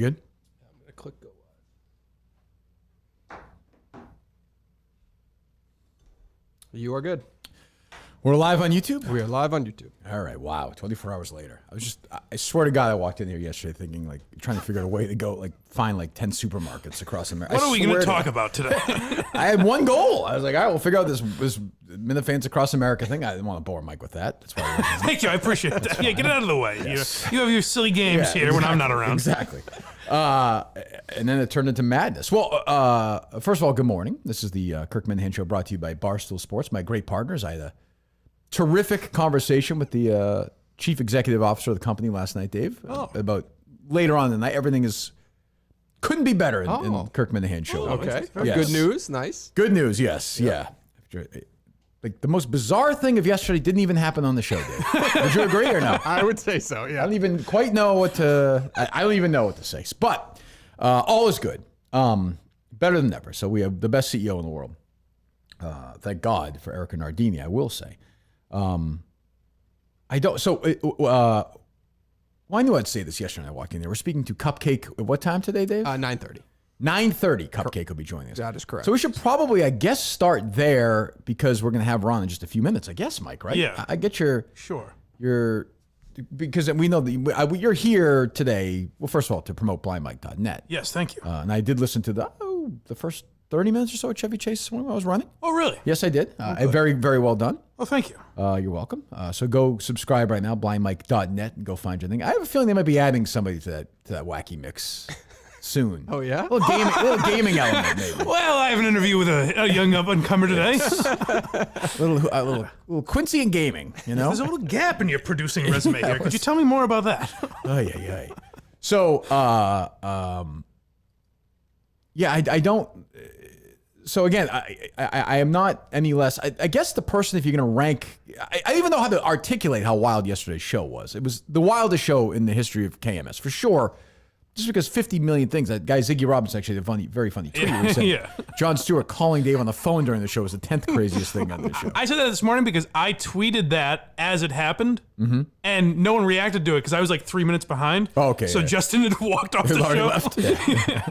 good? I'm going to click go live. You are good. We're live on YouTube? We are live on YouTube. All right, wow, 24 hours later. I swear to God, I walked in here yesterday thinking, like, trying to figure out a way to go, like, find, like, 10 supermarkets across America. What are we going to talk about today? I had one goal. I was like, all right, we'll figure out this Minifans Across America thing. I didn't want to bore Mike with that. That's why. Thank you, I appreciate that. Yeah, get it out of the way. Yes. You have your silly games here when I'm not around. Exactly. And then it turned into madness. Well, first of all, good morning. This is the Kirk Minihane Show brought to you by Barstool Sports, my great partners. I had a terrific conversation with the chief executive officer of the company last night, Dave, about later on in the night. Everything couldn't be better in Kirk Minihane Show. Okay. Yes. Good news. Nice. Good news, yes. Yeah. Like the most bizarre thing of yesterday didn't even happen on the show, Dave. Would you agree or no? I would say so, yeah. I don't even quite know what to. I don't even know what to say. But all is good. Better than ever. So we have the best CEO in the world. Thank God for Erica Nardini, I will say. I don't. So, well, I knew I'd say this yesterday when I walked in there. We're speaking to Cupcake at what time today, Dave? 9:30. 9:30. Cupcake will be joining us. That is correct. So we should probably, I guess, start there because we're going to have Ron in just a few minutes. I guess, Mike, right? Yeah. I get your because we know that you're here today. Well, first of all, to promote blindmike.net. Yes, thank you. And I did listen to the first 30 minutes or so at Chevy Chase when I was running. Oh, really? Yes, I did. Very, very well done. Oh, thank you. You're welcome. So go subscribe right now, blindmike.net, and go find your thing. I have a feeling they might be adding somebody to that wacky mix soon. Oh, yeah? A little gaming element, maybe. Well, I have an interview with a young up-and-comer today. a little Quincy and gaming, you know? There's a little gap in your producing resume here. Could you tell me more about that? So, I don't. So again, I am not any less. I guess the person, if you're going to rank, I don't even know how to articulate how wild yesterday's show was. It was the wildest show in the history of KMS, for sure. Just because 50 million things. That guy Ziggy Robinson actually had a very funny tweet where he said Jon Stewart calling Dave on the phone during the show was the 10th craziest thing on the show. I said that this morning because I tweeted that as it happened, and no one reacted to it because I was like 3 minutes behind. Oh, okay. So Justin had walked off the already show. left. Yeah.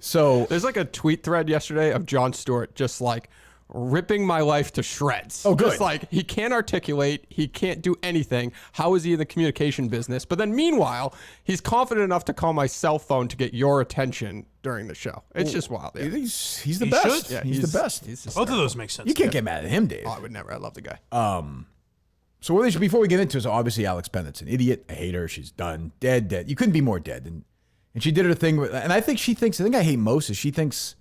So there's like a tweet thread yesterday of Jon Stewart just like ripping my life to shreds. Oh, good. Just like he can't articulate, he can't do anything. How is he in the communication business? But then meanwhile, he's confident enough to call my cell phone to get your attention during the show. It's just wild. Yeah. He's the best. should. Yeah, he's the best. Both of those make sense. You can't get mad at him, Dave. Oh, I would never. I love the guy. So before we get into it, so obviously Alex Bennett's an idiot. I hate her. She's done. Dead. You couldn't be more dead. And she did her thing. And I think the thing I hate most is she thinks,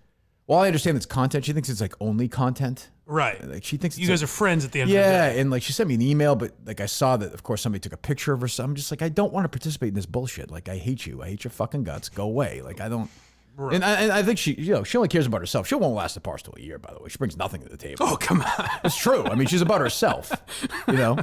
well, I understand it's content. She thinks it's like only content. Right. Like she thinks you guys are friends at the end of the Yeah. day. And like she sent me an email, but like I saw that, of course, somebody took a picture of her. So I'm just like, I don't want to participate in this bullshit. Like, I hate you. I hate your fucking guts. Go away. Like, I don't. Right. And I think she only cares about herself. She won't last the Barstool a year, by the way. She brings nothing to the table. Oh, come on. It's true. I mean, she's about herself. You know?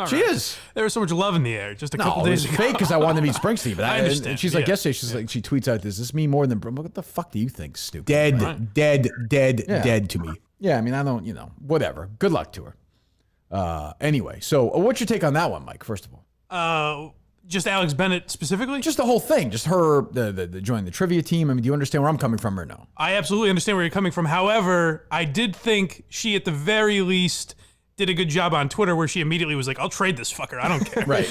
She is. There was so much love in the air just a couple days ago. It's fake because I wanted to meet Springsteen. But I understand. And she's like, yesterday, she's like, she tweets out, "Does this mean more than what the fuck do you think, stupid? Dead to me." Yeah, I mean, I don't, whatever. Good luck to her. Anyway, so what's your take on that one, Mike? First of all, just Alex Bennett specifically? Just the whole thing, just her the joining the trivia team. I mean, do you understand where I'm coming from or no? I absolutely understand where you're coming from. However, I did think she, at the very least, did a good job on Twitter where she immediately was like, I'll trade this fucker. I don't care. Right.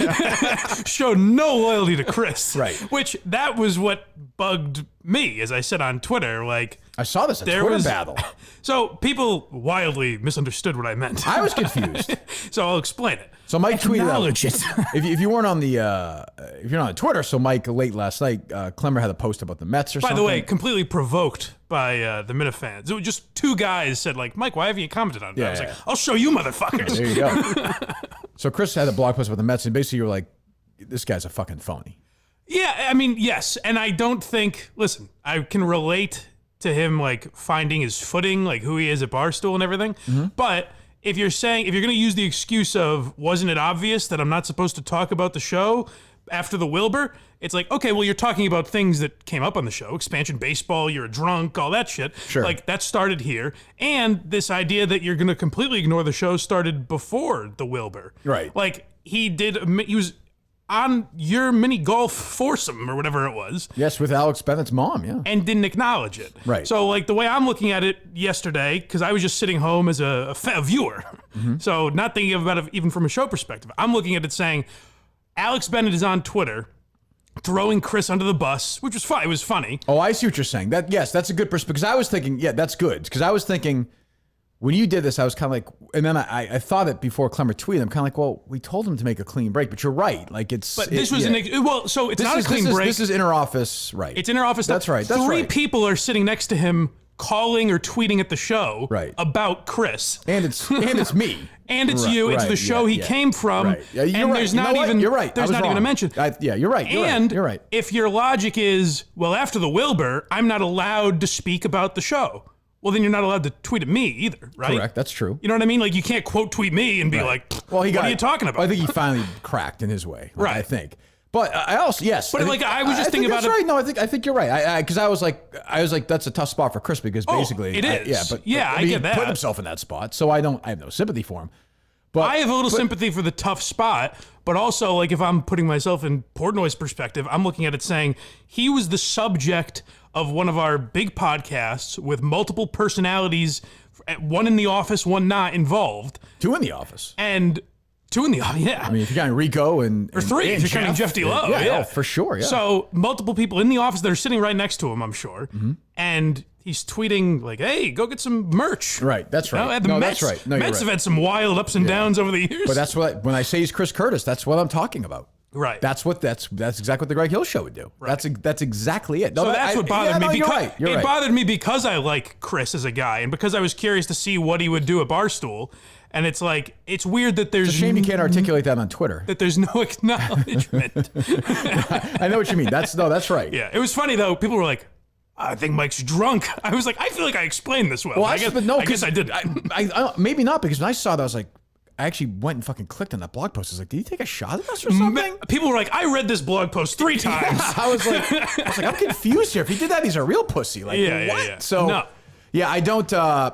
Showed no loyalty to Chris. Right. Which, that was what bugged me, as I said on Twitter. Like, I saw this Twitter battle. So people wildly misunderstood what I meant. I was confused. So I'll explain it. So Mike tweeted out, it. if you weren't on the, if you're not on Twitter, so Mike late last night, Clemmer had a post about the Mets or something. By the way, completely provoked by the Minifans. It was just two guys said like, Mike, why haven't you commented on it? I was like, I'll show you motherfuckers. There you go. So Chris had a blog post about the Mets, and basically you were like, this guy's a fucking phony. Yeah, I mean, yes. And I don't think, listen, I can relate to him like finding his footing, like who he is at Barstool and everything. Mm-hmm. But if you're going to use the excuse of, wasn't it obvious that I'm not supposed to talk about the show after the Wilbur? It's like, okay, well, you're talking about things that came up on the show, expansion baseball, you're a drunk, all that shit. Sure. Like, that started here. And this idea that you're going to completely ignore the show started before the Wilbur. Right. Like, he was on your mini golf foursome or whatever it was. Yes, with Alex Bennett's mom, yeah. And didn't acknowledge it. Right. So, like, the way I'm looking at it yesterday, because I was just sitting home as a viewer, so not thinking about it even from a show perspective, I'm looking at it saying, Alex Bennett is on Twitter throwing Chris under the bus, which was fun. It was funny. Oh, I see what you're saying. Yes, that's a good perspective. Because I was thinking, yeah, that's good. Because I was thinking, when you did this, I was kind of like, and then I thought it before Clemmer tweeted. I'm kind of like, well, we told him to make a clean break, but you're right. Like it's. But this was so it's not a clean break. This is interoffice, right? It's interoffice. That's right. That's Three right. people are sitting next to him, calling or tweeting at the show, right, about Chris, and it's me. And it's you. It's the show he came from. Right. Yeah, you're and right. there's not even. You're right. There's not even a mention. Yeah, you're right. You're right. If your logic is, well, after the Wilbur, I'm not allowed to speak about the show. Well, then you're not allowed to tweet at me either, right? Correct. That's true. You know what I mean? Like you can't quote tweet me and be like, well, what are you talking about? I think he finally cracked in his way. Right. I think. But I also, yes. But I was just thinking about it. Right. No, I think you're right. Because I was like, that's a tough spot for Chris because basically, it is. I get that. He put himself in that spot, so I have no sympathy for him. But I have a little sympathy for the tough spot, but also like if I'm putting myself in Portnoy's perspective, I'm looking at it saying he was the subject of one of our big podcasts with multiple personalities, one in the office, one not involved. Two in the office. And two in the office, yeah. I mean, if you're counting Rico or three, if you're counting Jeff D. Lowe. Yeah, for sure, yeah. So multiple people in the office that are sitting right next to him, I'm sure. Mm-hmm. And he's tweeting like, hey, go get some merch. Right, that's right. That's right. No, Mets have had some wild ups and downs over the years. But that's when I say he's Chris Curtis, that's what I'm talking about. Right. That's exactly what the Greg Hill show would do. Right. That's exactly it. No, so that's what bothered me. Because you're right. It bothered me because I like Chris as a guy and because I was curious to see what he would do at Barstool. And it's like, it's weird that there's... It's a shame you can't articulate that on Twitter. That there's no acknowledgement. I know what you mean. That's right. Yeah. It was funny, though. People were like, I think Mike's drunk. I was like, I feel like I explained this well. I guess I did. I maybe not, because when I saw that, I was like, I actually went and fucking clicked on that blog post. I was like, did he take a shot at us or something? People were like, I read this blog post 3 times. Yeah, I was like, I'm confused here. If he did that, he's a real pussy. Like, what? Yeah. So, no. Yeah, I don't, I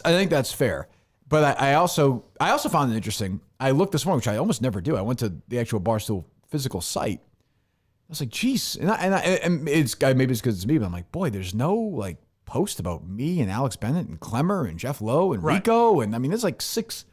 think that's fair. But I also found it interesting. I looked this morning, which I almost never do. I went to the actual Barstool physical site. I was like, geez. And maybe it's because it's me, but I'm like, boy, there's no like post about me and Alex Bennett and Clemmer and Jeff Lowe and Rico. And I mean, there's like 6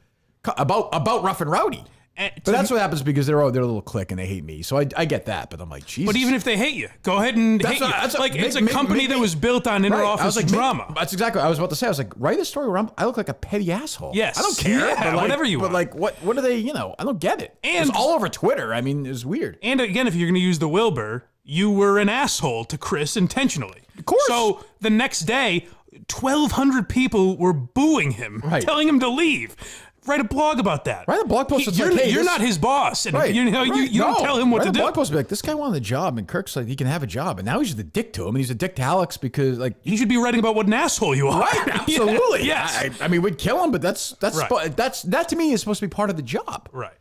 about Rough and Rowdy. But that's what happens because they're a little clique and they hate me. So I get that, but I'm like, Jesus. But even if they hate you, go ahead and hate you. It's a company that was built on inter-office drama. That's exactly what I was about to say. I was like, write a story where I look like a petty asshole. Yes. I don't care. Yeah, but whatever you want. But like, what are they, I don't get it. And it's all over Twitter. I mean, it's weird. And again, if you're going to use the Wilbur, you were an asshole to Chris intentionally. Of course. So the next day, 1,200 people were booing him, telling him to leave. Write a blog about that. Write a blog post. You're not his boss, and you don't tell him what to do. Write a blog post. Be like, this guy wanted a job, and Kirk's like, he can have a job, and now he's just a dick to him, and he's a dick to Alex because like you should be writing about what an asshole you are. Right? Absolutely. Yes. I mean, we'd kill him, but that's that to me is supposed to be part of the job. Right.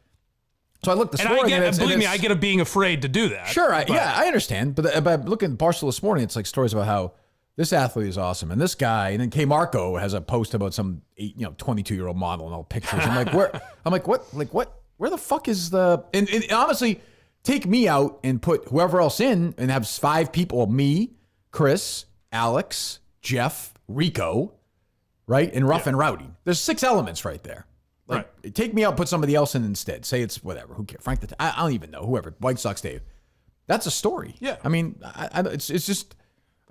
So I looked this morning. Believe me, I get being afraid to do that. Sure. I understand, but looking at Barstool this morning, it's like stories about how this athlete is awesome, and this guy, and then K. Marco has a post about some 22-year-old model and all pictures. I'm like, where? I'm like, what? Like, what? Where the fuck is the? And honestly, take me out and put whoever else in, and have 5 people: me, Chris, Alex, Jeff, Rico, right, and Rough and Rowdy. There's 6 elements right there. Like, take me out, put somebody else in instead. Say it's whatever. Who cares? Frank, I don't even know. Whoever. White Sox Dave. That's a story. Yeah. I mean, it's just.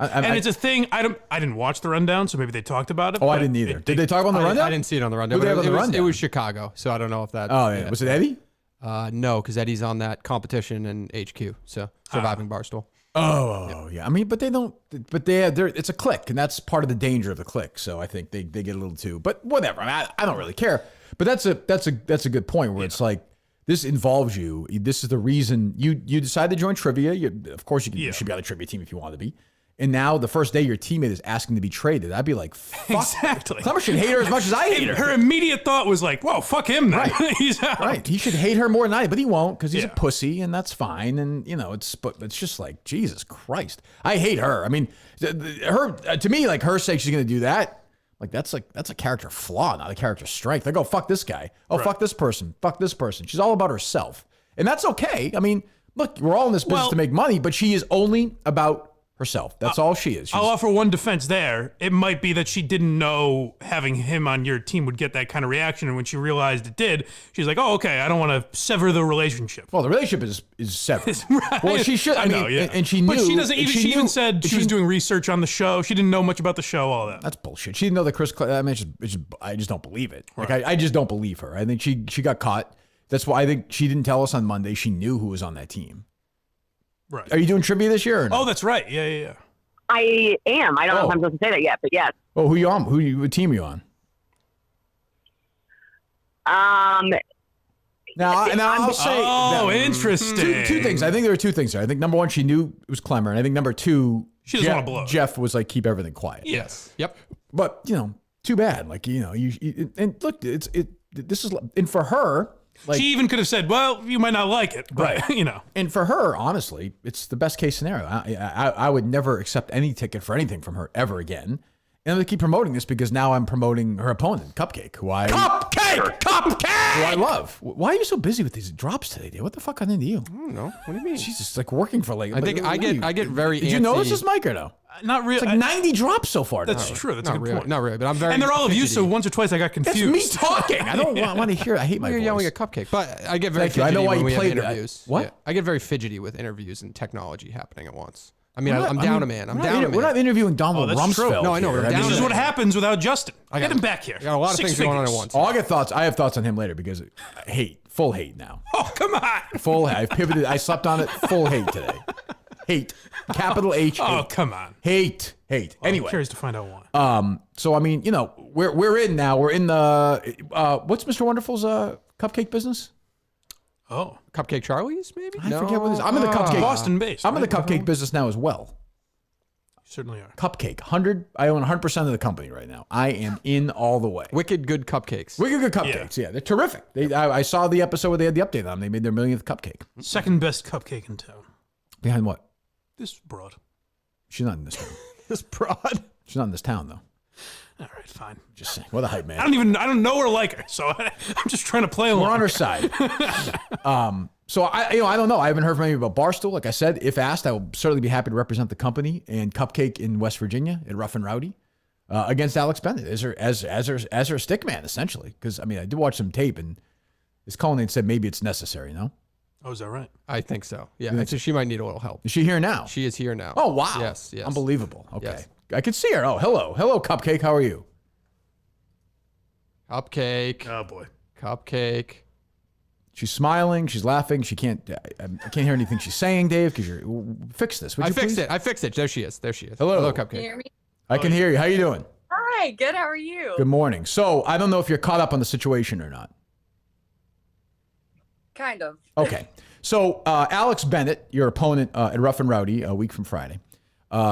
It's a thing. I didn't watch the rundown, so maybe they talked about it. Oh, I didn't either. Did they talk about the rundown? I didn't see it on the rundown. Who did they have on the rundown? It was Chicago, so I don't know if that. Oh, yeah. Was it Eddie? No, because Eddie's on that competition in HQ, so Surviving Barstool. Oh, yeah. I mean, but they don't. But it's a clique, and that's part of the danger of the clique. So I think they get a little too. But whatever. I mean, I don't really care. But that's a good point where it's like. This involves you. This is the reason you decided to join trivia. Of course, you should be on a trivia team if you want to be. And now the first day your teammate is asking to be traded. I'd be like, fuck. Exactly. Clemmer should hate her as much as I hate her. Her immediate thought was like, whoa, fuck him then. Right. He's out. Right. He should hate her more than I, but he won't because he's a pussy, and that's fine. And but it's just like, Jesus Christ. I hate her. I mean, her to me, like her saying she's gonna do that. Like that's a character flaw, not a character strength. I go, fuck this guy. Oh, fuck this person. Fuck this person. She's all about herself. And that's okay. I mean, look, we're all in this business to make money, but she is only about herself. That's all she is. I'll offer one defense there. It might be that she didn't know having him on your team would get that kind of reaction. And when she realized it did, she's like, oh, okay, I don't want to sever the relationship. Well, the relationship is severed. Right. Well, she should. I mean, know, yeah. and she knew. But she doesn't. She even said she was knew- doing research on the show. She didn't know much about the show. All that. That's bullshit. She didn't know that I mean, I just don't believe it. Like, I just don't believe her. I think she got caught. That's why I think she didn't tell us on Monday. She knew who was on that team. Right. Are you doing trivia this year or no? Oh, that's right. Yeah. I am. I don't know if I'm supposed to say that yet, but yes. Oh, who you on? What team are you on? Now I'll say. Oh, interesting. Two things. I think there were two things there. I think number one, she knew it was Clemmer, and I think number two, She doesn't want to blow. Jeff was like, keep everything quiet. Yes. Yep. But too bad. Like you and look, this is, and for her, like, She even could have said, well, you might not like it, but, and for her, honestly, it's the best case scenario. I would never accept any ticket for anything from her ever again. And I'm gonna keep promoting this because now I'm promoting her opponent, Cupcake, who I love. Why are you so busy with these drops today, dude? What the fuck got into you? I don't know. What do you mean? Jesus, like working for like. I think I get very. Did you notice this, Mike, or no? not really. It's like 90 drops so far. That's true. That's a Not good really. point. Not really. But I'm very. And they're all of you, so fidgety. once or twice I got That's confused. me talking. I don't want to hear. I hate my You're voice. yelling at Cupcake, but I get very Thank you. I fidgety know why when you we have played that. interviews. What? Yeah. I get very fidgety with interviews and technology happening at once. I mean, We're I'm not- down I a mean, man. I'm we're down not, a man. We're not interviewing Donald that's Rumsfeld. true. No, I know, here. we're I down mean, This is what happens without Justin. Get him back here. I got a lot of Six things going on at figures. once. Oh, I have thoughts on him later because full hate now. Oh, come on. Full hate. I've pivoted. I slept on it. Full hate today. Hate. Capital H. Hate. Oh, come on. Hate. I'm Anyway. curious to find out why. So I mean, we're in now. We're in the what's Mr. Wonderful's cupcake business? Oh, Cupcake Charlie's, maybe? I forget what it is. I'm in the cupcake. Boston-based, I'm in the right? cupcake business now as well. you certainly are. Cupcake. 100. I own 100% of the company right now. I am in all the way. Wicked good cupcakes. Wicked good cupcakes. Yeah, they're terrific. I saw the episode where they had the update on them. They made their millionth cupcake. Second best cupcake in town. Behind what? This broad. She's not in this town. This broad. She's not in this town though. All right, fine. Just saying. What a hype man. I don't know her like her, so I'm just trying to play along. We're on her side. So I don't know. I haven't heard from anybody about Barstool. Like I said, if asked, I will certainly be happy to represent the company and Cupcake in West Virginia at Rough and Rowdy against Alex Bennett as her stick man, essentially. Because I did watch some tape, and as Colleen said, maybe it's necessary. No, Oh, is that right? I think so. Yeah. So she might need a little help. is she here now? She is here now. Oh wow! Yes. Yes. Unbelievable. Okay, Yes. I can see her. Oh, hello, Cupcake. How are you? Cupcake. Oh boy. Cupcake. She's smiling. She's laughing. She can't. I can't hear anything she's saying, Dave. Because you're fix this. Would I you fixed please? it. I fixed it. There she is. There she is. Hello. Hello, Can Cupcake. you hear me? I can hear you. How you doing? Hi, good. How are you? Good morning. So I don't know if you're caught up on the situation or not. Kind of. Okay. So Alex Bennett, your opponent at Rough and Rowdy a week from Friday,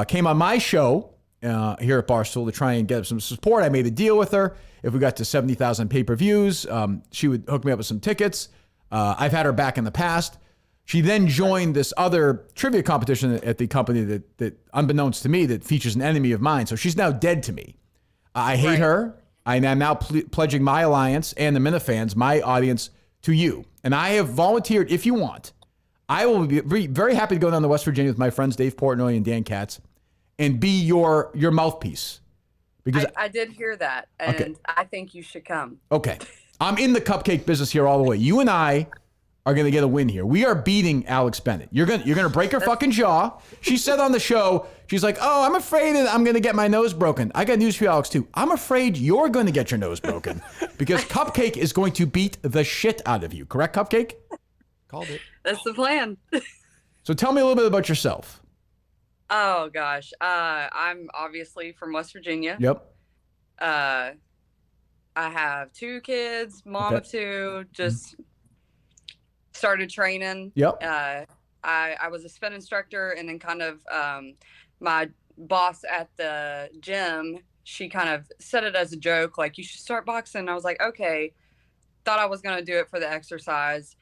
came on my show here at Barstool to try and get some support. I made a deal with her. If we got to 70,000 pay-per-views, she would hook me up with some tickets. I've had her back in the past. She then joined this other trivia competition at the company that unbeknownst to me, that features an enemy of mine. So she's now dead to me. I hate her. I am now pledging my alliance and the Minifans, my audience, to you. And I have volunteered, if you want, I will be very happy to go down to West Virginia with my friends Dave Portnoy and Dan Katz and be your mouthpiece. Because I did hear that, and Okay. I think you should come. okay, I'm in the cupcake business here all the way. You and I are going to get a win here. We are beating Alex Bennett. You're going to break her fucking jaw. She said on the show, she's like, "Oh, I'm afraid that I'm going to get my nose broken." I got news for you, Alex, too. I'm afraid you're going to get your nose broken because Cupcake is going to beat the shit out of you. Correct, Cupcake? Called it. That's the plan. So tell me a little bit about yourself. Oh gosh, I'm obviously from West Virginia. Yep. I have 2 kids, mom Okay. of 2. Just started training. Yep. I was a spin instructor, and then kind of my boss at the gym, she kind of said it as a joke, like, you should start boxing. I was like, okay. Thought I was gonna do it for the exercise.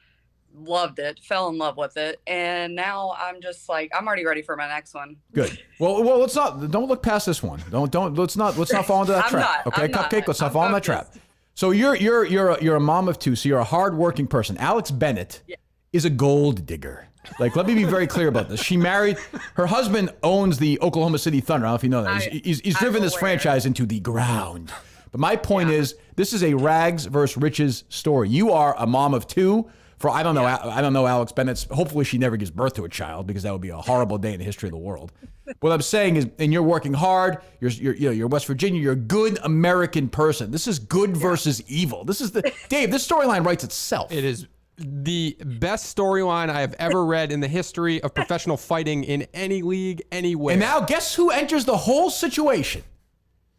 Loved it, fell in love with it, and now I'm just like, I'm already ready for my next one. Good. Well, don't look past this one. Let's not fall into that I'm trap. not, Okay, I'm not. Cupcake, let's not I'm fall in that trap. focused. So you're a mom of 2, so you're a hardworking person. Alex Bennett is a gold digger. Like, let me be very clear about this. She married, her husband owns the Oklahoma City Thunder. I don't know if you know that. He's driven this franchise into the ground. But my point is, this is a rags versus riches story. You are a mom of two. For I don't know Alex Bennett's. Hopefully, she never gives birth to a child because that would be a horrible day in the history of the world. What I'm saying is, and you're working hard. You're West Virginia. You're a good American person. This is good versus evil. This is Dave. This storyline writes itself. It is the best storyline I have ever read in the history of professional fighting in any league, anywhere. And now, guess who enters the whole situation?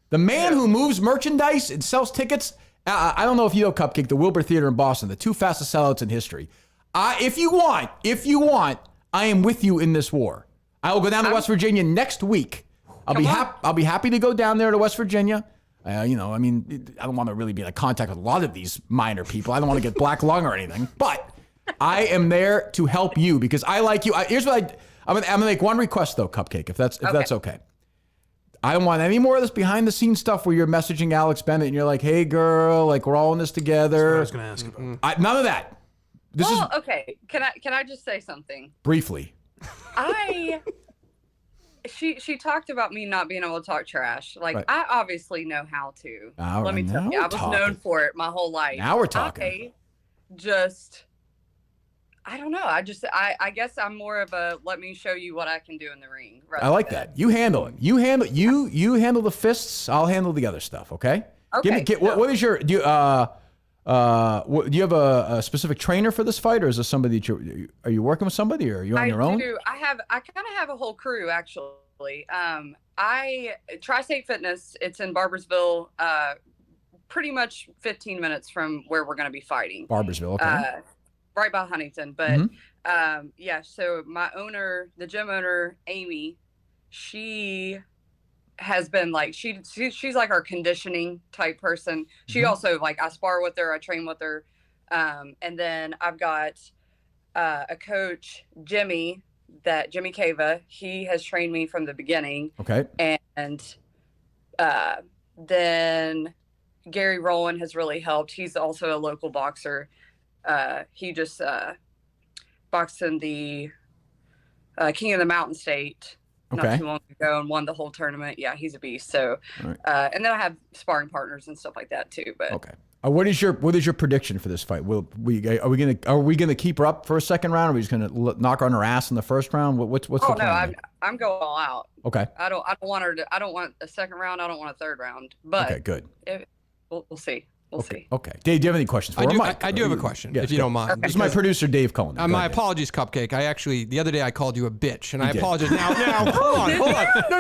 The man who moves merchandise and sells tickets. I don't know if you know Cupcake, the Wilbur Theater in Boston, the two fastest sellouts in history. If you want, I am with you in this war. I will go down to West Virginia next week. I'll be happy to go down there to West Virginia. I don't want to really be in contact with a lot of these minor people. I don't want to get black lung or anything, but I am there to help you because I like you. Here's what I'm gonna make one request though, Cupcake, if that's okay. I don't want any more of this behind the scenes stuff where you're messaging Alex Bennett and you're like, "Hey, girl, like we're all in this together." That's what I was going to ask about. None of that. Okay. Can I just say something? Briefly. She talked about me not being able to talk trash. Like, Right. I obviously know how to. All Let me right, tell now you, I we're was talking. known for it my whole life. Now we're talking. I don't know. I guess I'm more of a let me show you what I can do in the ring. I like that. You handle it. You handle the fists. I'll handle the other stuff. Okay. Okay. What is your do you do you have a specific trainer for this fight, or is this somebody that are you working with somebody, or are you on your own? I kind of have a whole crew actually. Tri-State Fitness. It's in Barbersville. Pretty much 15 minutes from where we're going to be fighting. Barbersville. Okay. Right by Huntington, but so my owner, the gym owner, Amy, she has been like she's like our conditioning type person. She also I spar with her, I train with her, and then I've got a coach, Jimmy Cava. He has trained me from the beginning. Okay. And then Gary Rowland has really helped. He's also a local boxer. He just boxed in the King of the Mountain State not too long ago and won the whole tournament. Yeah, he's a beast. So, and then I have sparring partners and stuff like that too. But okay, what is your prediction for this fight? Are we gonna keep her up for a second round? Or are we just gonna knock her on her ass in the first round? What's the plan? I'm going all out. Okay. I don't want her to. I don't want a second round. I don't want a third round. But okay, good. We'll see. We'll see. Okay. Dave, do you have any questions for her? I do have a question, if you don't mind. This is my producer, Dave Cohen. My apologies, Cupcake. I actually, the other day I called you a bitch, and I apologize. Now, hold on.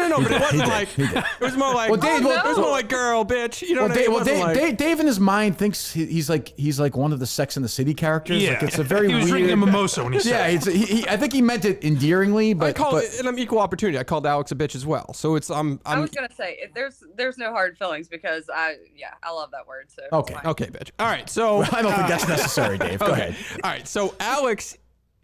No, but it wasn't like, it was more like, it was more like girl, bitch. You know what I mean? Dave in his mind thinks he's like one of the Sex and the City characters. Yeah. Like it's a very he was weird. drinking a mimosa when he said it. Yeah, I think he meant it endearingly, but and I'm equal opportunity. I called Alex a bitch as well. So it's, I was going to say, there's no hard feelings because I love that word. So okay, bitch. All right, so I don't think that's necessary, Dave. Go ahead. All right, so Alex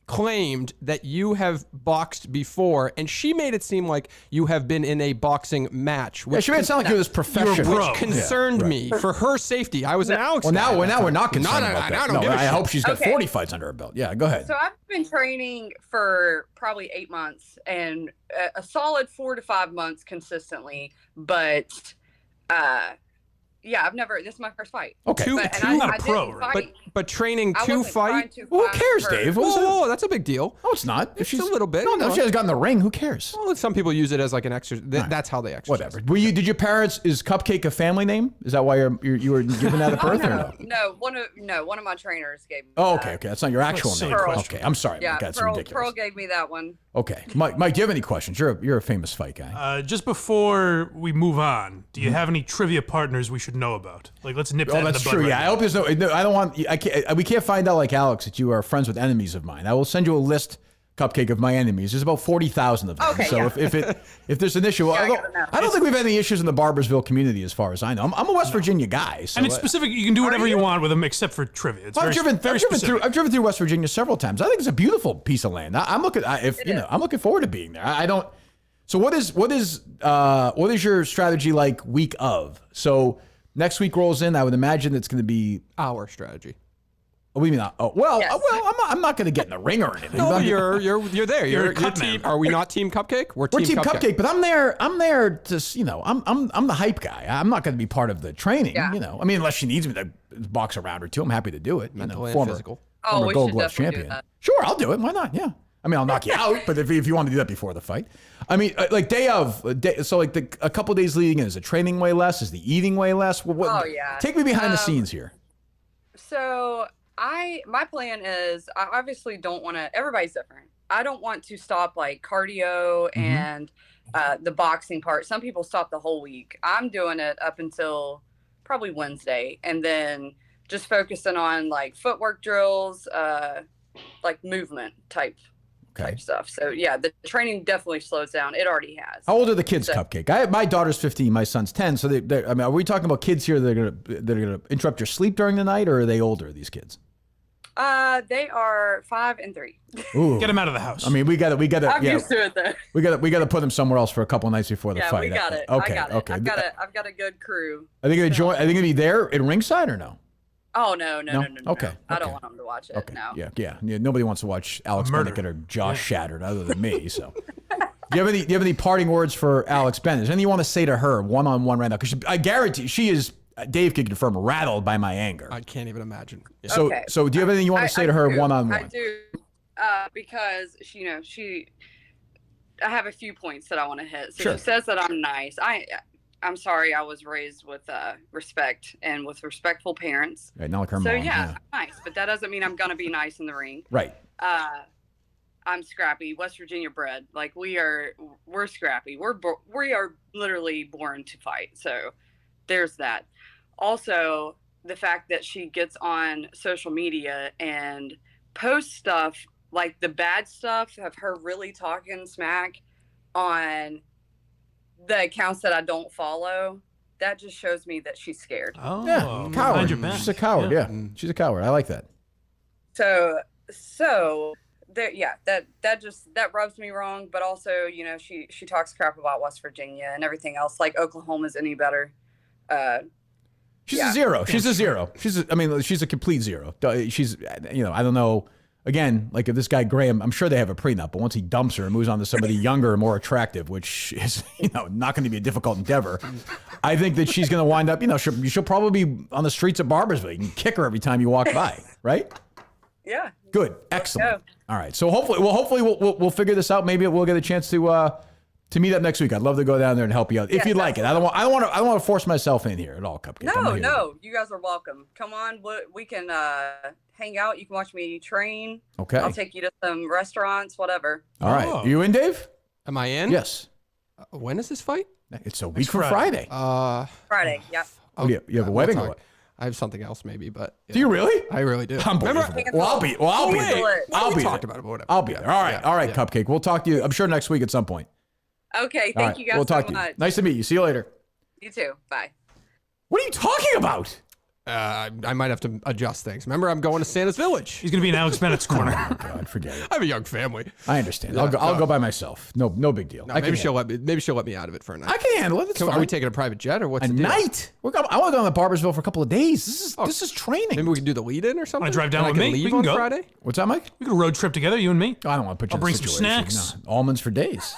claimed that you have boxed before, and she made it seem like you have been in a boxing match. She made it sound like it was professional. Which concerned me for her safety. I was an Alex. Well, now we're not concerned about that. No, I hope she's got 40 fights under her belt. Yeah, go ahead. So I've been training for probably 8 months and a solid 4 to 5 months consistently, but this is my first fight. Okay. Not a pro, right? But training to fight. Who cares, Dave? Whoa, that's a big deal. No, it's not. If she's a little bit. No, she has gotten the ring. Who cares? Well, some people use it as like an exercise. That's how they exercise. Whatever. Did your parents? Is Cupcake a family name? Is that why you were given that at birth or no? No, one of my trainers gave me. Oh, okay. That's not your actual name. Pearl. Okay, I'm sorry. Yeah, That's Pearl ridiculous. gave me that one. Okay, Mike, do you have any questions? You're a famous fight guy. Just before we move on, do you have any trivia partners we should know about? Like, let's nip that in the bud. That's true. right Yeah, now. I hope there's no. I don't want. We can't find out like Alex that you are friends with enemies of mine. I will send you a list, Cupcake, of my enemies. There's about 40,000 of them. Okay, so if there's an issue, I don't think we've had any issues in the Barbersville community as far as I know. I'm a West Virginia guy, so And it's specific. You can do whatever you want with them except for trivia. It's I've driven specific. through West Virginia several times. I think it's a beautiful piece of land. I'm looking forward to being there. I don't. So what is your strategy like week of? So next week rolls in. I would imagine it's going to be Our strategy. Oh, we mean not. Oh, well, Yes. I'm not going to get in the ring or anything. No, I'm- but you're there. You're cut team. man. Are we not Team Cupcake? We're Team Cupcake, but I'm there to, I'm the hype guy. I'm not going to be part of the training, Yeah. I mean, unless she needs me to box a round or two, I'm happy to do it. Mental and former, physical. Oh, former we Gold should Gloves definitely do champion. that. Sure, I'll do it. Why not? Yeah. I mean, I'll knock you out, but if you want to do that before the fight. I mean, like so like a couple of days leading in, is the training way less? Is the eating way less? Oh, yeah. Take me behind the scenes here. So my plan is I obviously don't want to. Everybody's different. I don't want to stop like cardio and the boxing part. Some people stop the whole week. I'm doing it up until probably Wednesday, and then just focusing on like footwork drills, like movement type stuff. So yeah, the training definitely slows down. It already has. How old are the kids, Cupcake? My daughter's 15, my son's 10. So I mean, are we talking about kids here that are gonna interrupt your sleep during the night, or are they older? These kids? They are 5 and 3. Ooh. Get them out of the house. I mean, we got to. I'm used to it though. We got to put them somewhere else for a couple nights before the Yeah, fight. we got it. Okay, I got it. okay. I've got a good crew. Are they gonna join? Are they gonna be there at ringside or no? Oh no. Okay, I don't okay. want them to watch it. Okay. No. Yeah. Nobody wants to watch Alex Murder. Bennett get her jaw shattered, other than me. So, do you have any parting words for Alex Bennett? Is there anything you want to say to her one-on-one right now? Because I guarantee she is. Dave can confirm, rattled by my anger. I can't even imagine. Yeah. So, Okay. so do you have anything you want to say to her do. one-on-one? I do, because I have a few points that I want to hit. So Sure. she says that I'm nice. I'm sorry. I was raised with respect and with respectful parents. Right, not like her So mom. yeah, I'm nice, but that doesn't mean I'm gonna be nice in the ring. Right. I'm scrappy, West Virginia bred. Like we're scrappy. We are literally born to fight. So there's that. Also, the fact that she gets on social media and posts stuff like the bad stuff of her really talking smack on the accounts that I don't follow, that just shows me that she's scared. Oh, Yeah, behind coward. your back. She's a coward. Yeah. She's a coward. I like that. So there, yeah, that rubs me wrong. But also, she talks crap about West Virginia and everything else. Like Oklahoma's any better. She's Yeah. a zero. She's a zero. She's a complete zero. She's, I don't know. Again, like if this guy Graham, I'm sure they have a prenup, but once he dumps her and moves on to somebody younger and more attractive, which is, not going to be a difficult endeavor, I think that she's going to wind up, she'll probably be on the streets of Barbersville. You can kick her every time you walk by, right? Yeah. Good. Excellent. go. All right. So hopefully we'll figure this out. Maybe we'll get a chance to meet up next week. I'd love to go down there and help you out if Yes, you'd like it. I don't want to force myself in here at all, Cupcake. I'm not here. No, you guys are welcome. Come on, we can hang out. You can watch me train. Okay. I'll take you to some restaurants, whatever. All right. Oh. You in, Dave? Am I in? Yes. When is this fight? It's a week from Friday. Friday. Friday. Yep. Oh, you have a we'll wedding talk. or what? I have something else maybe, but yeah. Do you really? I really do. Unbelievable. Remember- I'll be Wait. there. I'll We be talked there. about it, but whatever. I'll be there. All right. Yeah, All right, yeah. Cupcake. We'll talk to you, I'm sure, next week at some point. Okay. All Thank right. you guys We'll talk so to you. much. Nice to meet you. See you later. You too. Bye. What are you talking about? I might have to adjust things. Remember, I'm going to Santa's Village. He's going to be in Alex Bennett's corner. Oh, God, forget it. I have a young family. I understand. I'll go by myself. No big deal. No, I can maybe she'll handle let me out of it for a night. I can handle it. It's Are fine. we taking a private jet or what's a the deal? night? I want to go to Barbersville for a couple of days. This is training. Maybe we can do the lead-in or something. Wanna drive down And I with can me? We leave can on go. Friday. What's that, Mike? We could road trip together, you and me. I don't want to put you I'll in bring a some situation. snacks. No. Almonds for days.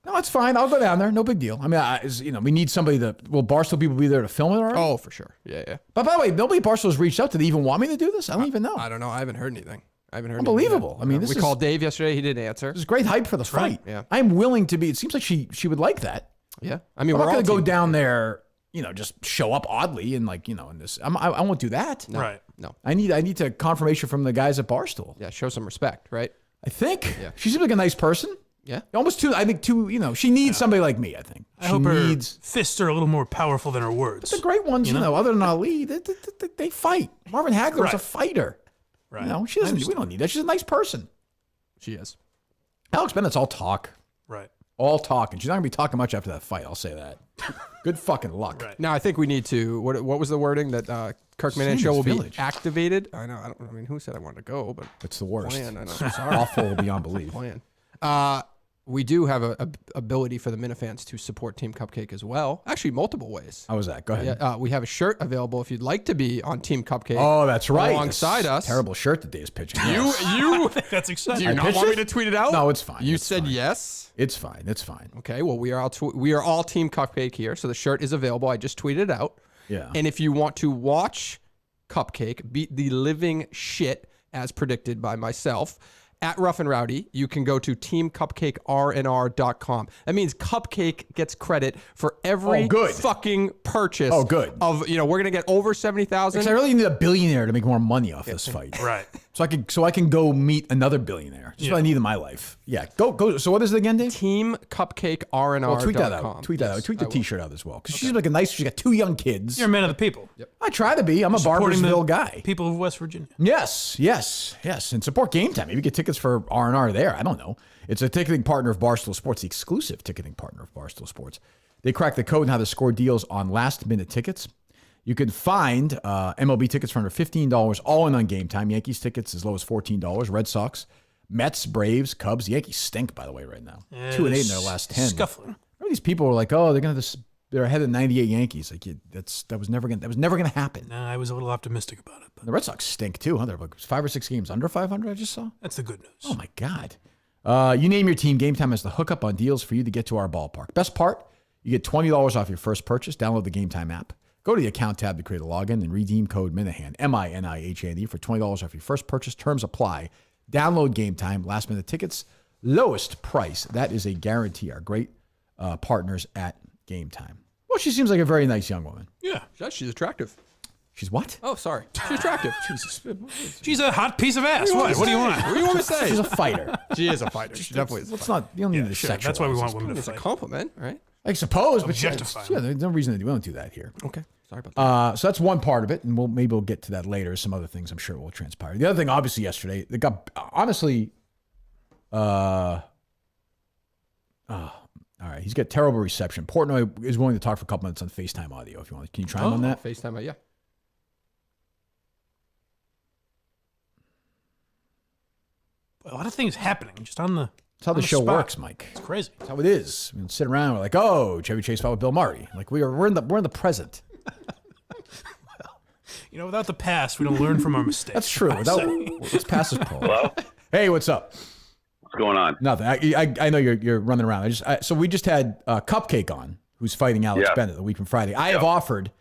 No, it's fine. I'll go down there. No big deal. I mean, we need somebody will Barstool people be there to film it already? Oh, for sure. Yeah. But by the way, nobody at Barstool's reached out. Do they even want me to do this? I don't even know. I don't know. I haven't heard anything. Unbelievable. Anything. I mean, this we is- called Dave yesterday. He didn't answer. This is great hype for the fight. Yeah. I'm willing to be. It seems like she would like that. Yeah. I mean, I'm we're not all going to go team- down there, just show up oddly and in this. I won't do that. Right. No. I need to confirmation from the guys at Barstool. Yeah. Show some respect, right? I think. Yeah. She seems like a nice person. Yeah. Almost too. I think too. She needs somebody like me. I think. I hope her fists are a little more powerful than her words. The great ones, other than Ali, they fight. Marvin Hagler was a Right. fighter. Right. She doesn't. We don't need that. She's a nice person. She is. Alex Bennett's all talk. Right. All talk, and she's not gonna be talking much after that fight. I'll say that. Good fucking luck. Right. Now I think we need to. What was the wording that Kirk Minihane show will Village. be activated? I know. Who said I wanted to go? But It's the worst. plan. I know. It's awful beyond belief. plan. We do have a ability for the Minifans to support Team Cupcake as well. Actually, multiple ways. How was that? Go ahead. Yeah, we have a shirt available if you'd like to be on Team Cupcake. Oh, that's right. Alongside us. Terrible shirt that Dave's pitching. You. That's exciting. Do you not want me to tweet it out? No, it's fine. You It's said fine. yes. It's fine. It's fine. Okay. Well, we are all Team Cupcake here, so the shirt is available. I just tweeted it out. Yeah. And if you want to watch Cupcake beat the living shit as predicted by myself at Rough and Rowdy, you can go to teamcupcakernr.com. That means Cupcake gets credit for every fucking purchase. Oh, good. Of we're gonna get over 70,000. Because I really need a billionaire to make more money off this fight. Right. So I can go meet another billionaire. Just what I need in my life. Yeah. Go. So what is it again, Dave? Teamcupcakernr.com. Well, tweet that out. Tweet that out. Tweet the T-shirt out as well. Because she's looking nice. She's got 2 young kids. You're a man of the people. Yep. I try to be. I'm a Supporting Barbersville the guy. People of West Virginia. Yes. And support Game Time. Maybe get tickets for R&R there. I don't know. It's a ticketing partner of Barstool Sports, the exclusive ticketing partner of Barstool Sports. They crack the code on how to score deals on last-minute tickets. You can find MLB tickets for under $15 all in on Game Time. Yankees tickets as low as $14. Red Sox, Mets, Braves, Cubs. The Yankees stink, by the way, right now. 2-8 in their last 10. Scuffling. These people are like, oh, they're ahead of 98 Yankees. Like that was never gonna happen. No, I was a little optimistic about it. But The Red Sox stink too, huh? They're like 5 or 6 games under 500. I just saw. that's the good news. Oh my God. You name your team. Game Time has the hookup on deals for you to get to our ballpark. Best part, you get $20 off your first purchase. Download the Game Time app. Go to the account tab to create a login and redeem code Minihane, Minihane, for $20 off your first purchase. Terms apply. Download Game Time. Last minute tickets. Lowest price. That is a guarantee. Our great partners at Game Time. Well, she seems like a very nice young woman. Yeah. She's attractive. She's what? Oh, sorry. She's attractive. She's a hot piece of ass. What do you want? What do you want me to say? She's a fighter. She is a fighter. She definitely is. Let's not. You don't need to Sure. sexualize That's why we want this. women to It's a fight. compliment, right? I suppose, but Objectify yeah, there's no reason to do. We don't do that here. Okay. Sorry about that. So that's one part of it, and maybe we'll get to that later. Some other things I'm sure will transpire. The other thing, obviously, yesterday, they got honestly. All right, he's got terrible reception. Portnoy is willing to talk for a couple minutes on FaceTime audio if you want. Can you try him on that? FaceTime, yeah. A lot of things happening just on the. That's how the show spot. works, Mike. It's crazy. That's how it is. We can sit around. We're like, oh, Chevy Chase fought with Bill Murray. Like we're in the present. Without the past, we don't learn from our mistakes. That's true. Let's pass this poll. Hello? Hey, what's up? What's going on? Nothing. I know you're running around. So we just had Cupcake on, who's fighting Alex Bennett the week from Friday. I have offered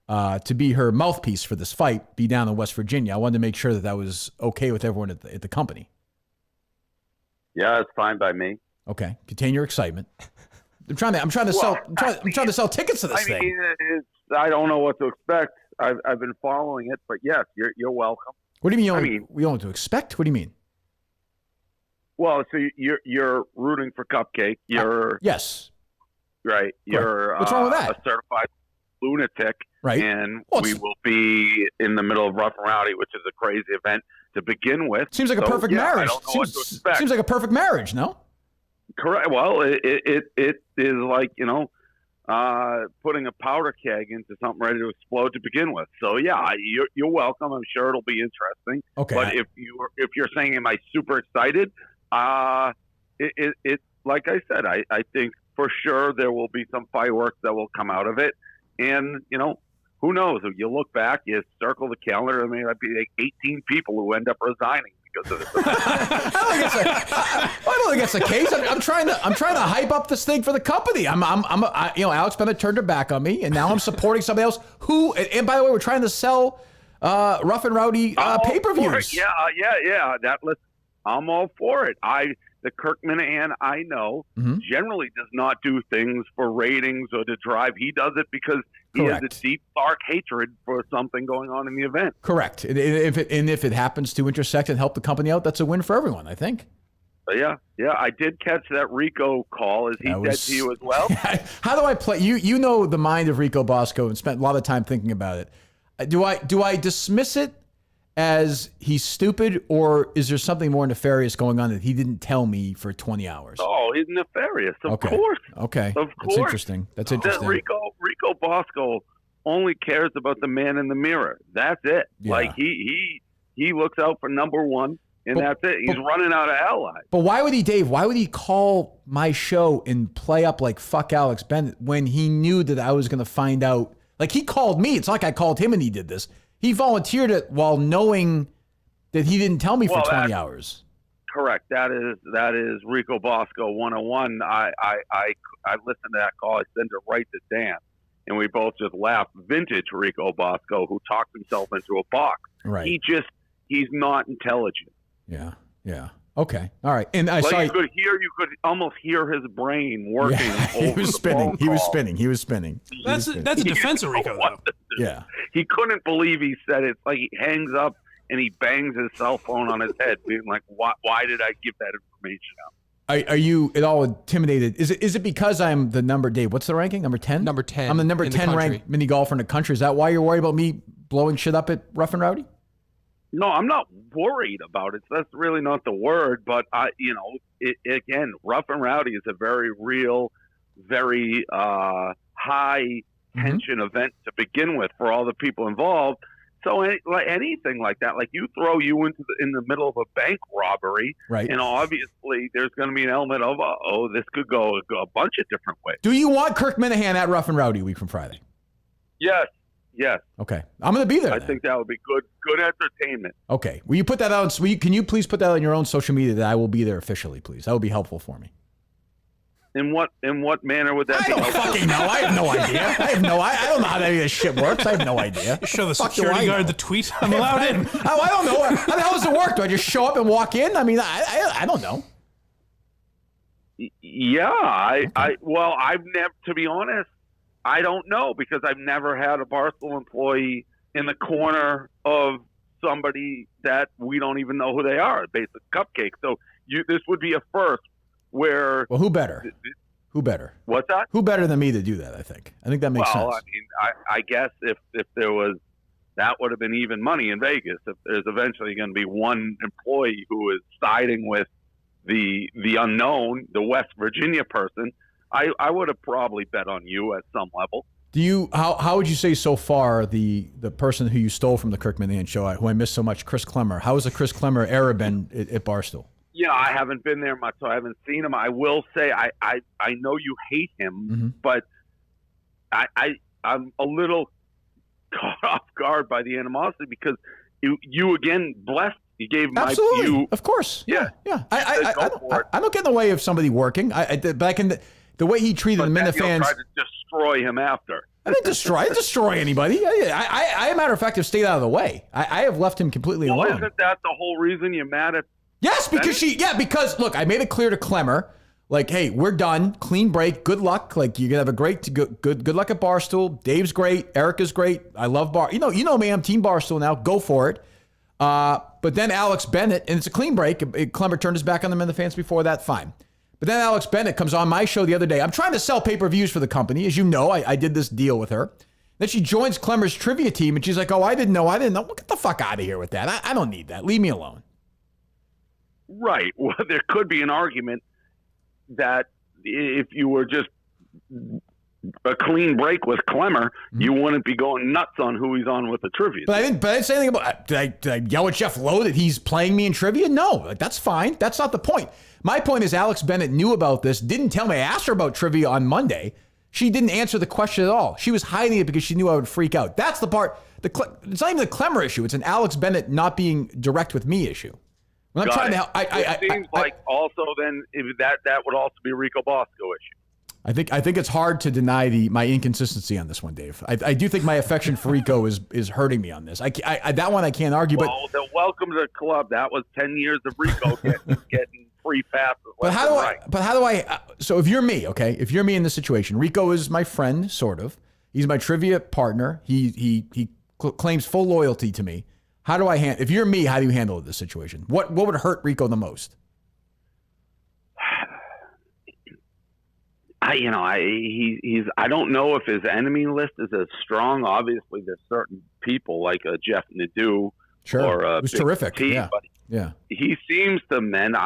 to be her mouthpiece for this fight. Be down in West Virginia. I wanted to make sure that was okay with everyone at the company. Yeah, it's fine by me. Okay, contain your excitement. I'm trying to sell tickets to this thing. I don't know what to expect. I've been following it, but yes, you're welcome. What do you mean? We don't know what to expect. What do you mean? Well, so you're rooting for Cupcake. You're yes, right. You're what's wrong with that? A certified lunatic, right? And we will be in the middle of Rough and Rowdy, which is a crazy event to begin with. Seems like a perfect marriage. I don't know what to expect. Seems like a perfect marriage, no? Correct. Well, it is like putting a powder keg into something ready to explode to begin with. So yeah, you're welcome. I'm sure it'll be interesting. Okay. But if you're saying, am I super excited? It like I said, I think for sure there will be some fireworks that will come out of it, and who knows? If you look back, you circle the calendar, I mean, it'd be like 18 people who end up resigning because of this. I don't think that's the case. I'm trying to hype up this thing for the company. Alex Bennett turned her back on me, and now I'm supporting somebody else who. And by the way, we're trying to sell Rough and Rowdy pay-per-views. Yeah. I'm all for it. The Kirk Minihane I know generally does not do things for ratings or to drive. He does it because he has a deep, dark hatred for something going on in the event. Correct. And if it happens to intersect and help the company out, that's a win for everyone, I think. Yeah. I did catch that Rico call. Is he dead to you as well? How do I play? You know the mind of Rico Bosco and spent a lot of time thinking about it. Do I dismiss it as he's stupid, or is there something more nefarious going on that he didn't tell me for 20 hours? Oh, he's nefarious. Of course. Okay. Of course. That's interesting. Rico Bosco only cares about the man in the mirror. That's it. Yeah. Like he looks out for number one, And that's it. He's running out of allies. But why would he, Dave? Why would he call my show and play up like fuck Alex Bennett when he knew that I was going to find out? Like, he called me. It's not like I called him and he did this. He volunteered it while knowing that he didn't tell me for 20 hours. Correct. That is Rico Bosco 101. I listened to that call. I sent it right to Dan, and we both just laughed. Vintage Rico Bosco, who talked himself into a box. Right. He's not intelligent. Yeah. Yeah. Okay. All right. And I like saw you could almost hear his brain working. Yeah, over he was spinning. He was spinning. That's a defense of Rico, though. Yeah. He couldn't believe he said it. It's like he hangs up and he bangs his cell phone on his head, being like, "Why did I give that information out?" Are you at all intimidated? Is it because I'm the number, Dave? What's the ranking? Number 10? Number 10. I'm the number 10 ranked mini golfer in the country. Is that why you're worried about me blowing shit up at Rough and Rowdy? No, I'm not worried about it. That's really not the word. But again, Rough and Rowdy is a very real, very high tension event to begin with for all the people involved. So anything like that, like you throw you in the middle of a bank robbery, right? And obviously there's going to be an element of, this could go a bunch of different ways. Do you want Kirk Minihane at Rough and Rowdy a week from Friday? Yes. Okay, I'm going to be there. I think that would be good entertainment. Okay, will you put that out? Can you please put that on your own social media that I will be there officially, please? That would be helpful for me. In what manner would that be? I don't fucking know. I have no idea. I don't know how any of this shit works. I have no idea. Show the security guard the tweet. I'm allowed in. I don't know. How the hell does it work? Do I just show up and walk in? I mean, I don't know. Yeah, I've never, to be honest, I don't know, because I've never had a Barstool employee in the corner of somebody that we don't even know who they are, basic Cupcake. So this would be a first. Well, who better? Who better? What's that? Who better than me to do that? I think that makes sense. Well, I mean, I guess if there was, that would have been even money in Vegas. If there's eventually going to be one employee who is siding with the unknown, the West Virginia person, I would have probably bet on you at some level. Do you? How would you say so far the person who you stole from the Kirk Minihane show, who I miss so much, Chris Klemmer? How has the Chris Klemmer era been at Barstool? Yeah, I haven't been there much, so I haven't seen him. I will say I know you hate him, but I'm a little caught off guard by the animosity, because you again blessed. You gave my view. Of course. Yeah. I don't get in the way of somebody working. But I can. The way he treated the Minna fans. Try to destroy him after. I didn't destroy anybody. I, matter of fact, have stayed out of the way. I have left him completely alone. Isn't that the whole reason you're mad at? Yes, because look, I made it clear to Klemmer, like, hey, we're done, clean break, good luck. Like, you're gonna have a great, good luck at Barstool. Dave's great, Erica's great. I love Bar. You know me, I'm Team Barstool now. Go for it. But then Alex Bennett, and it's a clean break. Klemmer turned his back on them and the fans before that, fine. But then Alex Bennett comes on my show the other day. I'm trying to sell pay-per-views for the company. As you know, I did this deal with her. Then she joins Klemmer's trivia team, and she's like, I didn't know. Well, get the fuck out of here with that. I don't need that. Leave me alone. Right. Well, there could be an argument that if you were just a clean break with Klemmer, you wouldn't be going nuts on who he's on with the trivia. But I didn't say anything about. Did I yell at Jeff Lowe that he's playing me in trivia? No, that's fine. That's not the point. My point is Alex Bennett knew about this, didn't tell me. I asked her about trivia on Monday. She didn't answer the question at all. She was hiding it because she knew I would freak out. That's the part. It's not even the Klemmer issue. It's an Alex Bennett not being direct with me issue. When I'm trying to help, it seems like also then if that would also be a Rico Bosco issue. I think it's hard to deny my inconsistency on this one, Dave. I do think my affection for Rico is hurting me on this. That one I can't argue. Well, then welcome to the club. That was 10 years of Rico getting free passes. But how do I? So if you're me, okay, if you're me in this situation, Rico is my friend, sort of. He's my trivia partner. He claims full loyalty to me. How do I if you're me, how do you handle this situation? What would hurt Rico the most? I don't know if his enemy list is as strong. Obviously, there's certain people like Jeff Nadeau, sure, or it was terrific. T, yeah, but yeah. He seems to men.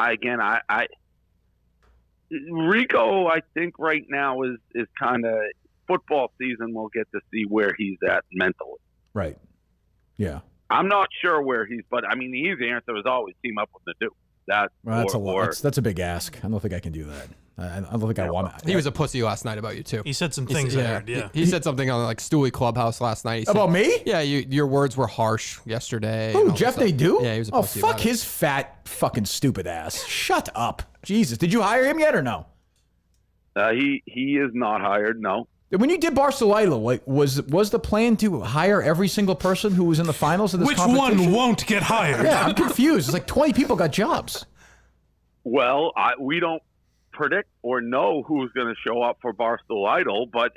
Rico, I think right now is kind of football season. We'll get to see where he's at mentally. Right. Yeah. I'm not sure where but I mean, the easy answer is always team up with the Duke. That's a lot. That's a big ask. I don't think I can do that. I don't think I want to. He was a pussy last night about you too. He said some things I heard. Yeah. He said something on like Stewie Clubhouse last night. He said, about me? Yeah, your words were harsh yesterday. Who, Jeff Nadeau? Yeah, he was a pussy. Fuck his fat fucking stupid ass. Shut up. Jesus. Did you hire him yet or no? He is not hired, no. When you did Barcelona, was the plan to hire every single person who was in the finals of this Which competition? one won't get hired? Yeah, I'm confused. It's like 20 people got jobs. Well, we don't predict or know who's going to show up for Barstool Idol, but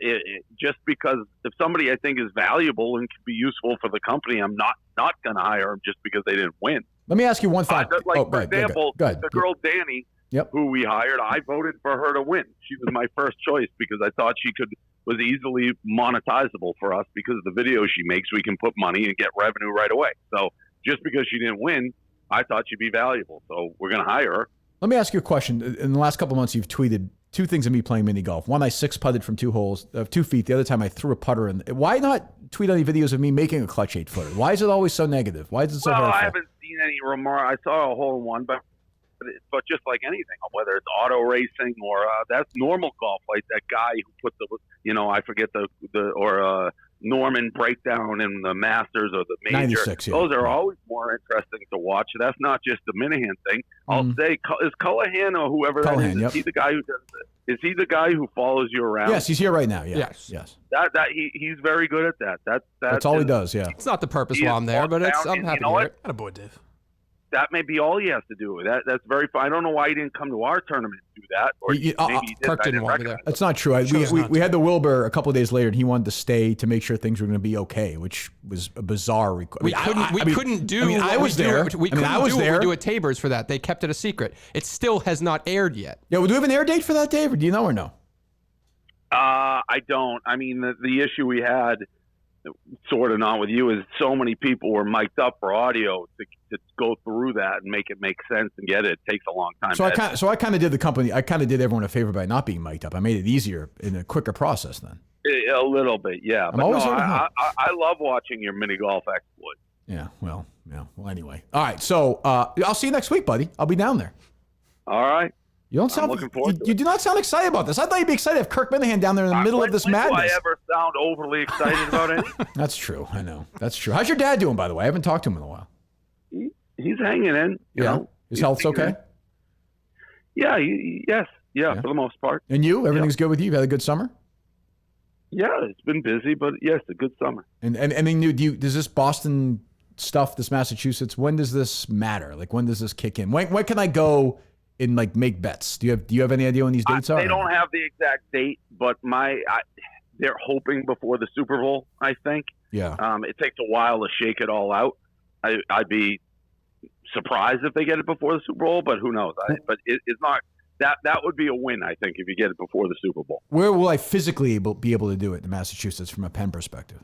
just because if somebody I think is valuable and can be useful for the company, I'm not going to hire them just because they didn't win. Let me ask you one fact. For example, the girl Danny, who we hired, I voted for her to win. She was my first choice because I thought she was easily monetizable for us because of the videos she makes. We can put money and get revenue right away. So just because she didn't win, I thought she'd be valuable. So we're going to hire her. Let me ask you a question. In the last couple of months, you've tweeted two things of me playing mini golf. One, I 6-putted from 2 feet. The other time, I threw a putter in. Why not tweet any videos of me making a clutch 8-footer? Why is it always so negative? Why is it so hurtful? I haven't seen any remark. I saw a hole in one, but just like anything, whether it's auto racing or that's normal golf, like that guy who put I forget or Norman breakdown in the Masters or the Major. 96, yeah. Those are always more interesting to watch. That's not just the Minihane thing. I'll say, is Cullihan or whoever Cullihan, that is, is he the guy who does it? Is he the guy who follows you around? Yes, he's here right now. Yeah. Yes. He's very good at that. That's all he does. Yeah. It's not the purpose while I'm there, but I'm happy to hear it. Attaboy, Dave. That may be all he has to do. That's very fine. I don't know why he didn't come to our tournament to do that. Or maybe he did. Kirk didn't want me there. That's not true. We had the Wilbur a couple of days later, and he wanted to stay to make sure things were going to be okay, which was a bizarre request. We couldn't do. I was there. We do at Tabor's for that. They kept it a secret. It still has not aired yet. Yeah, do we have an air date for that, Dave? Or do you know or no? I don't. I mean, the issue we had, sort of not with you, is so many people were mic'd up for audio to go through that and make it make sense and get it. It takes a long time. So I kind of did the company. I kind of did everyone a favor by not being mic'd up. I made it easier in a quicker process then. A little bit, yeah. But I love watching your mini golf exploits. Yeah. Well, anyway. All right. So I'll see you next week, buddy. I'll be down there. All right. You don't sound. I'm looking forward to it. You do not sound excited about this. I thought you'd be excited if Kirk Minihane down there in the middle of this madness. Do I ever sound overly excited about anything? That's true. I know. That's true. How's your dad doing, by the way? I haven't talked to him in a while. He's hanging in. You know, his health's okay. Yeah. Yes. Yeah, for the most part. And you? Everything's good with you? You've had a good summer? Yeah, it's been busy, but yes, a good summer. And I mean, does this Boston stuff, this Massachusetts, when does this matter? Like, when does this kick in? When can I go and like make bets? Do you have any idea when these dates are? They don't have the exact date, but they're hoping before the Super Bowl, I think. Yeah. It takes a while to shake it all out. I'd be surprised if they get it before the Super Bowl, but who knows? But it's not. That would be a win, I think, if you get it before the Super Bowl. Where will I physically be able to do it in Massachusetts from a pen perspective?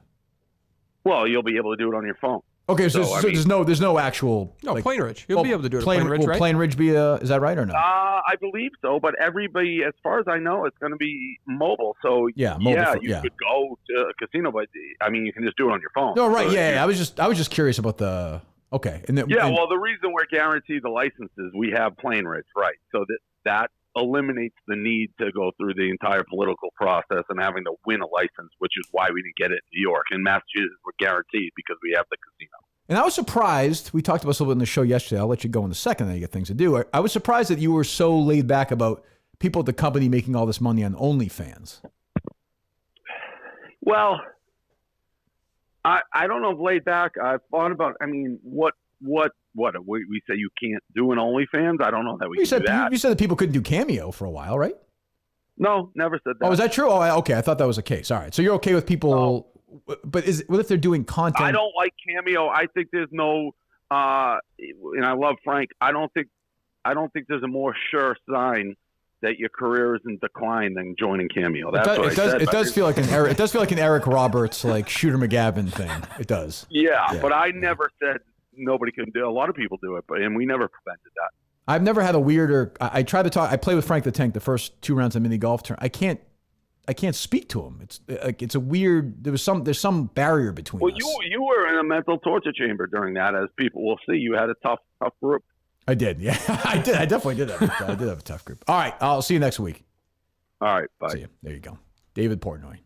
Well, you'll be able to do it on your phone. Okay, so there's no actual Plainridge. You'll be able to do it. Will Plainridge be is that right or no? I believe so, but everybody, as far as I know, it's going to be mobile. So you could go to a casino, but I mean, you can just do it on your phone. No, right? So, I was just curious about the well, the reason we're guaranteed the licenses, we have Plainridge, right? So that eliminates the need to go through the entire political process and having to win a license, which is why we didn't get it in New York. In Massachusetts, we're guaranteed because we have the casino. And I was surprised, we talked about this a little bit in the show yesterday, I'll let you go in a second, then you get things to do. I was surprised that you were so laid back about people at the company making all this money on OnlyFans. Well, I don't know if laid back. I've thought about, I mean, what we say you can't do an OnlyFans? I don't know that we can do that. You said that people couldn't do Cameo for a while, right? No, never said that. Oh, is that true? Oh, okay. I thought that was the case. All right. So you're okay with people, but what if they're doing content? I don't like Cameo. I think there's no, and I love Frank. I don't think there's a more sure sign that your career is in decline than joining Cameo. That's what I said. It does feel like an Eric Roberts, like Shooter McGavin thing. It does. Yeah, but I never said nobody can do it. A lot of people do it, and we never prevented that. I've never had a weirder. I tried to talk. I played with Frank the Tank the first 2 rounds of mini golf turn. I can't can't speak to him. It's like it's a weird. There's some barrier between Well, us. you were in a mental torture chamber during that, as people will see. You had a tough group. I did. Yeah, I did. I definitely did I did have a tough group. All right, I'll see you next week. All right, bye. See you. There you go. David Portnoy,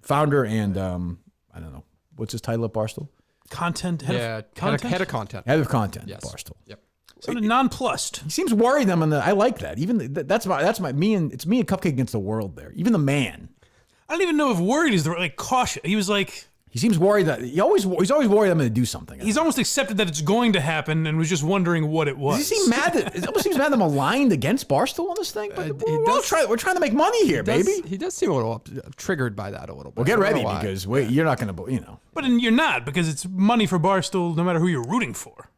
founder and I don't know what's his title at Barstool. Content head of content. Head of content. Head of content. Yes. At Barstool. Yep. Sounded nonplussed. He seems worried. I like that. Even that's my me and Cupcake against the world there. Even the man. I don't even know if worried is the right, like cautious. He was like, he seems worried that he's always worried I'm going to do something. He's almost accepted that it's going to happen and was just wondering what it was. Does he seem mad that it almost seems mad that I'm aligned against Barstool on this thing? But we're trying to make money here, baby. He does seem a little triggered by that a little bit. Well, get ready because you're not going to, But you're not, because it's money for Barstool no matter who you're rooting for,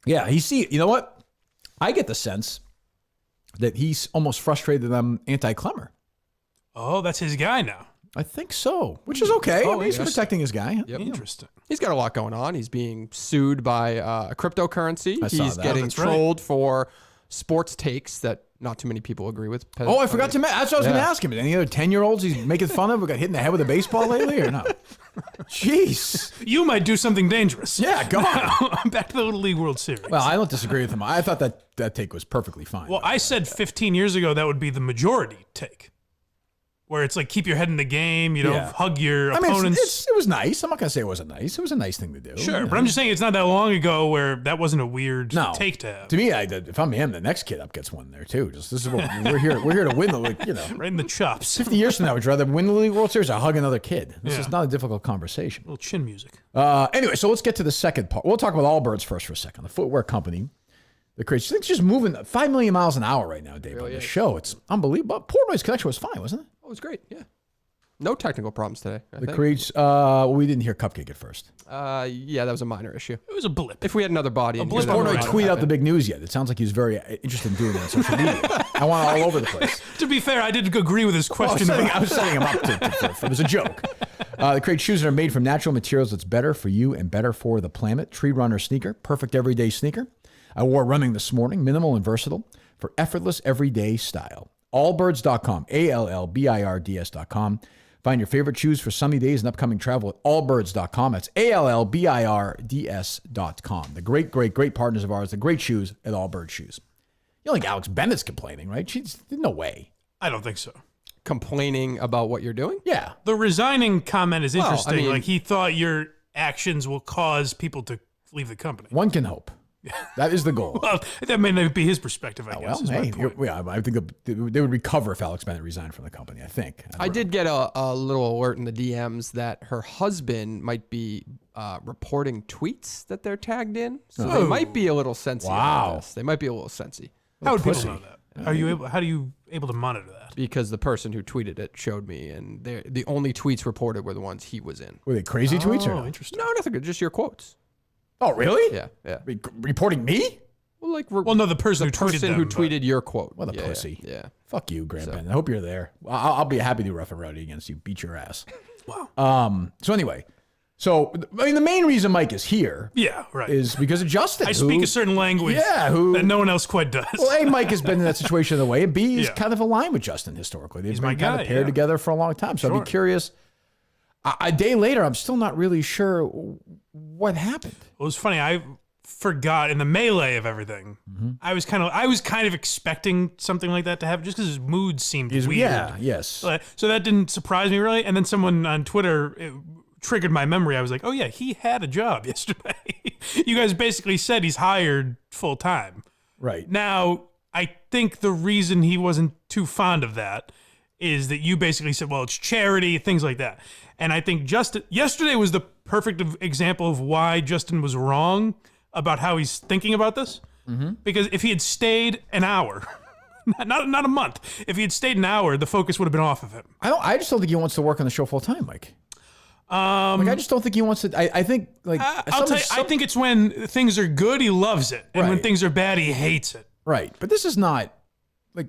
Yeah, you know what? I get the sense that he's almost frustrated that I'm anti-Clemmer. Oh, that's his guy now. I think so, which is okay. Oh, He's protecting his guy. Yep. Interesting. He's got a lot going on. He's being sued by a cryptocurrency. I saw He's that. getting That's right. trolled for sports takes that not too many people agree with. Oh, I forgot to mention. That's what I was going to ask him. Any other 10-year-olds he's making fun of who got hit in the head with a baseball lately or no? Jeez. You might do something dangerous. Yeah, go on. Back to the Little League World Series. Well, I don't disagree with him. I thought that take was perfectly fine. Well, I said 15 years ago that would be the majority take, where it's like keep your head in the game, hug your opponents. it was nice. I'm not going to say it wasn't nice. It was a nice thing to do. Sure, but I'm just saying it's not that long ago where that wasn't a weird take to have. To me, if I'm him, the next kid up gets one there too. This is what we're here to win the league. Right in the chops. 50 years from now, would you rather win the League World Series or hug another kid? This is not a difficult conversation. A little chin music. Anyway, so let's get to the second part. We'll talk about Allbirds first for a second. The footwear company. The crazy. It's just moving 5 million miles an hour right now, Dave, on the show. It's unbelievable. Portnoy's connection was fine, wasn't it? Oh, it was great. Yeah. No technical problems today. The Creeds. We didn't hear Cupcake at first. Yeah, that was a minor issue. It was a blip. If we had another body, in here, Because that would Portnoy not have tweeted out the happened. big news yet. It sounds like he's very interested in doing that on social media. I want it all over the place. To be fair, I did agree with his question. I was setting him up it was a joke. The Creed shoes are made from natural materials that's better for you and better for the planet. Tree Runner sneaker, perfect everyday sneaker. I wore running this morning, minimal and versatile for effortless everyday style. Allbirds.com, ALLBIRDS.com. Find your favorite shoes for sunny days and upcoming travel at allbirds.com. That's ALLBIRDS.com. The great partners of ours, the great shoes at Allbirds Shoes. You don't think Alex Bennett's complaining, right? She's no way. I don't think so. Complaining about what you're doing? Yeah. The resigning comment is interesting. I mean- like he thought your actions will cause people to leave the company. One can hope. That is the goal. Well, that may not be his perspective, I guess. Well, is my hey, point. I think they would recover if Alex Bennett resigned from the company, I think. I did get a little alert in the DMs that her husband might be reporting tweets that they're tagged in. So they might be a little sensy. Wow. About this. They might be a little sensy. How would pussy. people know that? How do you able to monitor that? Because the person who tweeted it showed me, and the only tweets reported were the ones he was in. Were they crazy tweets or Oh, not? interesting. No, nothing good. Just your quotes. Oh, really? Yeah, yeah. Reporting me? Well, no, the person the who tweeted person them, who but- tweeted your quote. What a Yeah, pussy. Yeah. Fuck you, Grant Bennett. I hope you're there. I'll be happy to do rough and rowdy against you. Beat your ass. Wow. So anyway, the main reason Mike is here Yeah, right. is because of Justin. I speak a certain language that no one else quite does. Well, A, Mike has been in that situation in a way, and B, he's Yeah. kind of aligned with Justin historically. They've He's been my kind guy, of paired yeah. together for a long time. So I'd Sure. be curious. A day later, I'm still not really sure what happened. It was funny. I forgot in the melee of everything. Mm-hmm. I was kind of expecting something like that to happen, just because his mood seemed weird. Yeah, yes. So that didn't surprise me really. And then someone on Twitter triggered my memory. I was like, oh yeah, he had a job yesterday. You guys basically said he's hired full time. Right. Now, I think the reason he wasn't too fond of that is that you basically said, well, it's charity, things like that. And I think yesterday was the perfect example of why Justin was wrong about how he's thinking about this. Mm-hmm. Because if he had stayed an hour, not a month, if he had stayed an hour, the focus would have been off of him. I just don't think he wants to work on the show full time, Mike. I just don't think he wants to. I think I'll tell you, I think it's when things are good, he loves it. And when Right. things are bad, he hates it. Right. But this is not like,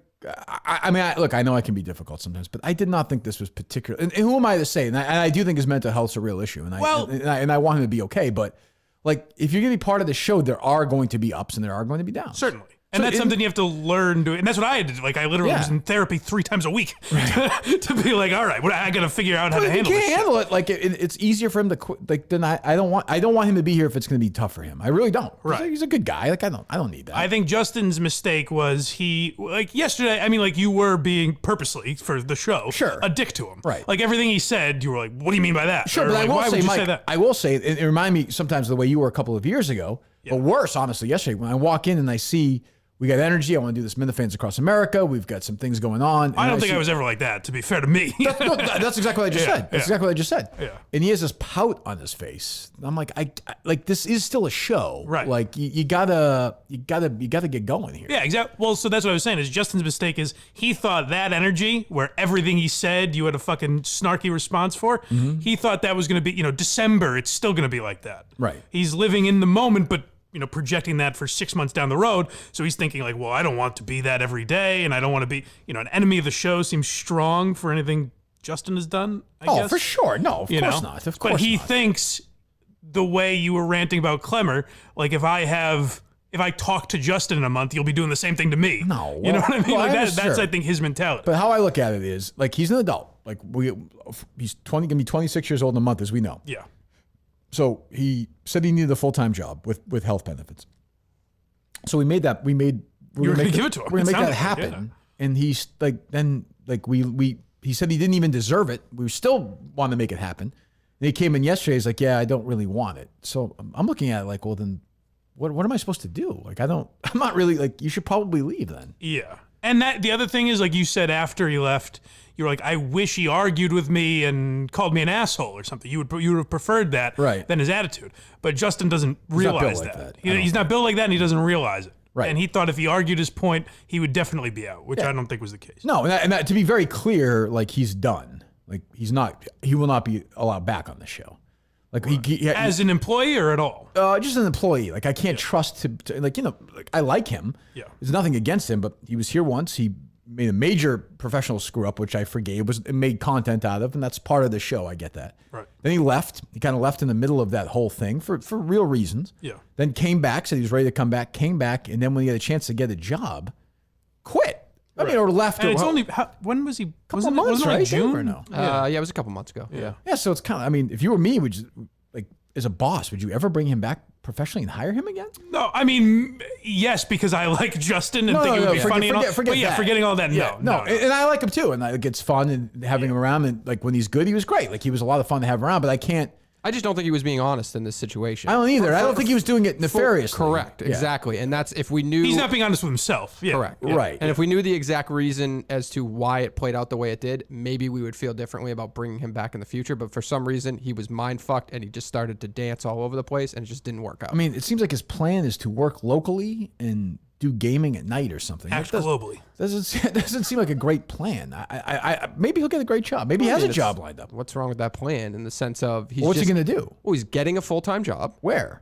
I mean, look, I know I can be difficult sometimes, but I did not think this was particular. And who am I to say? And I do think his mental health's a real issue. And I want him to be okay. But like, if you're going to be part of the show, there are going to be ups and there are going to be downs. Certainly. And that's something you have to learn to, and that's what I had to do. Like, I literally was in therapy 3 times a week to be like, all right, well, I got to figure out how to handle this. He can't handle it. Like, it's easier for him to quit. Like, then I don't want him to be here if it's going to be tough for him. I really don't. Right. He's a good guy. Like, I don't need that. I think Justin's mistake was like yesterday, I mean, like, you were being purposely for the show, a dick to him. Right. Like, everything he said, you were like, what do you mean by that? Sure, Or but like, I will why say, would you Mike, say that? I will say, it reminded me sometimes of the way you were a couple of years ago, but worse, honestly, yesterday, when I walk in and I see we got energy, I want to do this Minifans Across America, we've got some things going on. I don't think I was ever like that, to be fair to me. That's exactly what I just said. That's exactly what I just said. Yeah. And he has this pout on his face. I'm like, I like, this is still a show. Right. Like, you gotta get going here. Yeah, exactly. Well, so that's what I was saying is Justin's mistake is he thought that energy where everything he said you had a fucking snarky response for, he thought that was going to be, December, it's still going to be like that. Right. He's living in the moment, but projecting that for 6 months down the road. So he's thinking like, well, I don't want to be that every day. And I don't want to be, an enemy of the show seems strong for anything Justin has done, I guess. For sure. No, of course not. Of course But he not. thinks the way you were ranting about Clemmer, like if I talk to Justin in a month, you'll be doing the same thing to me. No. You know what I mean? Well, Like that's I think his mentality. But how I look at it is, like, he's an adult. Like, he's going to be 26 years old in a month, as we know. Yeah. So he said he needed a full-time job with health benefits. So we made that. We're You were going to give it to him. We're going It to make that sounded like, happen. And he's like, he said he didn't even deserve it. We still want to make it happen. And he came in yesterday. He's like, yeah, I don't really want it. So I'm looking at it like, well, then what am I supposed to do? Like, I'm not really, like, you should probably leave then. Yeah. And the other thing is, like you said after he left, you were like, I wish he argued with me and called me an asshole or something. You would have preferred that than his attitude. But Justin doesn't realize like that. that. He's not built like that, and he doesn't realize it. Right. And he thought if he argued his point, he would definitely be out, which I don't think was the case. No, and that, to be very clear, like, he's done. Like, he will not be allowed back on the show. Like, As an employee or at all? Just an employee. Like, I can't trust to like, like, I like him. Yeah. There's nothing against him, but he was here once. He made a major professional screw up, which I forgave, made content out of, and that's part of the show. I get that. Right. Then he left. He kind of left in the middle of that whole thing for real reasons. Yeah. Then came back, said he was ready to come back, came back, and then when he had a chance to get a job, quit. I mean, or left. And or, it's only, when was he? couple months, wasn't it right? like June? Or no? Yeah, it was a couple months ago. Yeah. Yeah, so it's kind of, I mean, if you were me, would you, like, as a boss, would you ever bring him back professionally and hire him again? No, I mean, yes, because I like Justin and think it would be funny and all. But yeah, that. forgetting all that, no. And I like him too, and like, it's fun and having him around, and like when he's good, he was great. Like, he was a lot of fun to have around, but I just don't think he was being honest in this situation. I don't either. I don't think he was doing it nefariously. Correct, Yeah. exactly. And that's if we knew. He's not being honest with himself. Yeah. Correct. Yeah. Right. And if we knew the exact reason as to why it played out the way it did, maybe we would feel differently about bringing him back in the future. But for some reason, he was mind fucked and he just started to dance all over the place and it just didn't work out. I mean, it seems like his plan is to work locally and do gaming at night or something. Act globally. Doesn't seem like a great plan. I maybe he'll get a great job. Maybe he has a job lined up. What's wrong with that plan in the sense of What's he going to do? Well, he's getting a full-time job. Where?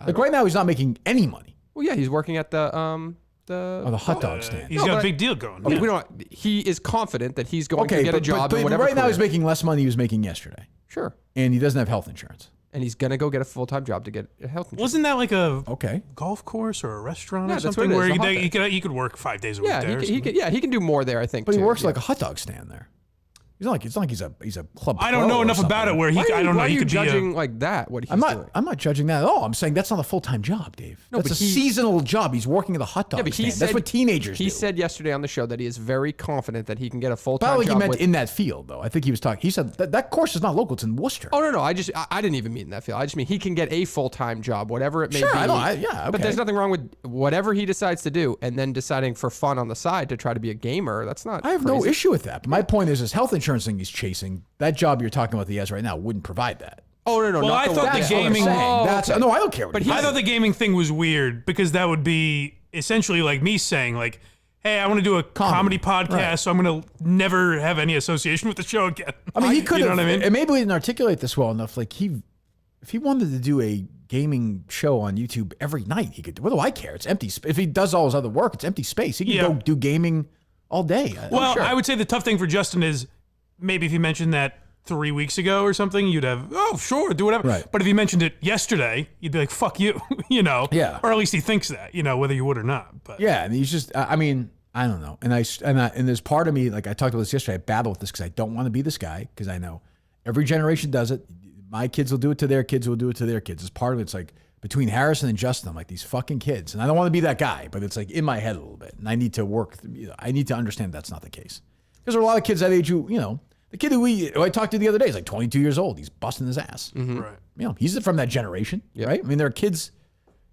Like, right now, he's not making any money. Well, yeah, he's working at the hot dog stand. He's got a big deal going. Okay, Yeah. we don't. He is confident that he's going to get a job but in whatever right now career. he's making less money he was making yesterday, Sure. and he doesn't have health insurance. And he's gonna go get a full-time job to get a health insurance. Wasn't that like a Okay. golf course or a restaurant Yeah, or that's something what it is, where the hot he could work 5 days a week Yeah, there? or he something? can do more there, I think. But he too. works Yeah. like a hot dog stand there. It's not like he's a club. I don't know pro or enough about something. it where he. Why I don't know. Why are He you could be judging like that? What he's doing? I'm not judging that at all. I'm saying that's not a full-time job, Dave. No, That's but a seasonal job. He's working at a hot dog Yeah, but stand. he That's said- what teenagers do. He said yesterday on the show that he is very confident that he can get a full-time Probably job. he meant with, in that field, though. I think he was talking. He said that course is not local. It's in Worcester. Oh no, I didn't even mean that field. I just mean he can get a full-time job, whatever it may Sure, be. I know. Okay. But there's nothing wrong with whatever he decides to do, and then deciding for fun on the side to try to be a gamer. That's not. I have no crazy. issue with that. But my point is, his health insurance thing he's chasing, that job you're talking about that he has right now wouldn't provide that. Oh no, Well, not I the thought one- the That's what I'm gaming- saying. Oh, That's okay. no, I don't care. But I thought the gaming thing was weird because that would be essentially like me saying like, "Hey, I want to do a comedy podcast, Right. so I'm going to never have any association with the show again." I mean, he could You know have. what I mean? And maybe we didn't articulate this well enough. Like, if he wanted to do a gaming show on YouTube every night, he could. What do I care? It's empty. If he does all his other work, it's empty space. He can Yeah. go do gaming all day. Well, Sure. I would say the tough thing for Justin is maybe if he mentioned that 3 weeks ago or something, you'd have, oh, sure, do whatever. Right. But if he mentioned it yesterday, you'd be like, fuck you, Yeah. Or at least he thinks that, whether you would or not. But Yeah, and he's just, I mean, I don't know. And there's part of me, like I talked about this yesterday, I battle with this because I don't want to be this guy because I know every generation does it. My kids will do it to their kids, will do it to their kids. It's part of it. It's like between Harrison and Justin, I'm like these fucking kids. And I don't want to be that guy, but it's like in my head a little bit. And I need to work, I need to understand that's not the case. Because there are a lot of kids that age who, the kid who I talked to the other day is like 22 years old. He's busting his ass. right. He's from that generation, right? I mean, there are kids,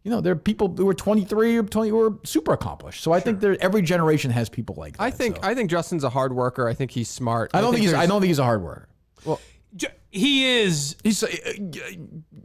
there are people who are 23 or 20 who are super accomplished. So I think every generation has people like that. I think Justin's a hard worker. I think he's smart. I don't think he's a hard worker. Well, He is. He's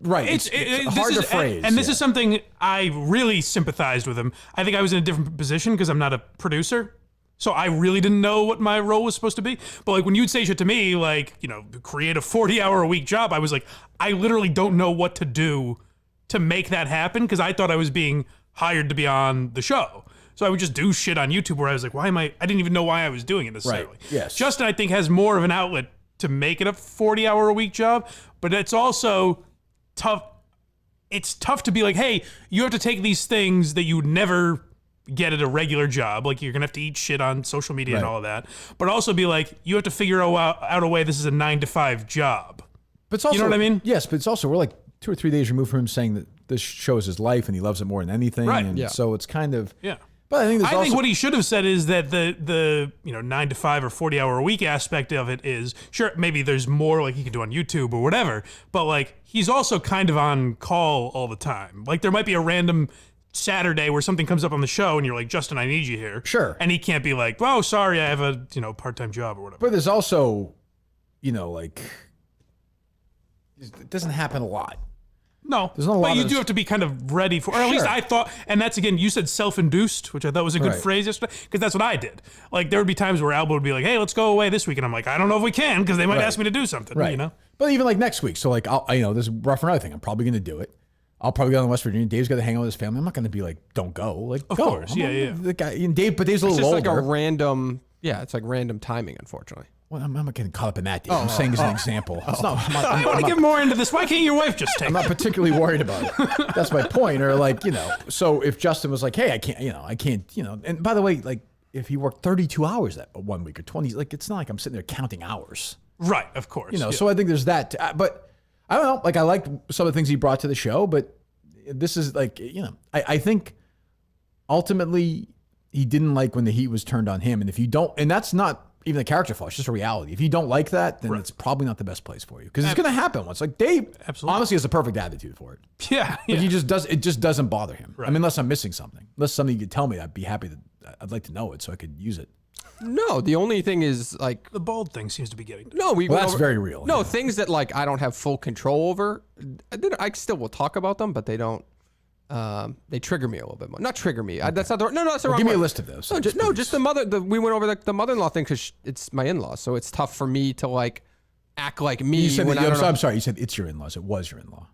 right. It's hard to phrase. And this is something I really sympathized with him. I think I was in a different position because I'm not a producer. So I really didn't know what my role was supposed to be. But like when you'd say shit to me, like, create a 40-hour-a-week job, I was like, I literally don't know what to do to make that happen because I thought I was being hired to be on the show. So I would just do shit on YouTube where I was like, I didn't even know why I was doing it necessarily. Right. Yes. Justin, I think, has more of an outlet to make it a 40-hour-a-week job, but it's also tough. It's tough to be like, hey, you have to take these things that you would never get at a regular job. Like you're going to have to eat shit on social media and all of that, but also be like, you have to figure out a way this is a 9-to-5 job. But it's also, you know what I mean? Yes, but it's also, we're like 2 or 3 days removed from him saying that this show is his life and he loves it more than anything. Right. And Yeah. so it's kind of, Yeah. But I think what he should have said is that the 9-to-5 or 40-hour-a-week aspect of it is, sure, maybe there's more like he could do on YouTube or whatever, but like he's also kind of on call all the time. Like there might be a random Saturday where something comes up on the show and you're like, Justin, I need you here. Sure. And he can't be like, oh, sorry, I have a part-time job or whatever. But there's also, like, it doesn't happen a lot. No, There's not a lot but you of- do have to be kind of ready for, or at least Sure. I thought, and that's again, you said self-induced, which I thought was a good Right. phrase yesterday, because that's what I did. Like there would be times where Alba would be like, hey, let's go away this week, and I'm like, I don't know if we can, because they might Right. ask me to do something, Right. But even like next week. So like, this is rough and other thing. I'm probably going to do it. I'll probably go to West Virginia. Dave's got to hang out with his family. I'm not going to be like, don't go. Like, Of go. course. Yeah. The guy, Dave, but Dave's a it's little just older. like a random. Yeah, it's like random timing, unfortunately. Well, I'm not getting caught up in that, Dave. I'm saying as an example. It's not, I want to get more into this. Why can't your wife just take I'm it? not particularly worried about it. That's my point. Or like, so if Justin was like, hey, I can't, and by the way, like if he worked 32 hours that 1 week or 20, like it's not like I'm sitting there counting hours, Right, of course. Yeah. so I think there's that, but I don't know, like I liked some of the things he brought to the show, but this is like, I think ultimately he didn't like when the heat was turned on him. And if you don't, and that's not even a character flaw, it's just a reality. If you don't like that, then it's probably not the best place for you because it's going to happen once. Like Dave honestly has the perfect attitude for it. Yeah. But he just does. It just doesn't bother him. I mean, unless I'm missing something. Unless something you could tell me, I'd be happy I'd like to know it so I could use it. No, the only thing is like The bald thing seems to be getting. no, we Well, went that's over- very real. No, yeah. things that like I don't have full control over. I still will talk about them, but they don't. They trigger me a little bit more. Not trigger me. That's not the no. That's the wrong Give me a word. list of those. Just the mother. We went over the mother-in-law thing because it's my in-law, so it's tough for me to like act like me You said when I'm sorry. You said it's your in-laws. It was your in-law.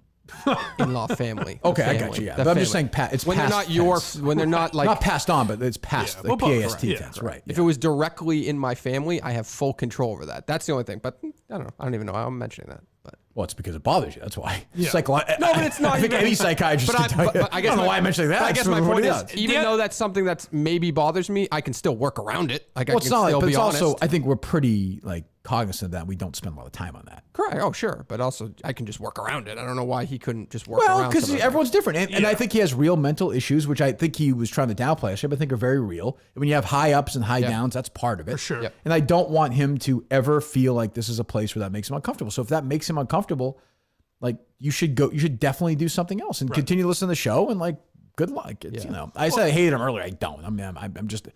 in-law family. Okay, the I got family, you. Yeah, the but I'm just family. saying, it's when past they're not your, tense. when they're not like Not passed on, but it's past Yeah, like well, both, PAST right, yeah, tense, right? If it was directly in my family, I have full control over that. That's the only thing. But I don't know. I don't even know why I'm mentioning that. But Well, it's because it bothers you. That's why. Yeah. No, but it's not I think even- any psychiatrist but can tell you. but I guess don't know why I'm mentioning that. I guess It's my what point it is, is. even Yeah. though that's something that's maybe bothers me, I can still work around it. Like Well, I it's can not. still But be it's honest. also. I think we're pretty like cognizant of that. We don't spend a lot of time on that. Correct. Oh, sure. But also, I can just work around it. I don't know why he couldn't just work Well, around because some of it. everyone's different, and I Yeah. think he has real mental issues, which I think he was trying to downplay. But I think are very real. When you have high ups and high downs, that's part of it. For sure. Yep. And I don't want him to ever feel like this is a place where that makes him uncomfortable. So if that makes him uncomfortable, like you should go. You should definitely do something else and continue to listen to the show. And like, good luck. It's, I said I hated him earlier. I don't. I mean, I'm just.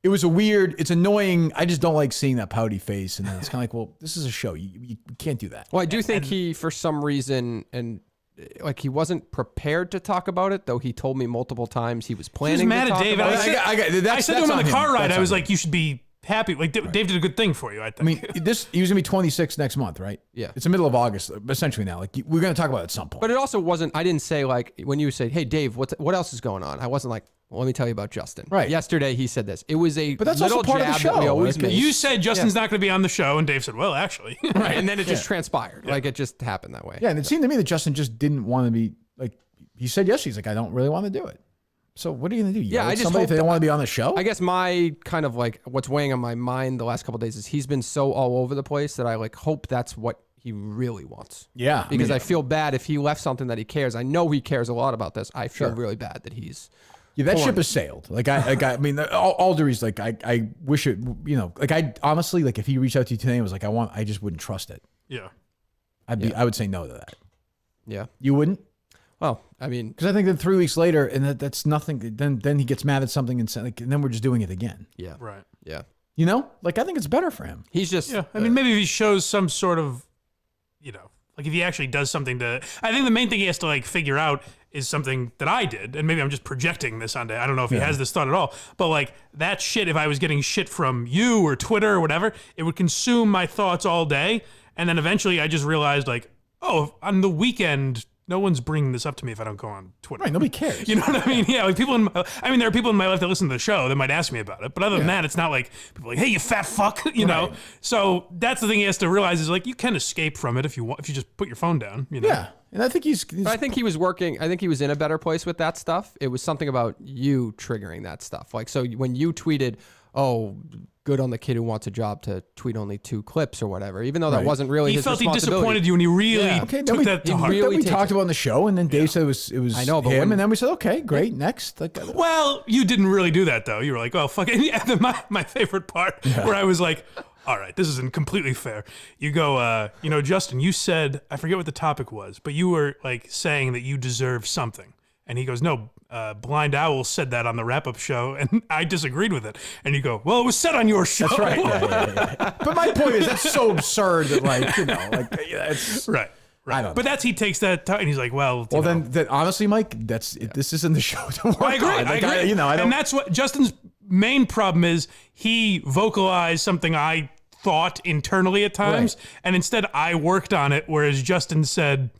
It was a weird. It's annoying. I just don't like seeing that pouty face. And then it's kind of like, well, this is a show. You can't do that. Well, I do think he, for some reason, and like he wasn't prepared to talk about it, though he told me multiple times he was He planning was mad to at talk Dave. about I it. said, I got- I said to him on the car ride, I was like, you should be happy. Like Dave did a good thing for you, I think. I mean, he was gonna be 26 next month, right? Yeah. It's the middle of August, essentially now. Like we're gonna talk about it at some point. But it also wasn't. I didn't say like when you say, "Hey, Dave, what else is going on?" I wasn't like, well, "Let me tell you about Justin." Right. Yesterday he said this. It was a But that's little also part of the jab that we show. always Like, make. you said Justin's not going to be on the show, and Dave said, "Well, actually." Right. And then it just transpired. Like it just happened that way. Yeah, and it seemed to me that Justin just didn't want to be like. He said yes. He's like, I don't really want to do it. So what are you gonna do? Yeah, I just somebody if hope they don't that- want to be on the show. I guess my kind of like what's weighing on my mind the last couple of days is he's been so all over the place that I like hope that's what he really wants. Yeah, Because I feel bad if he left something that he cares. I know he cares a lot about this. I feel Sure. really bad that he's. Yeah, that ship has sailed. Like I mean, all due respect, like I wish it. You know, like I honestly, like if he reached out to you today and was like, I just wouldn't trust it. Yeah. I would say no to that. Yeah. You wouldn't? Well, I mean, Because I think then 3 weeks later, and that's nothing. Then he gets mad at something and then we're just doing it again. yeah. Right. Yeah. You know, like I think it's better for him. He's just. Yeah. I mean, maybe if he shows some sort of, like if he actually does something to, I think the main thing he has to like figure out is something that I did, and maybe I'm just projecting this onto. I don't know if he has this thought at all, but like that shit. If I was getting shit from you or Twitter or whatever, it would consume my thoughts all day, and then eventually I just realized like, oh, on the weekend. No one's bringing this up to me if I don't go on Twitter. Right? Nobody cares. You know what I mean? Yeah, like there are people in my life that listen to the show that might ask me about it. But other than that, it's not like people are like, hey, you fat fuck, you know? So that's the thing he has to realize is like, you can escape from it if you want, if you just put your phone down, you know? Yeah, and I think he's But I think he was working. I think he was in a better place with that stuff. It was something about you triggering that stuff. Like, so when you tweeted, oh, good on the kid who wants a job to tweet only 2 clips or whatever, even though that wasn't really He his felt he responsibility. disappointed you and he really Okay, took that to heart. Then we takes talked it. about it on the show, and then Dave said it was I know, but him, when- and then we said, okay, great, next. Like, Well, you didn't really do that though. You were like, oh, fuck it. And then my favorite part where I was like, all right, this isn't completely fair. You go, Justin, you said, I forget what the topic was, but you were like saying that you deserve something. And he goes, no, Blind Owl said that on the wrap-up show, and I disagreed with it. And you go, well, it was said on your show. that's right. Yeah. But my point is, that's so absurd that, like, it's Right. I don't know. But he takes that time, and he's like, well, then honestly, Mike, this isn't the show to work I agree. on. I Like, agree. I don't. And that's what Justin's main problem is. He vocalized something I thought internally at times, and instead I worked on it, whereas Justin said,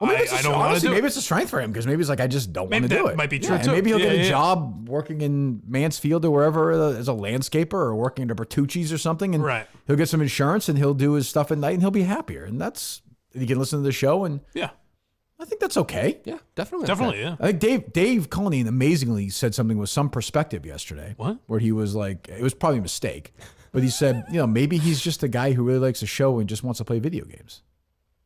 Well, maybe I don't want to honestly, do maybe it. it's a strength for him because maybe it's like I just don't want Maybe to do that it. might be true, and too. maybe he'll get Yeah, a yeah. job working in Mansfield or wherever as a landscaper or working at Bertucci's or something, and Right. he'll get some insurance and he'll do his stuff at night and he'll be happier. And that's he can listen to the show, and Yeah, I think that's okay. Yeah, definitely. definitely, yeah. I think Dave Cullinane amazingly said something with some perspective yesterday. What? Where he was like, it was probably a mistake, but he said, maybe he's just a guy who really likes a show and just wants to play video games.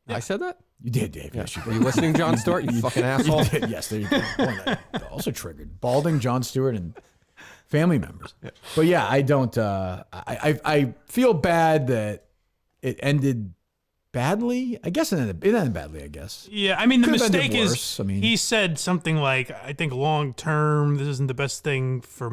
I said that? You did, Dave. Yes, you Are you listening, John Stewart? You fucking asshole. You did. Yes, there you go. One that also triggered Balding, John Stewart, and family members. But yeah, I don't. I feel bad that it ended badly. I guess it ended badly. I guess. Yeah, I mean, the Could've ended mistake is worse. I mean- he said something like, I think long term, this isn't the best thing for,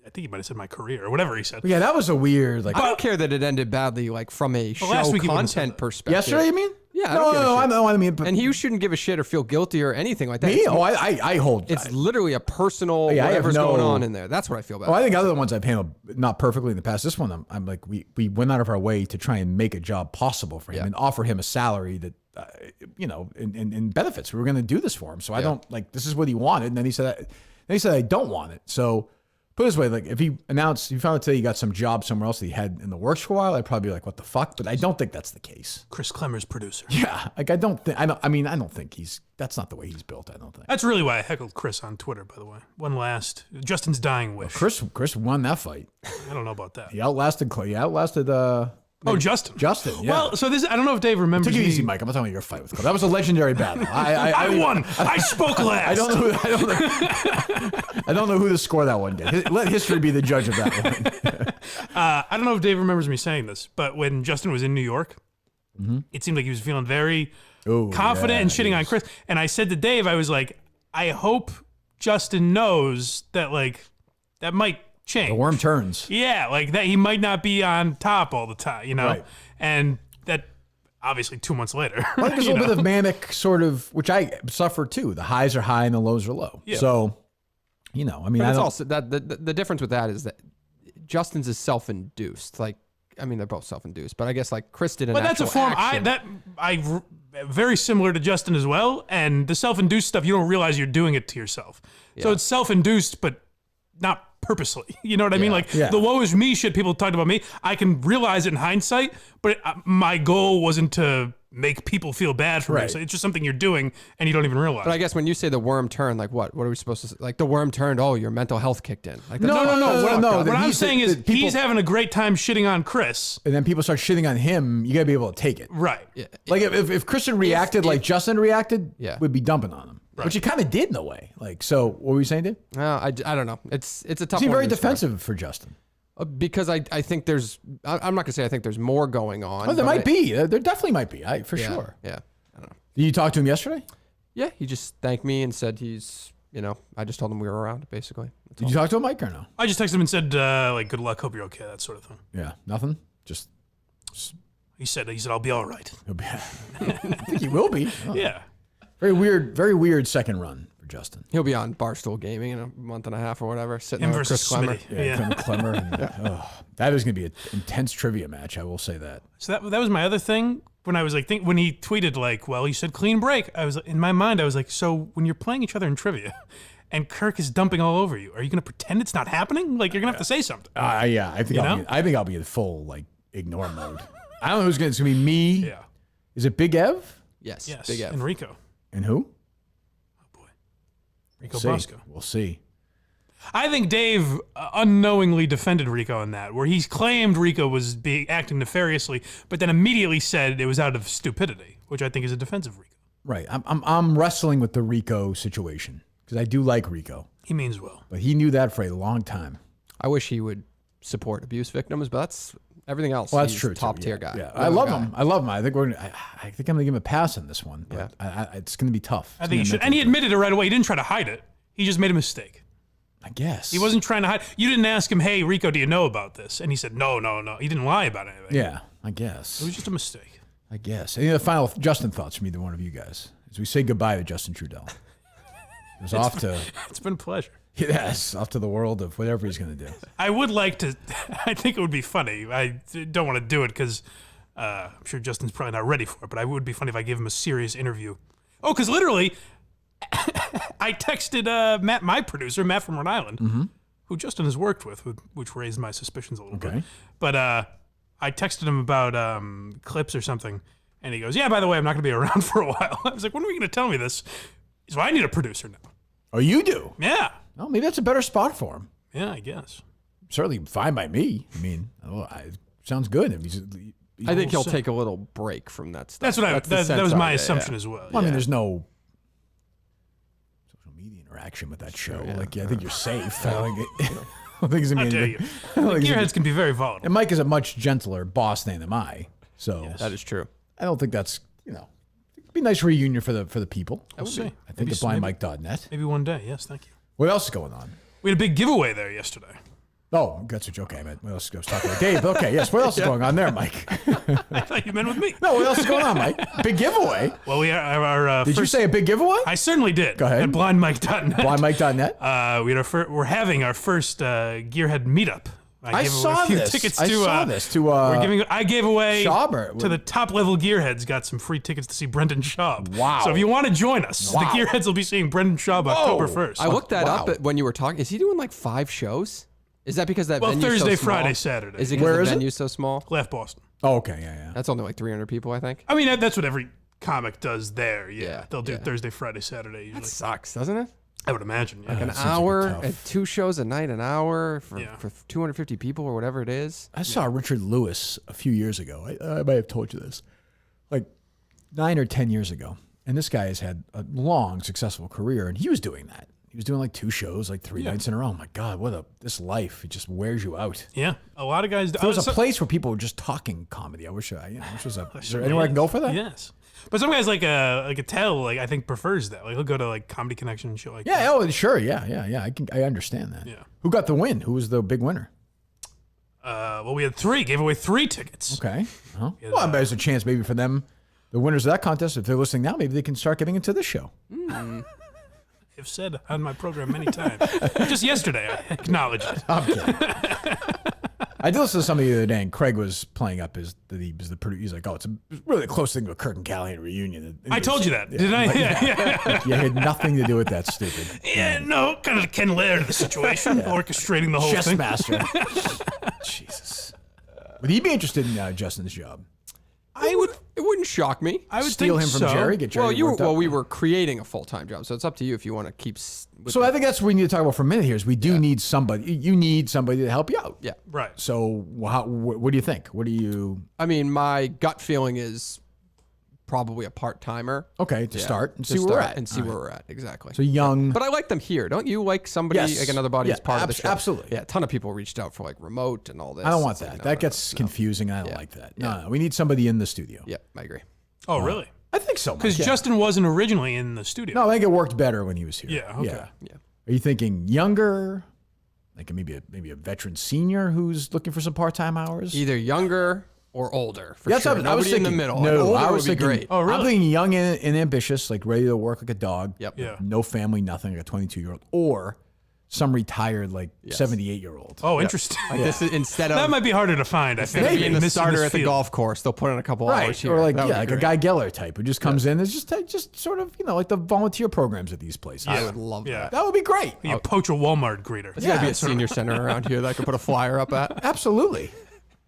I think he might have said my career or whatever he said. But yeah, that was a weird like. I don't care that it ended badly, like from a show last week he wouldn't have said content that. perspective. Yesterday, you mean? Yeah, I No, don't give a no, shit. I know. I mean, but And he shouldn't give a shit or feel guilty or anything like that. me? It's, Oh, I hold. it's literally a personal Yeah, I have whatever's going no- on in there. That's what I feel about. Oh, I think other ones I've handled not perfectly in the past. This one, I'm like, we went out of our way to try and make a job possible for him Yeah. and offer him a salary that, and benefits. We were going to do this for him. So I don't like, this is what he wanted. And then he said, I don't want it. So put it this way, like if he found out today he got some job somewhere else that he had in the works for a while, I'd probably be like, what the fuck? But I don't think that's the case. Chris Clemmer's producer. Yeah. Like I don't think that's not the way he's built. I don't think. That's really why I heckled Chris on Twitter, by the way. One last, Justin's dying wish. Chris won that fight. I don't know about that. He outlasted Clay. He outlasted, Justin. Justin. Yeah. Well, so this, I don't know if Dave remembers. Take it me- easy, Mike. I'm not talking about your fight with Cole. That was a legendary battle. I won. I spoke last. I don't know who to score that one did. Let history be the judge of that one. I don't know if Dave remembers me saying this, but when Justin was in New York, it seemed like he was feeling very Ooh, confident yeah, and shitting on yes. Chris. And I said to Dave, I was like, I hope Justin knows that like that might change. The worm turns. Yeah, like that he might not be on top all the time, you know? Right. And that obviously 2 months later. I think there's a you little know? bit of manic sort of, which I suffer too. The highs are high and the lows are low. Yeah. So, I mean, But I it's don't. also that the difference with that is that Justin's is self-induced. Like, I mean, they're both self-induced, but I guess like Chris did an But that's a actual form action. Very similar to Justin as well. And the self-induced stuff, you don't realize you're doing it to yourself. So Yeah. it's self-induced, but not purposely. You know what I mean? Like Yeah. the woe is me shit people talked about me. I can realize it in hindsight, but my goal wasn't to make people feel bad for me. Right. So it's just something you're doing and you don't even realize. But I guess when you say the worm turned, like what? What are we supposed to say? Like the worm turned, oh, your mental health kicked in. Like No. What that I'm he's- saying is that people- he's having a great time shitting on Chris. and then people start shitting on him. You got to be able to take it. Right. Yeah. Like if Christian reacted like Justin reacted, Yeah. we'd be dumping on him. Which he kind of did in a way. Like, so what were you saying, dude? I don't know. It's a tough Seemed one very to describe. defensive for Justin. Because I think there's, I'm not gonna say I think there's more going on. Oh, there but might be. There definitely might be. For Yeah, sure. Yeah. I don't know. Did you talk to him yesterday? Yeah, he just thanked me and said he's, I just told him we were around, basically. That's Did all. you talk to him, Mike, or no? I just texted him and said, like, good luck, hope you're okay, that sort of thing. Yeah, nothing. Just He said, I'll be all right. he'll be. I think he will be. Oh. Yeah. Very weird second run for Justin. He'll be on Barstool Gaming in a month and a half or whatever, sitting Him there with versus Chris Clemmer. Smitty. Yeah. Kevin Clemmer. And, that is going to be an intense trivia match. I will say that. So that was my other thing when I was like, when he tweeted like, well, he said clean break. I was in my mind, I was like, so when you're playing each other in trivia and Kirk is dumping all over you, are you going to pretend it's not happening? Like you're going to have to say something. Yeah, I think I think I'll be in full like ignore mode. I don't know who's going to. It's going to be me. Yeah. Is it Big Ev? Yes, Yes. Big F. And Rico. And who? Rico We'll see. Bosco. We'll see. I think Dave unknowingly defended Rico in that, where he's claimed Rico was acting nefariously, but then immediately said it was out of stupidity, which I think is a defensive Rico. Right. I'm wrestling with the Rico situation because I do like Rico, He means well. but he knew that for a long time. I wish he would support abuse victims, but that's everything else. Well, that's he's true. a top too. tier Yeah, guy. Yeah, I love him. I love him. I think I think I'm gonna give him a pass on this one. But it's gonna be tough. I think he should. And he admitted it right away. He didn't try to hide it. He just made a mistake. I guess He wasn't trying to hide. You didn't ask him, hey, Rico, do you know about this? And he said, no. He didn't lie about anything. Yeah, I It guess. was just a mistake. I guess. Any other final Justin thoughts from either one of you guys as we say goodbye to Justin Trudell? It was off to It's been a pleasure. off to the world of whatever he's gonna do. I would like to, I think it would be funny. I don't want to do it because I'm sure Justin's probably not ready for it, but it would be funny if I gave him a serious interview. Oh, because literally, I texted Matt, my producer, Matt from Rhode Island, who Justin has worked with, which raised my suspicions a little bit. But I texted him about clips or something, and he goes, yeah, by the way, I'm not going to be around for a while. I was like, when are you going to tell me this? He's like, I need a producer now. Oh, you do? Yeah. Well, maybe that's a better spot for him. Yeah, I guess. Certainly fine by me. I mean, sounds good. I think he'll take a little break from that stuff. That's what the that was sense my of it, assumption as well. Well, I mean, there's no social media interaction with that show. I think you're safe. I don't think it's gonna How be dare anything. you? I don't think it's Gearheads can be very volatile. and Mike is a much gentler boss name than I, so That is true. I don't think that's it'd be a nice reunion for the people. We'll see. I think at blindmike.net. Maybe one day. Yes, thank you. What else is going on? We had a big giveaway there yesterday. Oh, that's a joke. I meant what else? I was talking about Dave. Okay, yes. What else is going on there, Mike? I thought you meant with me. No, what else is going on, Mike? Big giveaway. Well, we are our Did first, you say a big giveaway? I certainly did. Go ahead. At blindmike.net. blindmike.net. We had we're having our first Gearhead meetup. I gave away saw a few this. tickets I to, saw this to. I gave away Schaub to the top level Gearheads. Got some free tickets to see Brendan Schaub. Wow. So if you want to join us, Wow. the Gearheads will be seeing Brendan Schaub October 1st. I looked that wow. up when you were talking. Is he doing like 5 shows? Is that because that Well, venue's Thursday, so small? Friday, Saturday. Is it Where because is the it? venue's so small? Laugh Boston. Oh, okay, yeah. That's only like 300 people, I think. I mean, that's what every comic does there. Yeah. Yeah, They'll do yeah. Thursday, Friday, Saturday usually. Sucks, doesn't it? I would imagine. Yeah. An that seems like a hour tough- at 2 shows a night, an hour for, Yeah. for 250 people or whatever it is. I saw Richard Lewis a few years ago. I might have told you this, like 9 or 10 years ago. And this guy has had a long, successful career, and he was doing that. He was doing like 2 shows, like 3 nights in a row. Oh my God, this life! It just wears you out. Yeah. A lot of guys do. If there was a place where people were just talking comedy, I wish was a. Is there anywhere I can go for that? Yes. But some guys like a Tell, like I think prefers that. Like he'll go to like Comedy Connection and shit like that. Yeah. Oh, sure. Yeah. I understand that. Yeah. Who got the win? Who was the big winner? Well, we had 3. Gave away 3 tickets. Okay. Well, I bet there's a chance maybe for them, the winners of that contest, if they're listening now, maybe they can start getting into this show. I've said on my program many times. Just yesterday, I acknowledged it. I'm kidding. I did listen to somebody the other day, and Craig was playing up the producer. He's like, "Oh, it's really a close thing to a Kirk and Callahan reunion." I told you that, didn't I? Like, Yeah. Like, you had nothing to do with that, stupid. Yeah, no, kind of the Ken Laird of the situation, orchestrating the whole Chess thing. master. Jesus. Would he be interested in Justin's job? It wouldn't shock me. I would Steal him think from so. Jerry. Get Jerry. We were creating a full-time job, so it's up to you if you want to keep. So I think that's what we need to talk about for a minute here. Is we do need somebody. You need somebody to help you out. Yeah. Right. So what do you think? What do you? I mean, my gut feeling is probably a part-timer. Okay, to start and To see where we're at. and see where we're at. Exactly. So young. But I like them here. Don't you like somebody, Yes. like another body as part of the show? Absolutely. Yeah, a ton of people reached out for like remote and all this. I don't want It's like, that. no, That gets no. confusing. I don't like that. No, we need somebody in the studio. Yeah, I agree. Oh, really? I think so. Because Mike, yeah. Justin wasn't originally in the studio. No, I think it worked better when he was here. Yeah, okay. Yeah. Are you thinking younger? Like maybe a veteran senior who's looking for some part-time hours? Either younger or older, for That's sure. what I was Nobody in the thinking. middle. No, Like, older I was would be thinking. great. Oh, really? I'm thinking young and ambitious, like ready to work like a dog. Yep. Yeah. No family, nothing. Like a 22-year-old, or some retired like 78-year-old. Oh, interesting. Like this is, instead of That might be harder to find, I think. maybe being the Missing starter this at the field. golf course, they'll put in a couple hours Right, here. or like That would be like a great. Guy Geller type who just comes in. It's just sort of like the volunteer programs at these places. I would love Yeah. that. That would be great. You poach a Walmart greeter. There's got to be a senior center around here that I could put a flyer up at. Absolutely.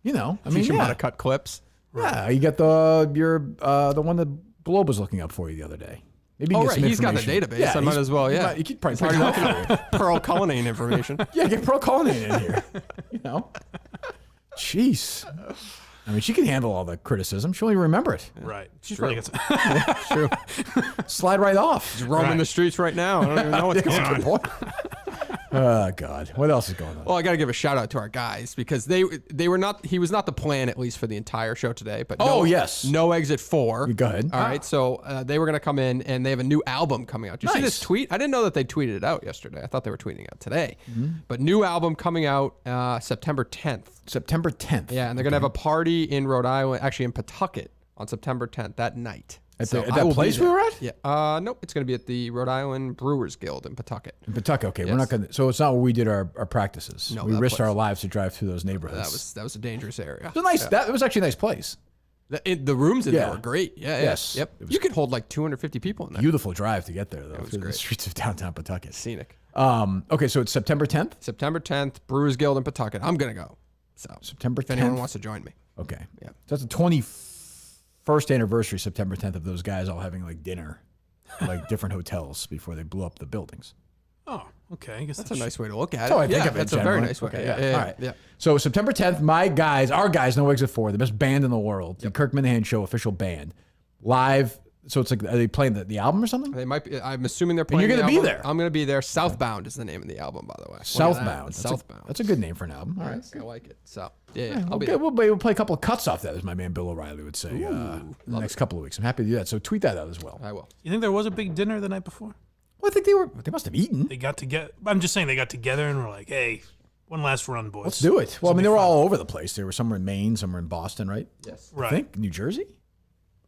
I mean, Teach them how yeah. to cut clips. Yeah, you got the one that Blob was looking up for you the other day. Maybe you Oh, get right. some He's got the information. database. I might as well, yeah. You could probably He's pick already it up for you. Pearl Cullinane information. Yeah, get Pearl Cullinane in here. Jeez. I mean, she can handle all the criticism. She'll only remember it. Right. She's probably got some. True. Slide right off. He's roaming the streets right now. I don't even know what's going on. Good point. Oh, God. What else is going on? Well, I got to give a shout out to our guys because they were not. He was not the plan, at least for the entire show today. But yes. no exit 4. Go ahead. All right, so they were gonna come in, and they have a new album coming out. Did you see this Nice. tweet? I didn't know that they tweeted it out yesterday. I thought they were tweeting it out today. But new album coming out September 10th. September 10th. Yeah, and they're gonna have a party in Rhode Island, actually in Pawtucket, on September 10th that night. At So that I will be place we there. were at? Yeah. Nope. It's gonna be at the Rhode Island Brewers Guild in Pawtucket. In Pawtucket. Okay, we're Yes. not going to. So it's not where we did our practices. No, we that risked place. our lives to drive through those neighborhoods. That was a dangerous area. It was nice. That was actually a nice place. The rooms in Yeah. there were great. Yeah. Yes. Yep. It was You could hold like 250 people in there. Beautiful drive to get there, though, was through the great. streets of downtown Pawtucket. Scenic. Okay, so it's September 10th? September 10th, Brewers Guild in Pawtucket. I'm gonna go. So September if anyone 10th. wants to join me. Okay. Yeah. So that's the 21st anniversary, September 10th, of those guys all having like dinner at like different hotels before they blew up the buildings. Oh, okay. I guess That's a nice way to look at it. Oh, I think yeah, of it that's a very generally. nice way. Okay, Yeah. All right. Yeah. So September 10th, our guys, No Exit 4, the best band in the world, the Kirk Minihane Show official band, live. So it's like, are they playing the album or something? They might be. I'm assuming they're playing. you're the gonna be album. there. I'm gonna be there. Southbound is the name of the album, by the way. Look at that. Southbound. It's That's Southbound. That's a good name for an album. All right. I like it. So yeah, I'll be Okay, there. we'll play a couple of cuts off that, as my man Bill O'Reilly would say, in the next couple of weeks. I'm happy to do that. So tweet that out as well. I will. You think there was a big dinner the night before? Well, I think they must have eaten. They got together. I'm just saying they got together and were like, hey, one last run, boys. Let's do it. Well, I mean, they were all over the place. They were somewhere in Maine, somewhere in Boston, right? Yes. Right. I think New Jersey.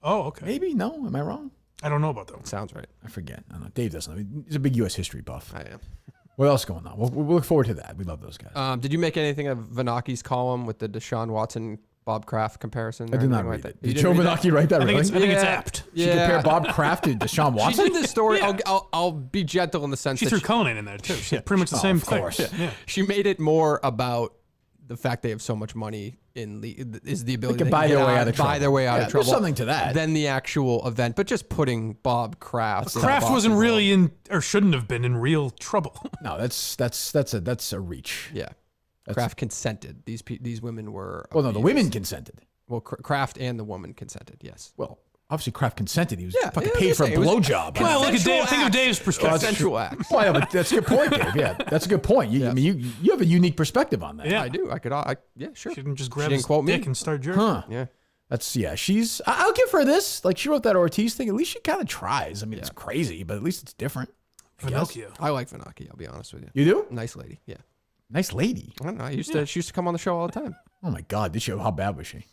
Oh, okay. Maybe. No, am I wrong? I don't know about that one. Sounds right. I forget. I don't know. Dave doesn't know. He's a big U.S. history buff. I am. What else is going on? We'll look forward to that. We love those guys. Did you make anything of Vanaki's column with the Deshaun Watson Bob Kraft comparison? I did not anything read like it. that? You Did didn't Joe read that? Menachie write that? I think, Really? it's Yeah. apt. She compared Bob Kraft to Deshaun She Watson? did this story. Yeah. I'll be gentle in the sense She that threw Conan in there, too. She had pretty much the Oh, same of thing. course. Yeah. she made it more about the fact they have so much money in the ability can to buy get their way out, out of buy trouble. their way out Yeah, of there's trouble. something to that. Than the actual event, but just putting Bob Kraft. in the Kraft wasn't Boston really in, or shouldn't have been in real trouble. No, that's a reach. Yeah, Kraft consented. These women were. Well, no, the women consented. Well, Kraft and the woman consented. Yes. Well, obviously Kraft consented. He was Yeah, fucking yeah, paid I'm for a saying, it was- blowjob. Well, look at Consensual Dave. Think of acts. Dave's perspective. Consensual acts. Well, yeah, but that's a good point, Dave. Yeah, that's a good point. I mean, you have a unique perspective on that. Yeah. I do. Yeah, sure. She didn't just She grab didn't his quote me. dick and start jerking. Huh. Yeah. She's. I'll give her this. Like, she wrote that Ortiz thing. At least she kind of tries. I mean, it's crazy, but at least it's different. Pinocchio. I like Vanaki. I'll be honest with you. You do? Nice lady. Yeah. Nice lady. I don't know. She used to come on the show all the time. Oh my God, did she? How bad was she?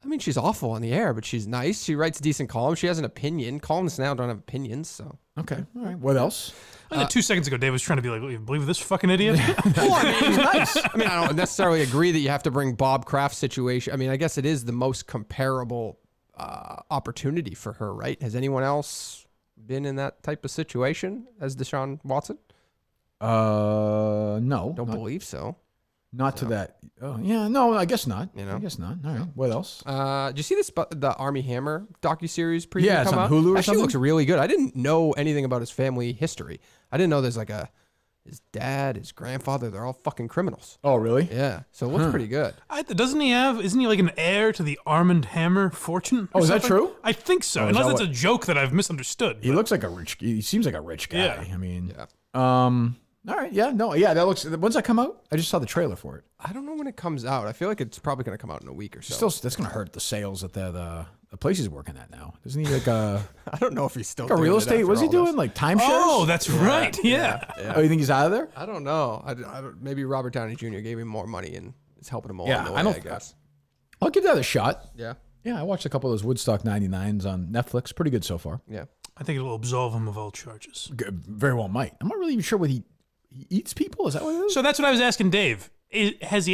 I mean, she's awful on the air, but she's nice. She writes decent columns. She has an opinion. Columnists now don't have opinions, so. Okay. All right. What else? Like 2 seconds ago, Dave was trying to be like, "You believe this fucking idiot?" Well, I mean, nice. I mean, I don't necessarily agree that you have to bring Bob Kraft's situation. I mean, I guess it is the most comparable opportunity for her, right? Has anyone else been in that type of situation as Deshaun Watson? No. Don't believe so. Not to that. Oh, yeah. No, I guess not. You know? I guess not. All right. What else? Did you see this? The Army Hammer docuseries preview Yeah, it's come on out? Hulu or Actually, something? it looks really good. I didn't know anything about his family history. I didn't know there's like his dad, his grandfather, they're all fucking criminals. Oh, really? Yeah. So it looks pretty good. Isn't he like an heir to the Armand Hammer fortune? Oh, is that something? true? I think so. Oh, is Unless that it's what- a joke that I've misunderstood. He looks like a rich. He seems like a rich guy. Yeah. I mean, Yeah. All right. Yeah. No. Yeah. That looks. When's that come out? I just saw the trailer for it. I don't know when it comes out. I feel like it's probably going to come out in a week or so. Still, that's gonna hurt the sales at the place he's working at now. Isn't he like a I don't know if he's still like a doing real it estate? after What's he all this. doing? Like timeshares? Oh, that's right. Yeah. Oh, you think he's out of there? I don't know. I don't, maybe Robert Downey Jr. gave him more money and is helping him along Yeah, the way, I don't- I guess. I'll give that a shot. Yeah. Yeah, I watched a couple of those Woodstock 99s on Netflix. Pretty good so far. Yeah. I think it will absolve him of all charges. Very well might. I'm not really even sure what he eats people. Is that what it is? So that's what I was asking Dave. Was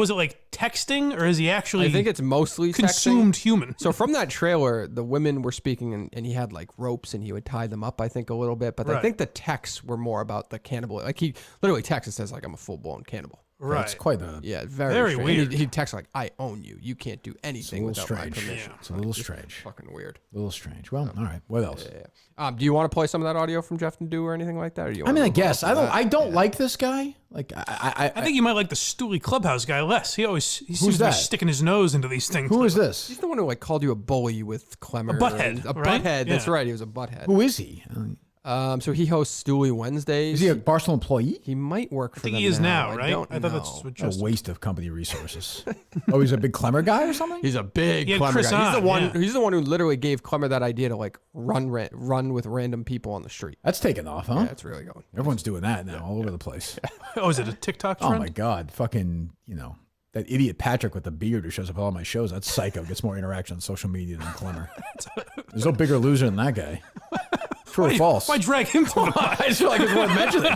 it like texting, or has he actually I think it's mostly consumed texting. human? So from that trailer, the women were speaking and he had like ropes and he would tie them up, I think, a little bit. But I Right. think the texts were more about the cannibal. Like he literally texts and says like, I'm a full-blown cannibal. Right. It's quite a Yeah, very, Very strange. weird. He texts like, I own you. You can't do anything little without my strange. permission. It's a little strange. Fucking weird. A little strange. Well, all right. What else? Yeah. Do you want to play some of that audio from Jeff Nadeau or anything like that? Or do you I wanna mean, I move on guess from that? I don't like this guy. Like I I think you might like the Stooley Clubhouse guy less. He seems to be that? sticking his nose into these things. who is this? He's the one who like called you a bully with Clemmer. A butthead, and- A right? butthead. That's Yeah. right. He was a butthead. Who is he? So he hosts Stooley Wednesdays. Is he a Barstool employee? He might work for I think them he is now, right? don't I thought know. that's what A just. waste of company resources. Oh, he's a big Clemmer guy or something? He's a big He had Clemmer Chris guy. He's the on, one. yeah. He's the one who literally gave Clemmer that idea to like run with random people on the street. That's taken off, huh? Yeah, it's really going. Everyone's doing that now, all over the place. Oh, is it a TikTok Oh trend? my God, fucking, that idiot Patrick with the beard who shows up at all my shows. That's psycho. Gets more interaction on social media than Clemmer. There's no bigger loser than that guy. True or false? Why drag him to the I just feel like it's worth mentioning.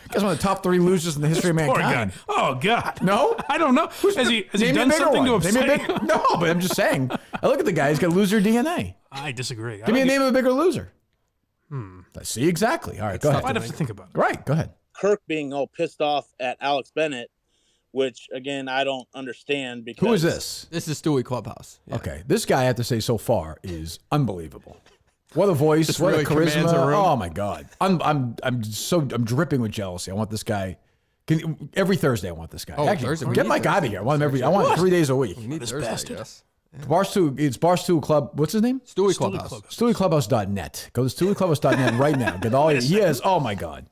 Guy's one of the top 3 losers in the history of Poor guy. mankind. Oh God. No? I don't know. Has he Name me a done bigger something one. to Name me a upset? big- No, but I'm just saying. I look at the guy. He's got loser DNA. I disagree. Give me a name of a bigger loser. Let's see exactly. All right, go ahead. I'd have to think about it. Right, go ahead. Kirk being all pissed off at Alex Bennett, which again I don't understand because Who is this? This is Stewie Clubhouse. Yeah. Okay, this guy I have to say so far is unbelievable. What a voice! Just What really a commands a charisma! room. Oh my God, I'm dripping with jealousy. I want this guy. Every Thursday, I want this guy. Oh, Thursday. We Get need Mike out of Thursday. here. I want him every. I want him 3 days a week. We need Thursday, I guess. Barstool. It's Barstool Club. What's his name? Stewie Clubhouse. StewieClubhouse.net. Go to StewieClubhouse.net right now. Get all your. He has. Oh my God.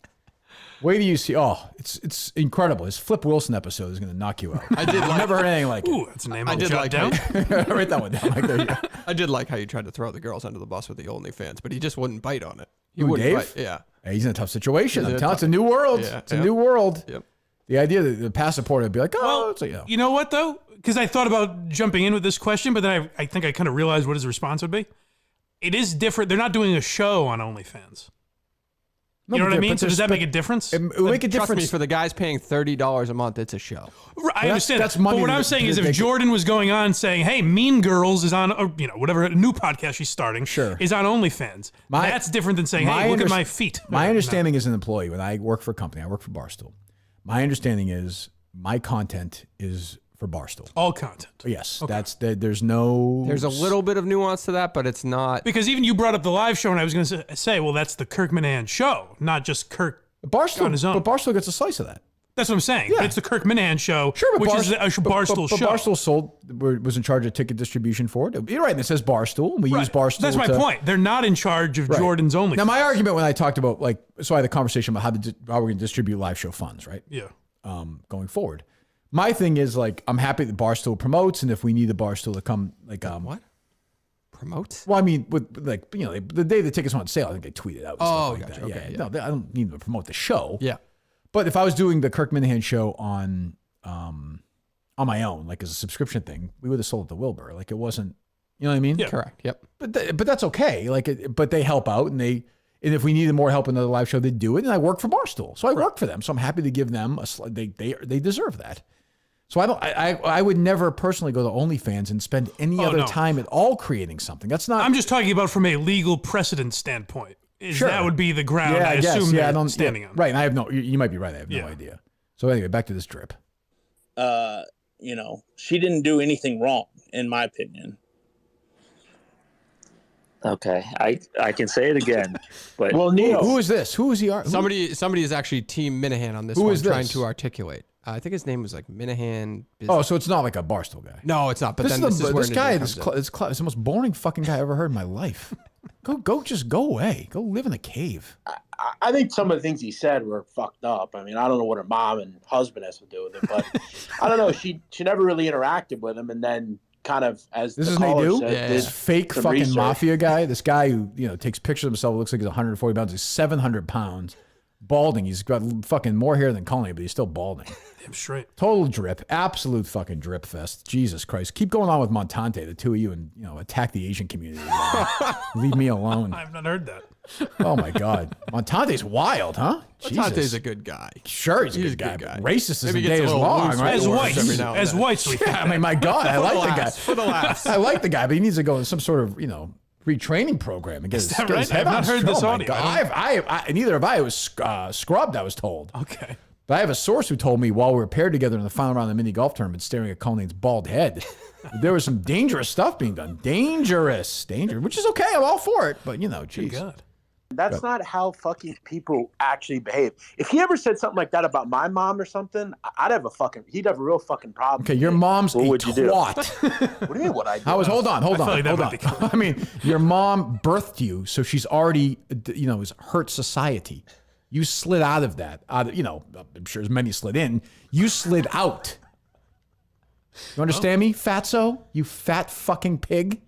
Wait till you see. Oh, it's incredible. His Flip Wilson episode is going to knock you out. I did like. Never heard anything like it. Ooh, that's a name I I'll did jot like down. Write that one down. Mike. There you go. I did like how you tried to throw the girls under the bus with the OnlyFans, but he just wouldn't bite on it. He Who, wouldn't Dave? bite. Yeah. Hey, he's in a tough situation. He's in I'm a telling you, tough- it's a new world. Yeah, It's a yeah. new world. Yep. The idea that the passport would be like, oh, Well, it's like, You know what though? Because I thought about jumping in with this question, but then I think I kind of realized what his response would be. It is different. They're not doing a show on OnlyFans. You know what I mean? So does that make a difference? It would make a Trust difference. me, for the guys paying $30 a month, it's a show. I understand. that's But money what I'm that- saying is, that if they- Jordan was going on saying, "Hey, Mean Girls is on," or whatever a new podcast she's starting, Sure. is on OnlyFans. That's different than saying, "Hey, look at my feet." My No. understanding as an employee, when I work for a company, I work for Barstool. My understanding is my content is for Barstool. All content. Yes, there's no. There's a little bit of nuance to that, but it's not. Because even you brought up the live show, and I was going to say, well, that's the Kirk Minihane show, not just Kirk Barstool on his own. But Barstool gets a slice of that. That's what I'm saying. Yeah. But it's the Kirk Minihane show, Sure, but which is a Barstool but show. Barstool was in charge of ticket distribution for it. You're right, and it says Barstool. We use Right. Barstool. That's my point. They're not in charge of Right. Jordan's OnlyFans. Now, my argument when I talked about so I had a conversation about how we're going to distribute live show funds, right? Yeah. Going forward. My thing is I'm happy that Barstool promotes, and if we need the Barstool to come, What? Promote? Well, I mean, with the day the tickets went on sale, I think they tweeted out. And Oh, stuff like gotcha. that. Okay, No, I don't need to promote the show. Yeah. But if I was doing the Kirk Minihane show on my own, like as a subscription thing, we would have sold it to Wilbur. Like it wasn't, you know what I mean? Yeah. Correct. Yep. But that's okay. But they help out, and And if we needed more help in another live show, they'd do it. And I work for Barstool, so I work for them. So I'm happy to give them they deserve that. So I would never personally go to OnlyFans and spend any other time at all creating something. That's not. I'm just talking about from a legal precedent standpoint. Sure. That would be the ground Yeah, I assume yeah, they're standing on. Right, and I have no. You might be right. I have no idea. So anyway, back to this drip. You know, she didn't do anything wrong, in my opinion. Okay, I can say it again, but Well, Neil, Who is this? Who is he? Somebody is actually Team Minihane on this Who one, is trying this? to articulate. I think his name was like Minihane. Oh, so it's not like a Barstool guy. No, it's not. But This then is this is where this guy. comes in. It's the most boring fucking guy I ever heard in my life. Just go away. Go live in a cave. I think some of the things he said were fucked up. I mean, I don't know what her mom and husband has to do with it, but I don't know. She never really interacted with him, and then kind of as This the is caller Nadu? said, Yeah. did This fake some fucking research. mafia guy. This guy who takes pictures of himself. Looks like he's 140 pounds. He's 700 pounds. Balding. He's got fucking more hair than Colony, but he's still balding. Damn straight. Total drip. Absolute fucking drip fest. Jesus Christ. Keep going on with Montante, the two of you, and attack the Asian community. Leave me alone. I've not heard that. Oh my God. Montante's wild, huh? Montante's Jesus. a good guy. Sure, he's a good guy. Racist as the day is long, right? As whites. every now and As then. whites, we Yeah, I mean, my God, I like the guy. For the laughs. I like the guy, but he needs to go in some sort of, retraining program and get his, that get his right? head I've on not heard straight. this Oh my audio. God. I neither have I. It was scrubbed, I was told. Okay. But I have a source who told me while we were paired together in the final round of the mini golf tournament, staring at Colinane's bald head, there was some dangerous stuff being done. Dangerous, which is okay. I'm all for it. But, geez. God. That's not how fucking people actually behave. If he ever said something like that about my mom or something, he'd have a real fucking problem. Okay, your mom's a would you do? twat. What do you mean what I do? Hold on. feel like that might be I mean, your mom birthed you, so she's already, has hurt society. You slid out of that. I'm sure as many slid in. You slid out. You understand me, fatso? You fat fucking pig.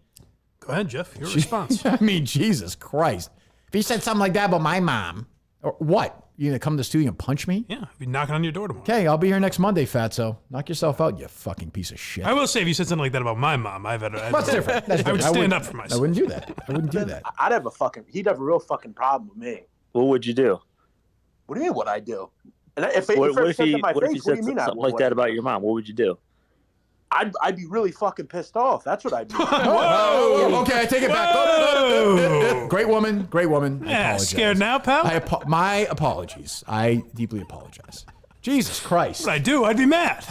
Go ahead, Jeff. Your response. I mean, Jesus Christ. If he said something like that about my mom, or what? You gonna come to the studio and punch me? Yeah, be knocking on your door tomorrow. Okay, I'll be here next Monday, fatso. Knock yourself out, you fucking piece of shit. I will say, if you said something like that about my mom, That's different. That's I would different. stand up for I myself. wouldn't do that. He'd have a real fucking problem with me. what would you do? What do you mean what I do? And if What ever if said he to my what if face, he what do said you mean something like that about your mom? What would you do? I'd be really fucking pissed off. That's what I'd do. Whoa! Okay, I take it back. Whoa. Great woman. I Yeah, apologize. scared now, pal? My apologies. I deeply apologize. Jesus Christ. What I do, I'd be mad.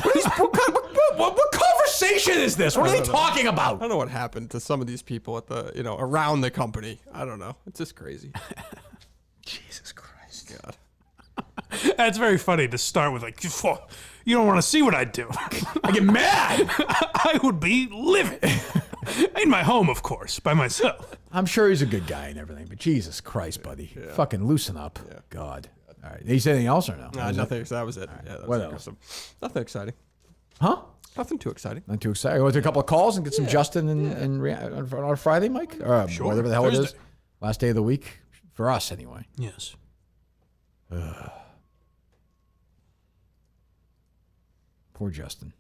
What conversation is this? What are they talking I about? don't know what happened to some of these people at the, around the company. I don't know. It's just crazy. Jesus Christ. God. That's very funny to start with, like, you don't want to see what I do. I get mad. I would be livid. In my home, of course, by myself. I'm sure he's a good guy and everything, but Jesus Christ, buddy. Fucking loosen up. God. All right. Did he say anything else or no? Nothing. That was it. Yeah, that What was else? awesome. Nothing exciting. Huh? Nothing too exciting. Not too excited. Go to a couple of calls and get some Justin on Friday, Mike? Or Sure. whatever the hell it is. Thursday. Last day of the week. For us, anyway. Yes. Poor Justin.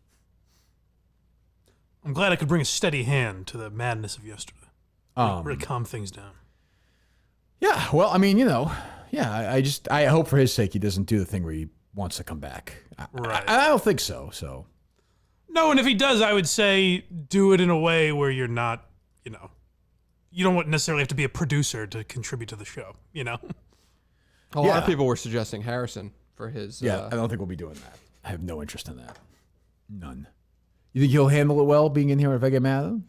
I'm glad I could bring a steady hand to the madness of yesterday. Really calm things down. Yeah, well, I mean, I hope for his sake he doesn't do the thing where he wants to come back. Right. I don't think so, so. No, and if he does, I would say do it in a way where you're not, you don't necessarily have to be a producer to contribute to the show, A lot of people were suggesting Harrison for his. Yeah, I don't think we'll be doing that. I have no interest in that. None. You think he'll handle it well being in here if I get mad at him?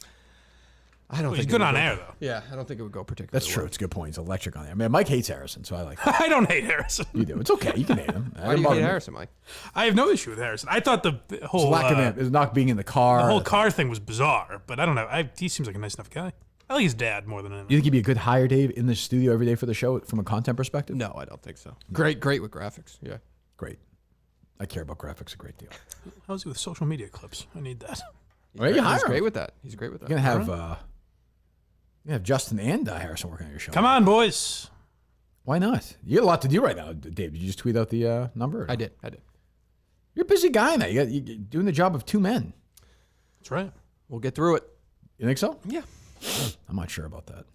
I don't He's think good it would on go- air, though. Yeah, I don't think it would go particularly. That's true. well. It's a good point. He's electric on there. I mean, Mike hates Harrison, so I like that. I don't hate Harrison. You do. It's okay. You can hate him. Why do you hate Harrison, Mike? I have no issue with Harrison. I thought the whole Lack of not being in the car. the whole car thing was bizarre, but I don't know. He seems like a nice enough guy. I like his dad more than anything. You think he'd be a good hire, Dave, in the studio every day for the show from a content perspective? No, I don't think so. Great with graphics. Yeah. Great. I care about graphics a great deal. How's he with social media clips? I need that. Well, you hire He's him. great with that. He's great with that. You're gonna have Justin and Harrison working on your show. Come on, boys. Why not? You got a lot to do right now, Dave. Did you just tweet out the number? or no? I did. You're a busy guy now. You're doing the job of two men. That's right. We'll get through it. You think so? Yeah. I'm not sure about that.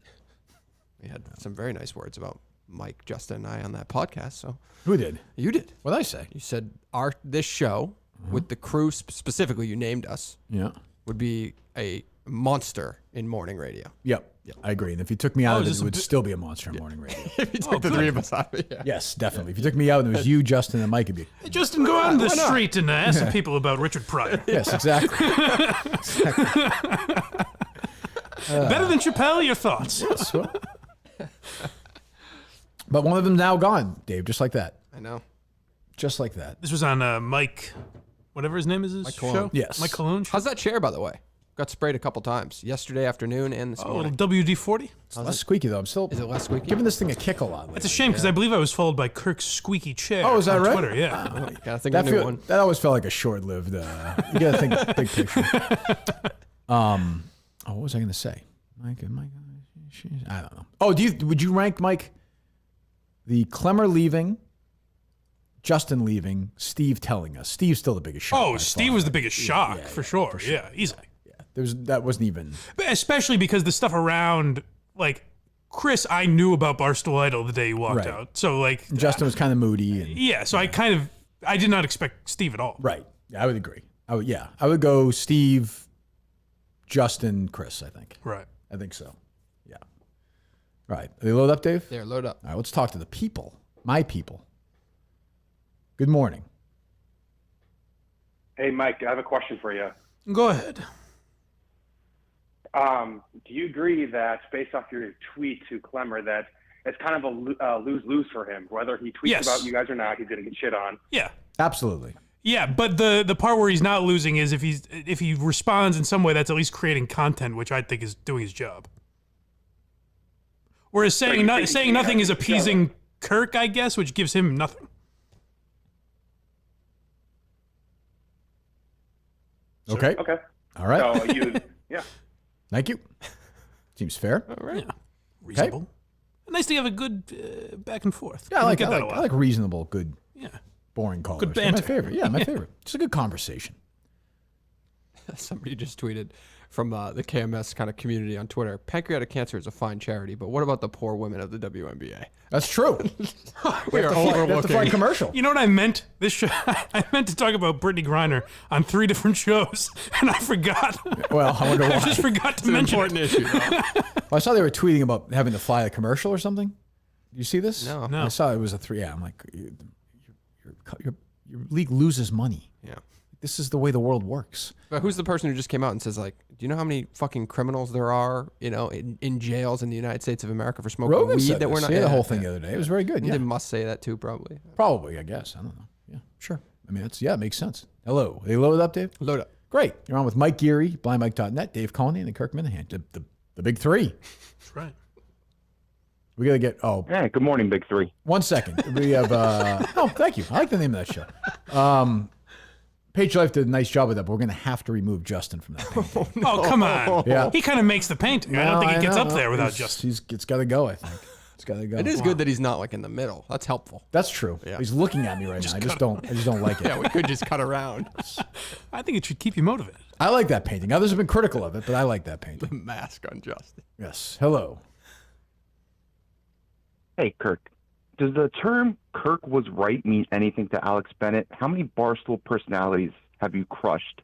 We had some very nice words about Mike, Justin, and I on that podcast. So Who did? you did. What did I say? You said this show with the crew specifically, you named us, Yeah. would be a monster in morning radio. Yep. I agree. And if you took me out of it, just it a would bit- still be a monster in morning radio. If you took the three of us out of it, yeah. Yes, definitely. If you took me out and it was you, Justin, and Mike, it'd be. Hey, Justin, go out in the street and ask some people about Richard Pryor. Yes, exactly. Better than Chappelle, your thoughts? But one of them's now gone, Dave, just like that. I know. Just like that. This was on Mike, whatever his name is, his Cologne. show? Yes. Mike Cologne. How's that chair, by the way? Got sprayed a couple times yesterday afternoon and this A little morning. WD-40. It's less squeaky, though. I'm still Is it less squeaky? giving this thing a kick a lot lately. It's a shame because I believe I was followed by Kirk's squeaky chair. Oh, is that on right? Twitter, yeah. Oh, you gotta think of a new one. That always felt like a short-lived. You gotta think big picture. What was I gonna say? Mike, I don't know. Oh, would you rank Mike? The leaving, Justin leaving, Steve telling us. Steve's still the biggest shock. Oh, by Steve far. was the biggest shock yeah, for sure. Yeah, easily. That wasn't even. But especially because the stuff around, like Chris, I knew about Barstool Idol the day he walked Right. out. So like, Justin was kind of moody. And, yeah. So I did not expect Steve at all. right. Yeah, I would agree. I would go Steve, Justin, Chris. I think. Right. I think so. Yeah. Right. Are they load up, Dave? There, load up. All right. Let's talk to the people. My people. Good morning. Hey, Mike, I have a question for you. Go ahead. Do you agree that, based off your tweet to Clemmer, that it's kind of a lose-lose for him? Whether he tweets Yes. about you guys or not, he's going to get shit on. Yeah. Absolutely. Yeah, but the part where he's not losing is if he responds in some way that's at least creating content, which I think is doing his job. Whereas saying nothing is appeasing Kirk, I guess, which gives him nothing. Okay. Okay. All right. So yeah. Thank you. Seems fair. All right. Yeah. Reasonable. Nice to have a good back and forth. Yeah, I You like don't get that a I lot. like reasonable, good, Yeah. boring callers. Good They're my banter. favorite. Yeah, my favorite. Just a good conversation. Somebody just tweeted from the KMS kind of community on Twitter. Pancreatic cancer is a fine charity, but what about the poor women of the WNBA? That's true. We are That's the overlooking. fine commercial. You know what I meant? This show, I meant to talk about Brittany Griner on 3 different shows, and I forgot. Well, I wonder why. I just forgot to It's an mention important it. issue. Though. Well, I saw they were tweeting about having to fly a commercial or something. Did you see this? No. No. I saw it was a 3. Yeah, I'm like, your league loses money. Yeah. This is the way the world works. But who's the person who just came out and says, like, do you know how many fucking criminals there are, in jails in the United States of America for smoking Rogan weed said that we're this. not? He had the whole thing the other day. It was very good. They Yeah, must say that too, probably. probably. I guess. I don't know. Yeah, sure. I mean, it makes sense. Hello. Are they loaded up, Dave? Load up. Great. You're on with Mike Geary, blindmike.net, Dave Coney, and Kirk Minihane. The big three. That's right. We got to get, Hey, good morning, Big Three. 1 second. We have, thank you. I like the name of that show. Page Life did a nice job with that, but we're going to have to remove Justin from that painting. Oh, come on. Yeah. He kind of makes the painting. I don't think he gets up there without Justin. It's got to go, I think. It's got to go. It is good that he's not like in the middle. That's helpful. That's true. Yeah. He's looking at me right now. I just don't like it. Yeah, we could just cut around. I think it should keep you motivated. I like that painting. Others have been critical of it, but I like that painting. The mask on Justin. Yes. Hello. Hey, Kirk. Does the term Kirk was right mean anything to Alex Bennett? How many Barstool personalities have you crushed?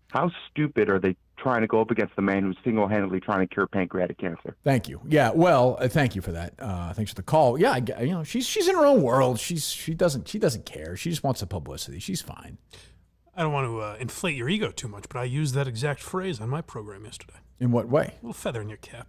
How stupid are they trying to go up against the man who's single-handedly trying to cure pancreatic cancer? Thank you. Yeah. Well, thank you for that. Thanks for the call. Yeah. She's in her own world. She doesn't care. She just wants the publicity. She's fine. I don't want to inflate your ego too much, but I used that exact phrase on my program yesterday. In what way? A little feather in your cap.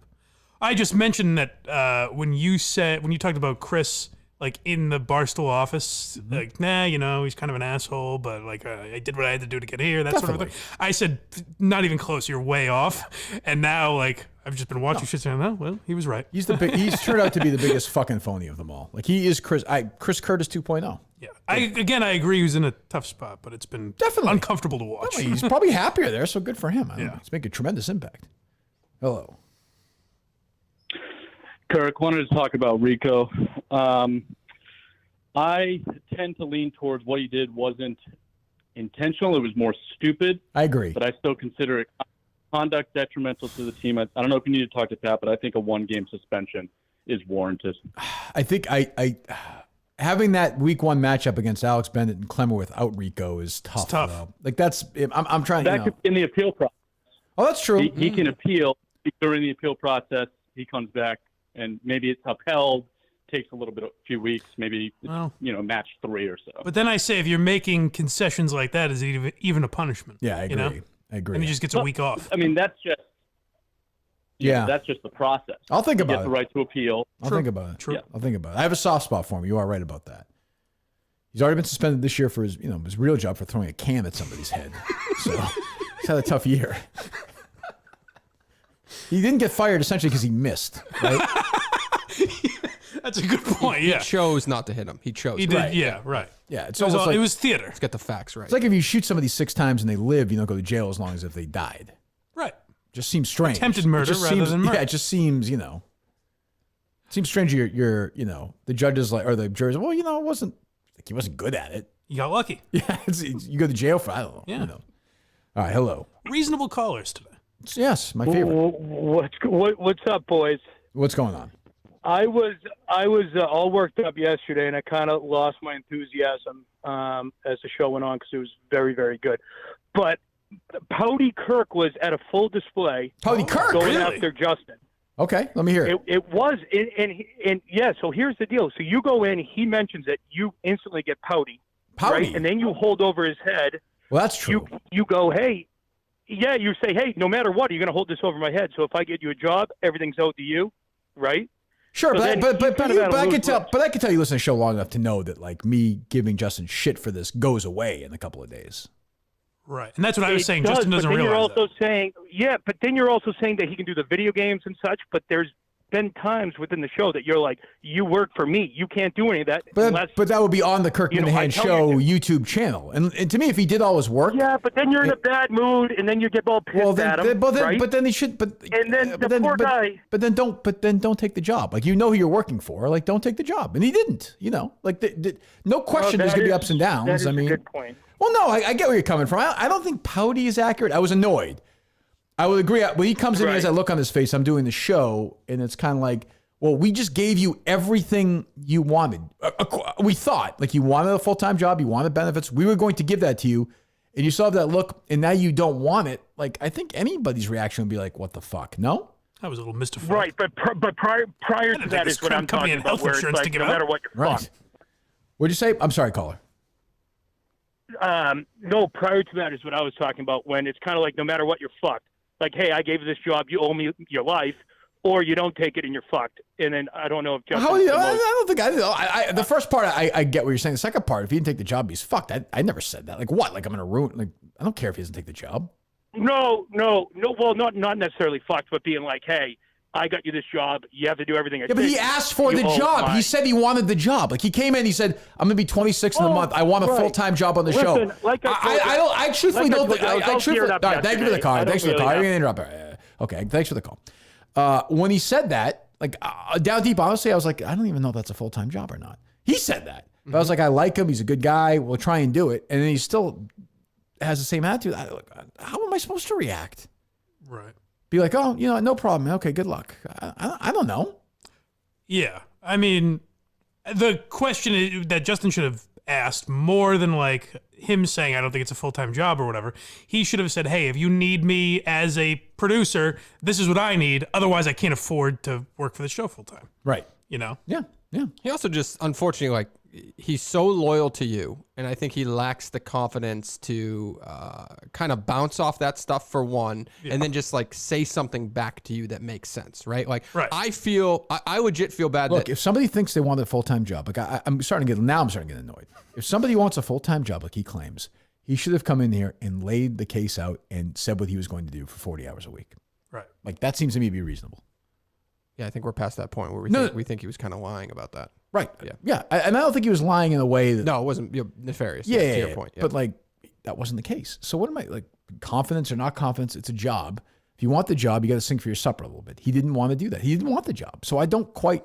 I just mentioned that when you talked about Chris, like in the Barstool office, like, he's kind of an asshole, but like I did what I had to do to get here, that sort of thing. I said, not even close. You're way off. And now, like, I've just been watching shit saying, oh, well, he was right. He's turned out to be the biggest fucking phony of them all. Like, he is Chris Curtis 2.0. Yeah. I agree he was in a tough spot, but it's been Definitely uncomfortable to watch. He's probably happier there, so good for him. I don't know. He's making a tremendous impact. Hello. Kirk, wanted to talk about Rico. I tend to lean towards what he did wasn't intentional. It was more stupid. I agree. But I still consider it conduct detrimental to the team. I don't know if you need to talk to Pat, but I think a 1-game suspension is warranted. I think I having that week 1 matchup against Alex Bennett and Clemmer without Rico is tough. It's tough. Though. Like that's I'm trying. That could be in the appeal process. Oh, that's true. He can appeal during the appeal process. He comes back, and maybe it's upheld. Takes a few weeks, maybe match 3 or so. But then I say, if you're making concessions like that, is it even a punishment? Yeah, I agree. You know? I agree. And he just gets a week off. I mean, that's just that's just the process. I'll think you about get it. the right to appeal. I'll think about it. True. Yeah. I'll think about it. I have a soft spot for him. You are right about that. He's already been suspended this year for his real job for throwing a can at somebody's head. So he's had a tough year. He didn't get fired essentially because he missed, right? That's a good point. He Yeah, chose not to hit him. He chose. he to. did. Right. Yeah, right. Yeah, it's It was, almost like it was theater. Let's get the facts right. it's like if you shoot somebody 6 times and they live, you don't go to jail as long as if they died. Right. Just seems strange. Attempted murder It just rather seems, than murder. Yeah, it just seems seems strange. You're the judges or the juries. Well, it wasn't like he wasn't good at it. You got lucky. Yeah, you go to jail for I don't know. Yeah. All right, hello. Reasonable callers today. Yes, my favorite. What's up, boys? What's going on? I was all worked up yesterday, and I kind of lost my enthusiasm as the show went on because it was very, very good. But Pouty Kirk was at a full display. Pouty Kirk, going really? after Justin. Okay, let me hear it. It was, and yeah. So here's the deal. So you go in, he mentions it, you instantly get pouty, right? And then you hold over his head. Well, that's true. You go, hey. Yeah, you say, hey, no matter what, you're going to hold this over my head. So if I get you a job, everything's owed to you, right? Sure, So but I can tell you listen to the show long enough to know that like me giving Justin shit for this goes away in a couple of days. Right, and that's what I was saying. Does, Justin doesn't but then realize you're also saying, yeah, but then you're also saying that he can do the video games and such. But there's been times within the show that you're like, you work for me, you can't do any of that. But that would be on the Kirk Minihane Show YouTube channel. And to me, if he did all his work, yeah, but then you're in a bad mood, and then you get all pissed at him. Right? But then he should. And then the poor guy. But then don't take the job. Like who you're working for. Like don't take the job, and he didn't. Like no question. There's gonna be ups and downs. That is I mean, a good point. Well, no, I get where you're coming from. I don't think pouty is accurate. I was annoyed. I would agree. When he comes in, as I look on his face, I'm doing the show, and it's kind of like, well, we just gave you everything you wanted. We thought, like, you wanted a full-time job, you wanted benefits. We were going to give that to you, and you still have that look, and now you don't want it. Like, I think anybody's reaction would be like, what the fuck? No? I was a little mystified. Right, but prior to that is what I'm talking about, where it's like, no matter what you're fucked. What'd you say? I'm sorry, caller. No, prior to that is what I was talking about, when it's kind of like, no matter what, you're fucked. Like, hey, I gave you this job, you owe me your life, or you don't take it and you're fucked. And then I don't know if Justin. I don't think the first part I get what you're saying. The second part, if he didn't take the job, he's fucked. I never said that. Like what? Like I'm gonna ruin. Like I don't care if he doesn't take the job. No. Well, not necessarily fucked, but being like, hey, I got you this job. You have to do everything. But he asked for the job. He said he wanted the job. Like he came in, he said, "I'm gonna be 26 in a month. I want a full-time job on the show." I truthfully don't think. Thank you for the call. Thanks for the call. I didn't interrupt. Okay, thanks for the call. When he said that, like down deep, honestly, I was like, I don't even know if that's a full-time job or not. He said that, but I was like, I like him. He's a good guy. We'll try and do it. And then he still has the same attitude. How am I supposed to react? Right. Be like, oh, no problem. Okay, good luck. I don't know. Yeah. I mean, the question that Justin should have asked, more than like him saying, I don't think it's a full-time job or whatever, he should have said, hey, if you need me as a producer, this is what I need. Otherwise, I can't afford to work for the show full-time. Right. Yeah. He also just, unfortunately, like, he's so loyal to you, and I think he lacks the confidence to kind of bounce off that stuff for one, and then just like say something back to you that makes sense, right? Like, I legit feel bad. Look, if somebody thinks they want a full-time job, like I'm starting to get annoyed. If somebody wants a full-time job, like he claims, he should have come in here and laid the case out and said what he was going to do for 40 hours a week. Right. Like that seems to me to be reasonable. Yeah, I think we're past that point where we think he was kind of lying about that. Right. Yeah. And I don't think he was lying in a way that. No, it wasn't nefarious. Yeah. To your point. Yeah. But like, that wasn't the case. So what am I like? Confidence or not confidence? It's a job. If you want the job, you got to sing for your supper a little bit. He didn't want to do that. He didn't want the job. So I don't quite.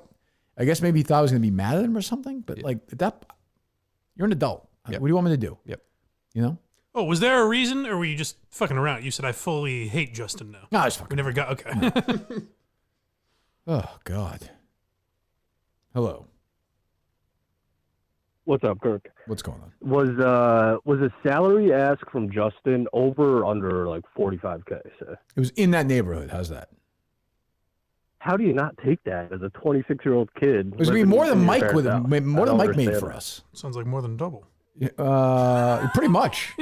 I guess maybe he thought I was going to be mad at him or something. But like that, you're an adult. Yep. What do you want me to do? Yep. You know. Oh, was there a reason, or were you just fucking around? You said I fully hate Justin now. No, I was fucking. We never got okay. Oh God. Hello. What's up, Kirk? What's going on? Was a salary ask from Justin over or under like 45K? So It was in that neighborhood. How's that? how do you not take that as a 26-year-old kid? It was gonna be more than Mike with more than Mike made for us. Sounds like more than double. Pretty much.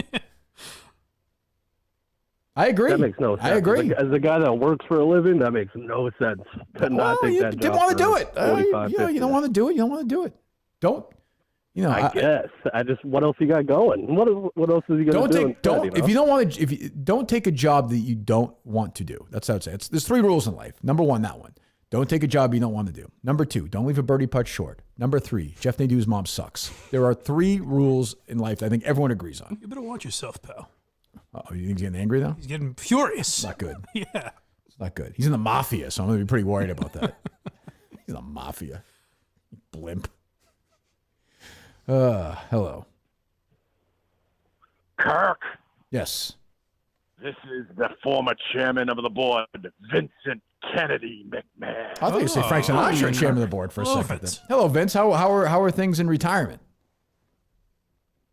I agree. That makes no sense. I agree. As a guy that works for a living, that makes no sense to not take that job. Didn't want to do it. 45, You don't want to do it. You don't want to do it. Don't. I guess. What else you got going? What else is he going to do? If you don't want to, don't take a job that you don't want to do. That's how I'd say. There's 3 rules in life. Number 1, that one. Don't take a job you don't want to do. Number 2, don't leave a birdie putt short. Number 3, Jeff Nadeau's mom sucks. There are 3 rules in life that I think everyone agrees on. You better watch yourself, pal. Oh, you think he's getting angry now? He's getting furious. Not good. Yeah. It's not good. He's in the mafia, so I'm going to be pretty worried about that. He's in the mafia. Blimp. Hello. Kirk, Yes. this is the former chairman of the board, Vincent Kennedy McMahon. I thought you were say Frank Sinatra, chairman of the board for a Hello, second. Vince. Hello, Vince. How are things in retirement?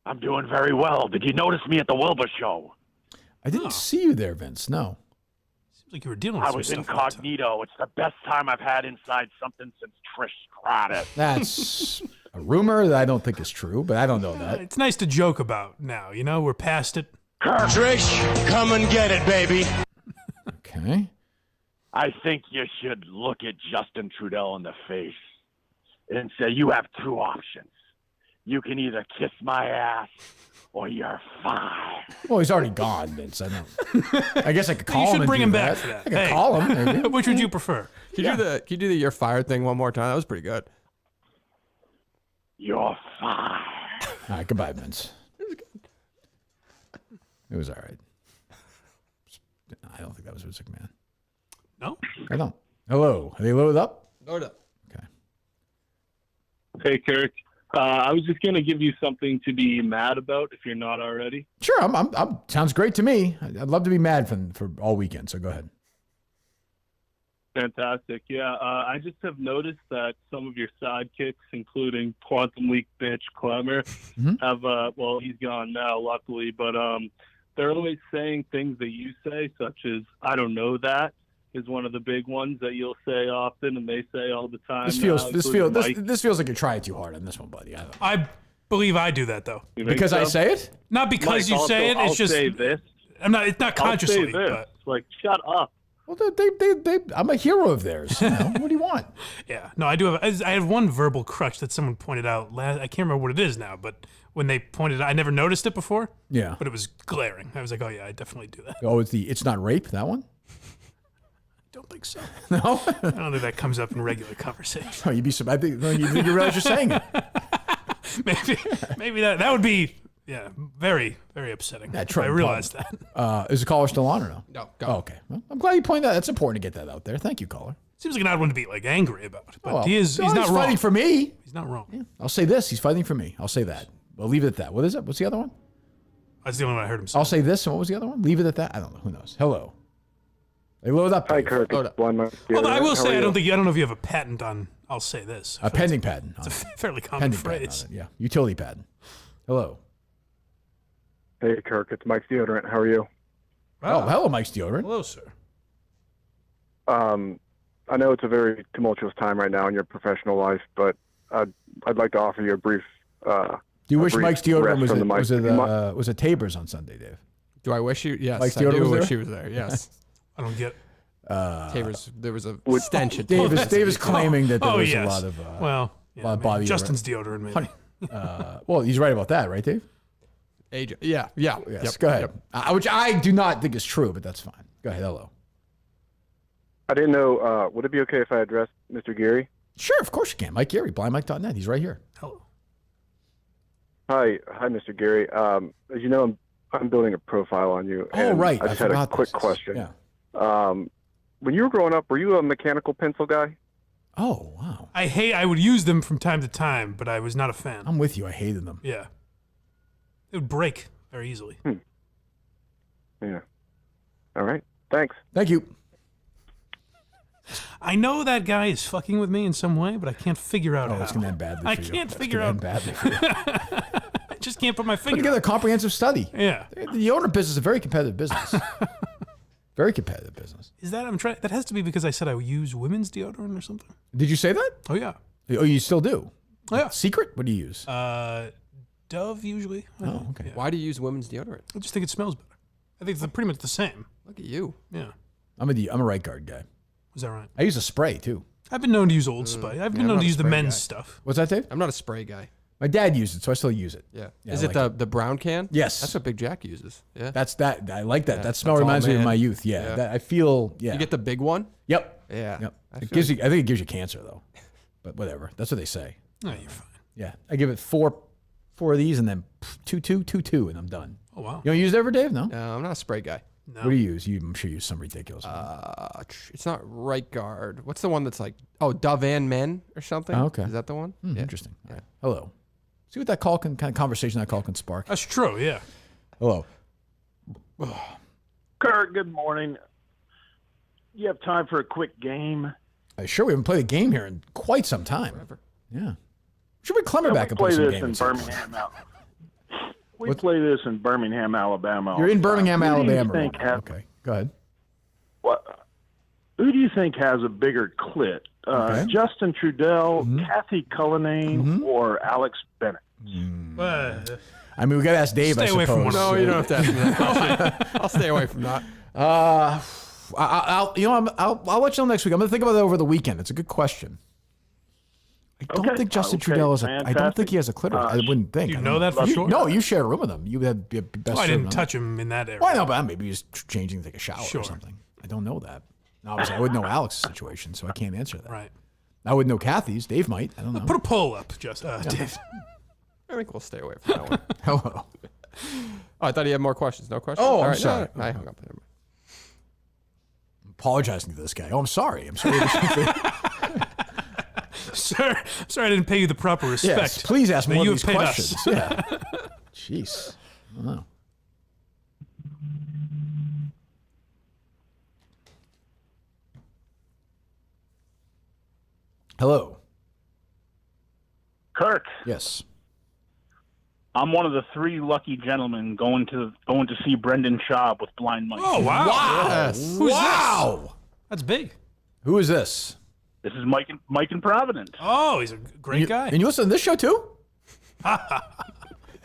I'm doing very well. Did you notice me at the Wilbur show? I didn't see you there, Vince. No. Seems like you were dealing with I some was stuff. incognito. It's the best time I've had inside something since Trish Stratus. That's a rumor that I don't think is true, but I don't know that. It's nice to joke about now. You know, we're past it. Trish, come and get it, baby. Okay. I think you should look at Justin Trudeau in the face and say, you have 2 options. You can either kiss my ass or you're fine. Well, he's already gone, Vince. I guess I could call him. You should and bring do him back that. for that. I could Hey. call him. Maybe. Which would you prefer? Can you do the you're fired thing one more time? That was pretty good. You're fine. All right, goodbye, Vince. It was all right. I don't think that was Vince McMahon. No? I don't. Hello. Are they loaded up? Loaded up. Hey, Kirk. I was just going to give you something to be mad about if you're not already. Sure. I'm sounds great to me. I'd love to be mad for all weekend, so go ahead. Fantastic. Yeah, I just have noticed that some of your sidekicks, including Quantum Leak bitch Clemmer, have, well, he's gone now, luckily, but they're always saying things that you say, such as, I don't know that, is one of the big ones that you'll say often and they say all the time. This feels like you're trying too hard on this one, buddy. I believe I do that though. Because I say it? Not because Mike, you say it. It's I'll just say this. I'm not. It's not consciously. I'll say this. But Like, shut up. Well, I'm a hero of theirs. You know? What do you want? yeah, no, I do have. I have one verbal crutch that someone pointed out. I can't remember what it is now, but when they pointed out, I never noticed it before. Yeah. But it was glaring. I was like, oh yeah, I definitely do that. Oh, it's not rape, that one? Don't think so. No? I don't think that comes up in regular conversation. Oh, you'd be surprised. You realize you're saying it. Maybe that would be very, very upsetting. That's if I realized that. Is the caller still on or no? No. Go. Oh, okay. Well, I'm glad you pointed that. That's important to get that out there. Thank you, caller. Seems like an odd one to be like angry about, but Well, he's not wrong. fighting for me. He's not wrong. I'll say this. He's fighting for me. I'll say that. I'll leave it at that. What is it? What's the other one? That's the only one I heard him say. I'll say this. And what was the other one? Leave it at that. I don't know. Who knows? Hello. They load up. Hi, Kirk. Load up. Well, I will say I don't know if you have a patent on. I'll say this. A pending patent. It's a fairly common Pending patent phrase. on it, yeah. Utility patent. Hello. Hey, Kirk. It's Mike's Deodorant. How are you? Oh, hello, Mike's Deodorant. Hello, sir. I know it's a very tumultuous time right now in your professional life, but I'd like to offer you a brief. Do you wish Mike's Deodorant was at Tabor's on Sunday, Dave? Do I wish you? Yes, Mike's I Deodorant do was wish there? he was there. Yes. I don't get. Tabor's. There was a stench at Dave Tabor's. is claiming that there was yes. a lot of well, a lot of body Justin's deodorant, maybe. well, he's right about that, right, Dave? AJ. Yeah. Yes. Yes. Go ahead. Which I do not think is true, but that's fine. Go ahead. Hello. I didn't know. Would it be okay if I addressed Mr. Geary? Sure, of course you can. Mike Geary, blindmike.net. He's right here. Hello. Hi, Mr. Geary. As you know, I'm building a profile on you. Oh, and right. I just had a quick question. Yeah. When you were growing up, were you a mechanical pencil guy? Oh, wow. I would use them from time to time, but I was not a fan. I'm with you. I hated them. Yeah. It would break very easily. Yeah. All right. Thanks. Thank you. I know that guy is fucking with me in some way, but I can't figure out how. It's gonna end badly. I for you. can't It's figure gonna out. end badly for you. I just can't put my Put finger. together a comprehensive study. Yeah. The deodorant business is a very competitive business. Very competitive business. Is that I'm trying? That has to be because I said I use women's deodorant or something. Did you say that? Oh yeah. Oh, you still do? Oh, yeah. Secret? What do you use? Dove usually. Oh, okay. Why do you use women's deodorant? I just think it smells better. I think it's pretty much the same. Look at you. Yeah. I'm a right guard guy. Was that right? I use a spray too. I've been known to use Old Spice. I've been known to use the men's stuff. What's that, Dave? I'm not a spray guy. My dad used it, so I still use it. Yeah. Yeah, Is I it like the brown can? Yes. That's what Big Jack uses. Yeah. That's that. I like that. Yeah, That smell that's all reminds me of man. my youth. Yeah. Yeah. That, I feel. Yeah. You get the big one? Yep. Yeah. Yep. I It feel gives you. I think it gives you cancer though. But whatever. That's what they say. No, you're fine. Yeah. I give it four of these and then two, and I'm done. Oh wow. You don't use it ever, Dave? No. No, I'm not a spray guy. No. What do you use? I'm sure you use some ridiculous. It's not right guard. What's the one that's like, Dove and Men or something? Oh, okay. Is that the one? Yeah. Interesting. All right. Hello. See what that call can kind of conversation that call can spark. That's true. Yeah. Hello. Kirk, good morning. You have time for a quick game? Sure, we haven't played a game here in quite some time. Forever. Yeah. Should we Clemmer back and play play some this game? in at some point? Birmingham, We play this in Birmingham, Alabama. You're in Birmingham, Who do you Alabama. think has- Okay, go ahead. Who do you think has a bigger clit? Okay. Justin Trudell, Kathy Cullinane, or Alex Bennett? I mean, we got to ask Dave, Stay I away from suppose. one. No, you don't have to ask me that. I'll stay away from that. I'll let you know next week. I'm going to think about it over the weekend. It's a good question. I don't think Justin Trudell is I don't think he has a clitoris. I wouldn't think. You I know don't that for sure? No, you shared a room with him. You had the best. Well, I room, didn't huh? touch him in that area. Well, I know, but maybe he's changing to take a shower Sure. or something. I don't know that. Obviously, I wouldn't know Alex's situation, so I can't answer that. Right. I wouldn't know Kathy's. Dave might. I don't know. Put a poll up, Dave. I think we'll stay away from that one. Hello. I thought he had more questions. No questions? Oh, All I'm right, sorry. no, I hung up. Never mind. Apologizing to this guy. Oh, I'm sorry. I'm sorry. Sir, sorry I didn't pay you the proper respect. Yes, please ask that more you of these have paid questions. us. Yeah. Jeez. I don't know. Hello. Kirk, Yes. I'm one of the 3 lucky gentlemen going to see Brendan Schaub with Blind Mike. Oh, wow. Yes. Who's Wow. this? That's big. Who is this? This is Mike in Providence. Oh, he's a great guy. And you listen to this show too?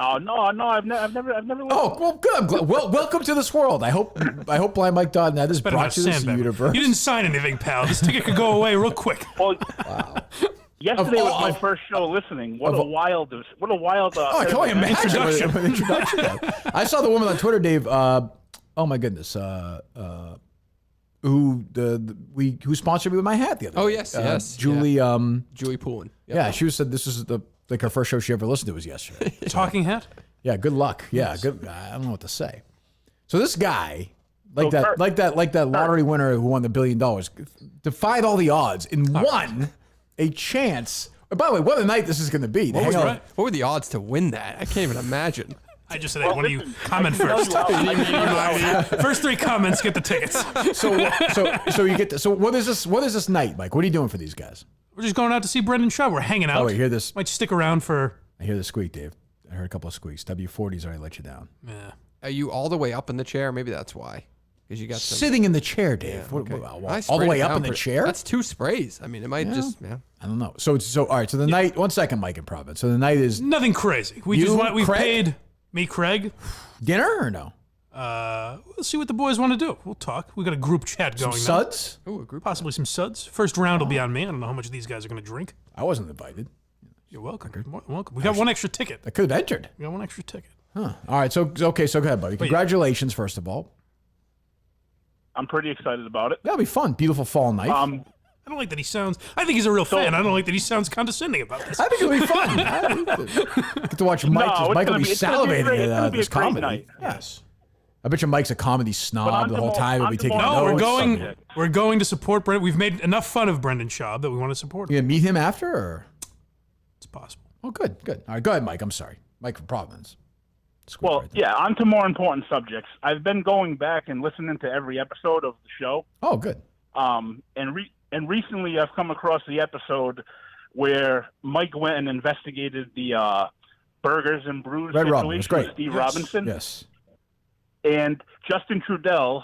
Oh no, I've never listened. Oh, well, good. I'm glad. Well, welcome to this world. I hope Blind Mike Dodd.net is Better brought not to this sandbag. universe. You didn't sign anything, pal. This ticket could go away real quick. Well, yesterday Of was my all- first show listening. What a wild! Oh, I can only imagine. Introduction. I saw the woman on Twitter, Dave. Oh my goodness. Who who sponsored me with my hat the other day? Oh, yes, yes. Julie. Julie Poulin. Yep. Yeah, she said this is her first show she ever listened to was yesterday. Talking hat? Yeah, good luck. Yeah, good. I don't know what to say. So this guy, like that lottery winner who won the $1 billion, defied all the odds and won a chance. By the way, what a night this is going to be. What were the odds to win that? I can't even imagine. I just said, hey, why don't you comment first? First 3 comments get the tickets. So you get so what is this night, Mike? What are you doing for these guys? We're just going out to see Brendan Schaub. We're hanging out. Oh, wait, hear this? Might stick around for. I hear the squeak, Dave. I heard a couple of squeaks. W40's already let you down. Yeah. Are you all the way up in the chair? Maybe that's why. Because you got some... Sitting in the chair, Dave. Yeah, What- okay. what- I all the sprayed way it up down in the pretty- chair? That's 2 sprays. I mean, it might just... Yeah. I don't know. So all right. So the night. 1 second, Mike in Providence. So the night is Nothing crazy. We You, just want. We Craig? paid me, Craig. dinner or no? We'll see what the boys want to do. We'll talk. We got a group chat Some going. suds? Ooh, a group. Possibly some suds. First round will be on me. I don't know how much these guys are going to drink. I wasn't invited. You're welcome. More than welcome. We got 1 extra ticket. I could have entered. We got 1 extra ticket. Huh. All right. So go ahead, buddy. Congratulations, first of all. I'm pretty excited about it. That'll be fun. Beautiful fall night. I don't like that he sounds. I think he's a real fan. I don't like that he sounds condescending about this. I think it'll be fun. Get to watch Mike. No, it's Mike will gonna be it's gonna be a salivating great- it's at gonna be a this great comedy. night. Yes. I bet you Mike's a comedy snob the whole time. He'll be taking No, notes. we're going to support Brendan. We've made enough fun of Brendan Schaub that we want to support him. You gonna meet him after, or? It's possible. Oh, good. All right, go ahead, Mike. I'm sorry, Mike from Providence. Well, yeah, on to more important subjects. I've been going back and listening to every episode of the show. Oh, good. And And recently I've come across the episode where Mike went and investigated the Burgers and Brews Red Robin, situation it's great. with Steve Robinson. Yes. And Justin Trudell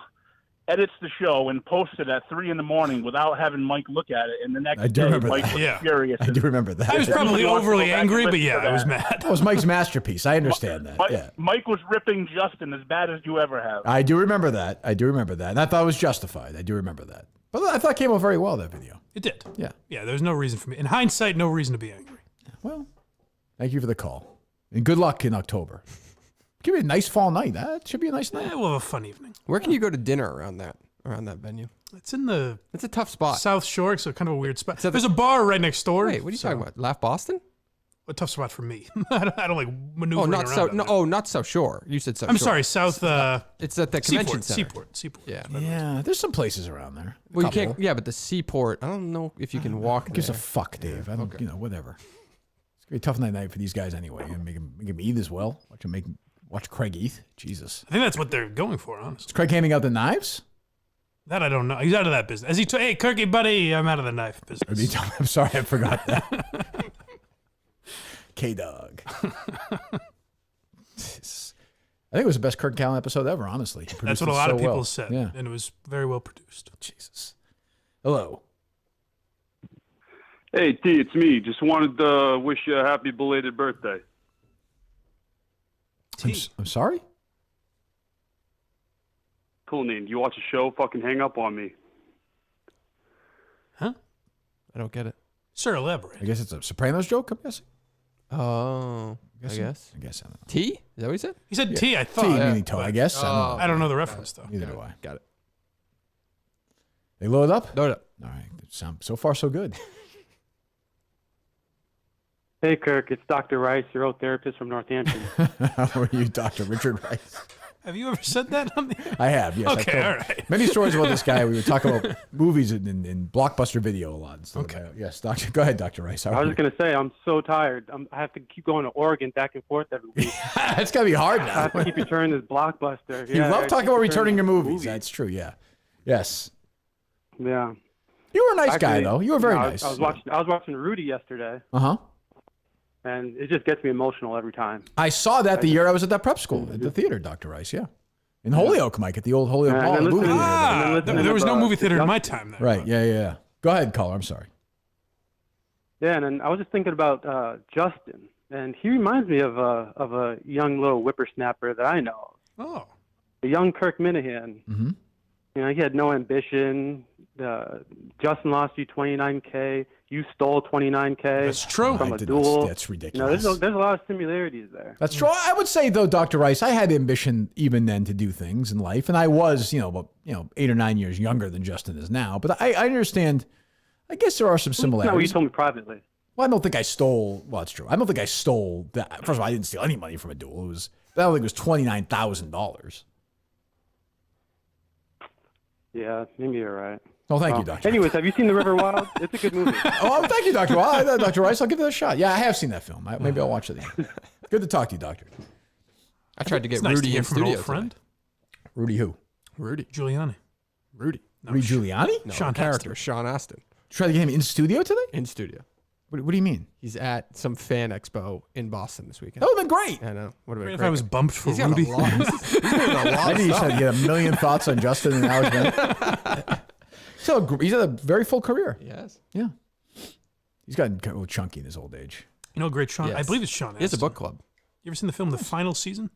edits the show and posts it at 3 a.m. without having Mike look at it. And the next day, Mike was furious. I do remember that. I was probably overly angry, but yeah, I was mad. That was Mike's masterpiece. I understand that. Yeah. Mike was ripping Justin as bad as you ever have. I do remember that. And I thought it was justified. I do remember that. But I thought it came out very well, that video. It did. Yeah. Yeah, there's no reason for me. In hindsight, no reason to be angry. Well, thank you for the call. And good luck in October. Give me a nice fall night. That should be a nice night. Yeah, we'll have a fun evening. Where can you go to dinner around that venue? It's in the... It's a tough spot. South Shore, so kind of a weird spot. There's a bar right next door. Wait, what are you talking about? Laugh Boston? A tough spot for me. I don't like maneuvering not around. South. No, not South Shore. You said South. I'm Shore. sorry, South. It's at the convention center. Seaport. Yeah. Yeah, there's some places around there. Well, you can't. Yeah, but the Seaport. I don't know if you can walk. Who gives a there. fuck, Dave? I don't. Whatever. It's gonna be a tough night for these guys anyway. And make them eat as well. Watch Craig eat. Jesus. I think that's what they're going for, honestly. Is Craig handing out the knives? That I don't know. He's out of that business. Hey, Kirky, buddy, I'm out of the knife business. I'm sorry, I forgot that. K-Dog. I think it was the best Kirk Callan episode ever, honestly. That's what a lot of people well. said. Yeah. And it was very well produced. Jesus. Hello. Hey, T, it's me. Just wanted to wish you a happy belated birthday. I'm sorry? Cool name. You watch a show? Fucking hang up on me. Huh? I don't get it. Sir, elaborate. I guess it's a Sopranos joke, I'm guessing. Oh, I guess. I guess I don't know. T? Is that what he said? He said T, I thought. T, meaning toe, I guess. I don't know the reference, though. Neither do I. Got it. They load up? Load up. All right. So far, so good. Hey, Kirk, it's Dr. Rice, your old therapist from Northampton. How are you, Dr. Richard Rice? Have you ever said that on the air? I have, yes. Okay, all right. Many stories about this guy. We were talking about movies in Blockbuster Video a lot. And stuff. Okay. Yes, Doctor. Go ahead, Dr. Rice. I was just going to say, I'm so tired. I have to keep going to Oregon back and forth every week. It's got to be hard now. I have to keep returning this Blockbuster. You love talking about returning your movies. That's true, yeah. Yes. Yeah. You were a nice guy, though. You were very nice. I was watching Rowdy yesterday. Uh-huh. And it just gets me emotional every time. I saw that the year I was at that prep school at the theater, Dr. Rice, yeah. In Holyoke, Mike, at the old Holyoke Mall. There was no movie theater in my time there. Right, yeah. Go ahead, caller. I'm sorry. Yeah, and then I was just thinking about Justin, and he reminds me of a young little whippersnapper that I know. Oh. A young Kirk Minihane. Mm-hmm. You know, he had no ambition. Justin lost you $29K. You stole $29K. That's true. From a duel. That's ridiculous. You know, there's a lot of similarities there. That's true. I would say, though, Dr. Rice, I had ambition even then to do things in life, and I was, about 8 or 9 years younger than Justin is now. But I understand. I guess there are some similarities. No, you told me privately. Well, I don't think I stole. Well, it's true. I don't think I stole that. First of all, I didn't steal any money from a duel. I don't think it was $29,000. Yeah, maybe you're right. Oh, thank you, Doctor. Anyways, have you seen The River Wild? It's a good movie. Oh, thank you, Dr. Wild. Dr. Rice, I'll give it a shot. Yeah, I have seen that film. Maybe I'll watch it again. Good to talk to you, Doctor. I tried to get It's nice Rowdy to hear in from an studio. old friend. today. Rudy who? Rowdy. Giuliani. Rudy. Rudy Giuliani? No, Sean character. Sean Astin. Try to get him in studio today? In studio. What do you mean? He's at some fan expo in Boston this weekend. That would have been great. I know. What If I was bumped for He's got Rudy. a lot. He's doing a lot I of think you stuff. said you had a million thoughts on Justin and Alex Bennett. He's had a very full career. Yes. Yeah. He's gotten a little chunky in his old age. You know, great Sean. Yes. I believe it's Sean. He has a Astin. book club. You ever seen the film The Final Season?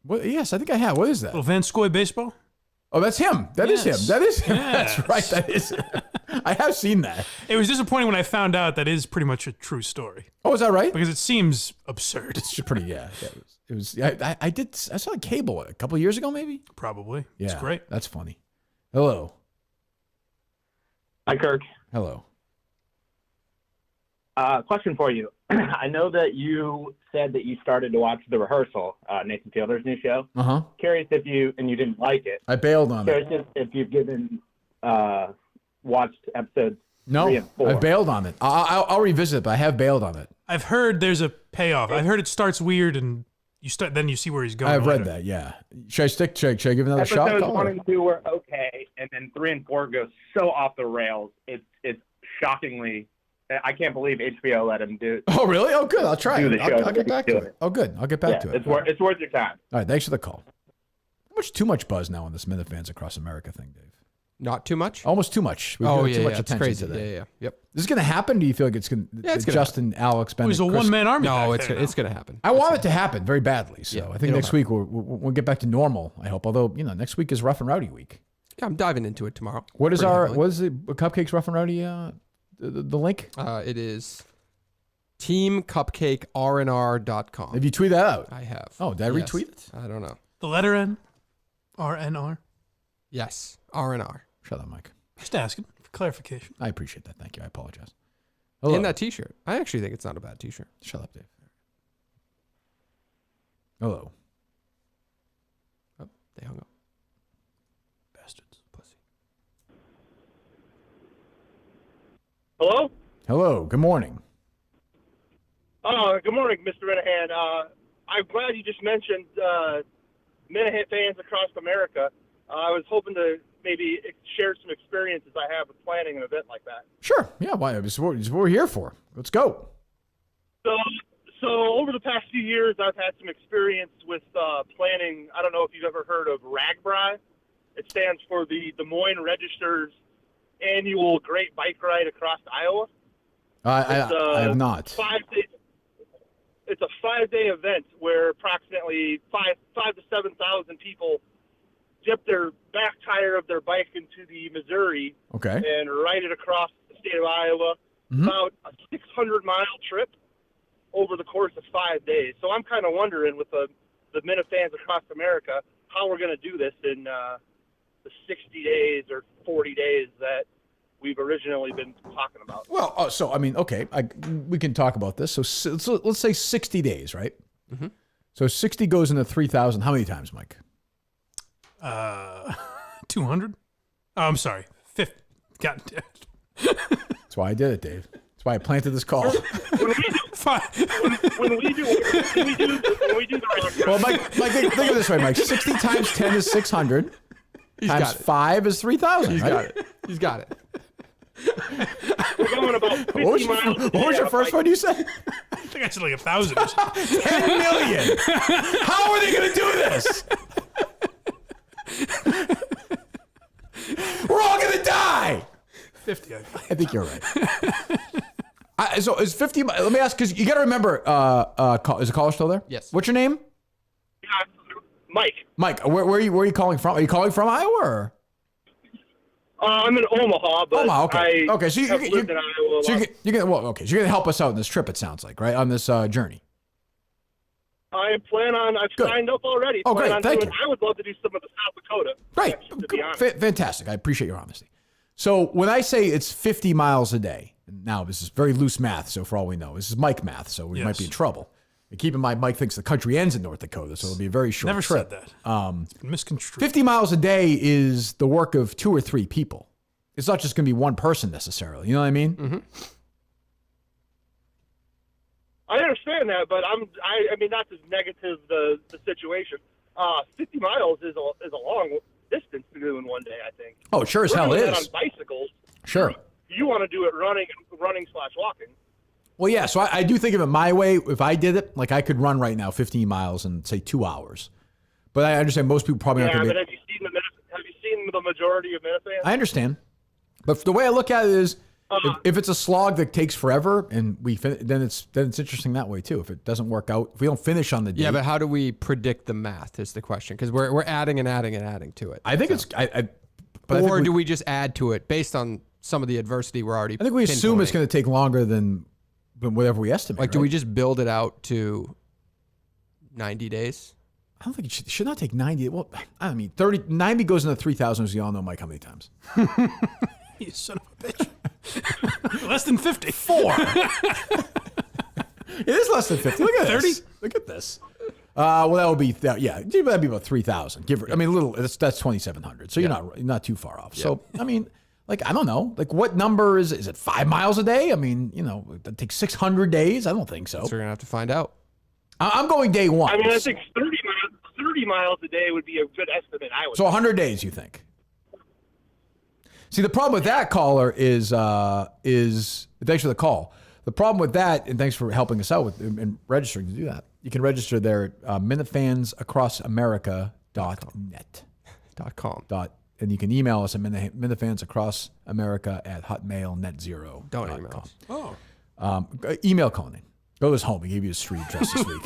Yes, I think I have. What is that? Little Van Scoy baseball? Oh, that's him. That is Yes. him. That is him. Yes. That's right. That is him. I have seen that. It was disappointing when I found out that is pretty much a true story. Oh, is that right? Because it seems absurd. It's pretty, yeah. It was. I saw a cable a couple of years ago, maybe. Probably. Yeah, It's great. That's funny. Hello. Hi, Kirk. Hello. Question for you. I know that you said that you started to watch The Rehearsal, Nathan Fielder's new show. Uh-huh. Curious if you didn't like it. I bailed on it. Curious if you've watched episodes 3 No, and 4. I bailed on it. I'll revisit it, but I have bailed on it. I've heard there's a payoff. I've heard it starts weird and then you see where he's going. I've read later. that. Yeah. Should I give another shot? Episodes Colin? 1 and 2 were okay, and then 3 and 4 go so off the rails. It's shockingly. I can't believe HBO let him do. Oh, really? Oh, good. I'll try do it. the show I'll get back to it. Oh, good. I'll get back to it. It's worth your time. All right. Thanks for the call. Too much buzz now on this Minifans Across America thing, Dave. Not too much? Almost too much. We've Oh, given too much it's attention crazy. today. Yeah. Yep. This is going to happen? Do you feel like it's going to Yeah, it's gonna Justin, Alex, Bennett, He's a Chris? one-man army. No, back there it's going to happen. I want it to happen very badly. So Yeah, I think it'll next week we'll get back to normal, I hope. Although, next week is Rough and Rowdy week. Yeah, I'm diving into it tomorrow. What is Pretty heavily. what is it? Cupcakes Rough and Rowdy, the link? It is teamcupcakernr.com. Have you tweeted that out? I have. Oh, did I Yes. retweet it? I don't know. The letter N, RNR. Yes, R&R. Shut up, Mike. Just asking for clarification. I appreciate that. Thank you. I apologize. In that T-shirt. I actually think it's not a bad T-shirt. Shut up, Dave. Hello. Oh, they hung up. Bastards. Pussy. Hello? Hello. Good morning. Good morning, Mr. Minihane. I'm glad you just mentioned Minihane fans across America. I was hoping to maybe share some experiences I have with planning an event like that. Sure. Yeah. Why? It's what we're here for. Let's go. So over the past few years, I've had some experience with planning. I don't know if you've ever heard of RAGBRAI. It stands for the Des Moines Register's annual Great Bike Ride across Iowa. I have not. It's a 5-day event where approximately 5,000 to 7,000 people dip their back tire of their bike into the Missouri Okay. and ride it across the state of Iowa. About a 600-mile trip over the course of 5 days. So I'm kind of wondering with the Minifans across America how we're going to do this in the 60 days or 40 days that we've originally been talking about. Well, so I mean, okay, we can talk about this. So let's say 60 days, right? Mm-hmm. So 60 goes into 3,000. How many times, Mike? 200. Oh, I'm sorry. 50. God damn it. That's why I did it, Dave. That's why I planted this call. When we do the Well, Mike, think of it this way, Mike. 60 times 10 is 600. He's times got it. 5 is 3,000. He's right? got it. He's got it. We're going about 50 What was miles. what was your first one you said? I think I said like 1,000. 10 million. How are they going to do this? We're all going to die. 50. I think you're right. So is 50? Let me ask, because you got to remember. Is the caller still there? Yes. What's your name? Mike. Mike. Where are you calling from? Are you calling from Iowa? Or? I'm in Omaha, but Omaha. Okay. Okay. So have lived in Iowa. So you're gonna help us out in this trip. It sounds like, right, on this journey. I've Good. signed up already. Oh, great. Plan on Thank doing- you. I would love to do some of the South Dakota. Right. sections, to be honest. Fantastic. I appreciate your honesty. So when I say it's 50 miles a day, now this is very loose math. So for all we know, this is Mike math. So we might be in trouble. And keep in mind, Mike thinks the country ends in North Dakota, so it'll be a very short Never trip. said that. It's been misconstrued. 50 miles a day is the work of 2 or 3 people. It's not just going to be one person necessarily. You know what I mean? Mm-hmm. I understand that, but I mean, not to negative the situation. 50 miles is a long distance to do in one day, I think. Oh, sure as We're hell doing that is. on bicycles. Sure. You want to do it running/walking. Well, yeah. So I do think of it my way. If I did it, like I could run right now 15 miles in, say, 2 hours. But I understand most people probably Yeah, not going but to have you seen the majority of Minifans? I understand. But the way I look at it is, if it's a slog that takes forever and then it's interesting that way too. If it doesn't work out, if we don't finish on the date. Yeah, but how do we predict the math is the question, because we're adding and adding and adding to it. I think it's. Or do we just add to it based on some of the adversity we're already? I think we assume it's going to take longer than whatever we estimate. Like, do we just build it out to 90 days? I don't think it should not take 90. Well, I mean, 90 goes into 3,000, as you all know, Mike, how many times? You son of a bitch. Less than 50. 4. It is less than 50. Look at 30? this. Look at this. Well, that would be that'd be about 3,000. I mean, a little. That's 2,700. So you're not too far off. So I mean, like I don't know. Like what number is it? 5 miles a day? I mean, that takes 600 days. I don't think so. So we're gonna have to find out. I'm going day one. I mean, I think 30 miles a day would be a good estimate. I would. So 100 days, you think? See, the problem with that, caller, is thanks for the call. The problem with that, and thanks for helping us out with and registering to do that. You can register there at minutfansacrossamerica.net. .com. And you can email us at minutfansacrossamerica@hotmail.net0. Don't email us. Oh. Email Conan. Go to his home. He gave you his street address this week.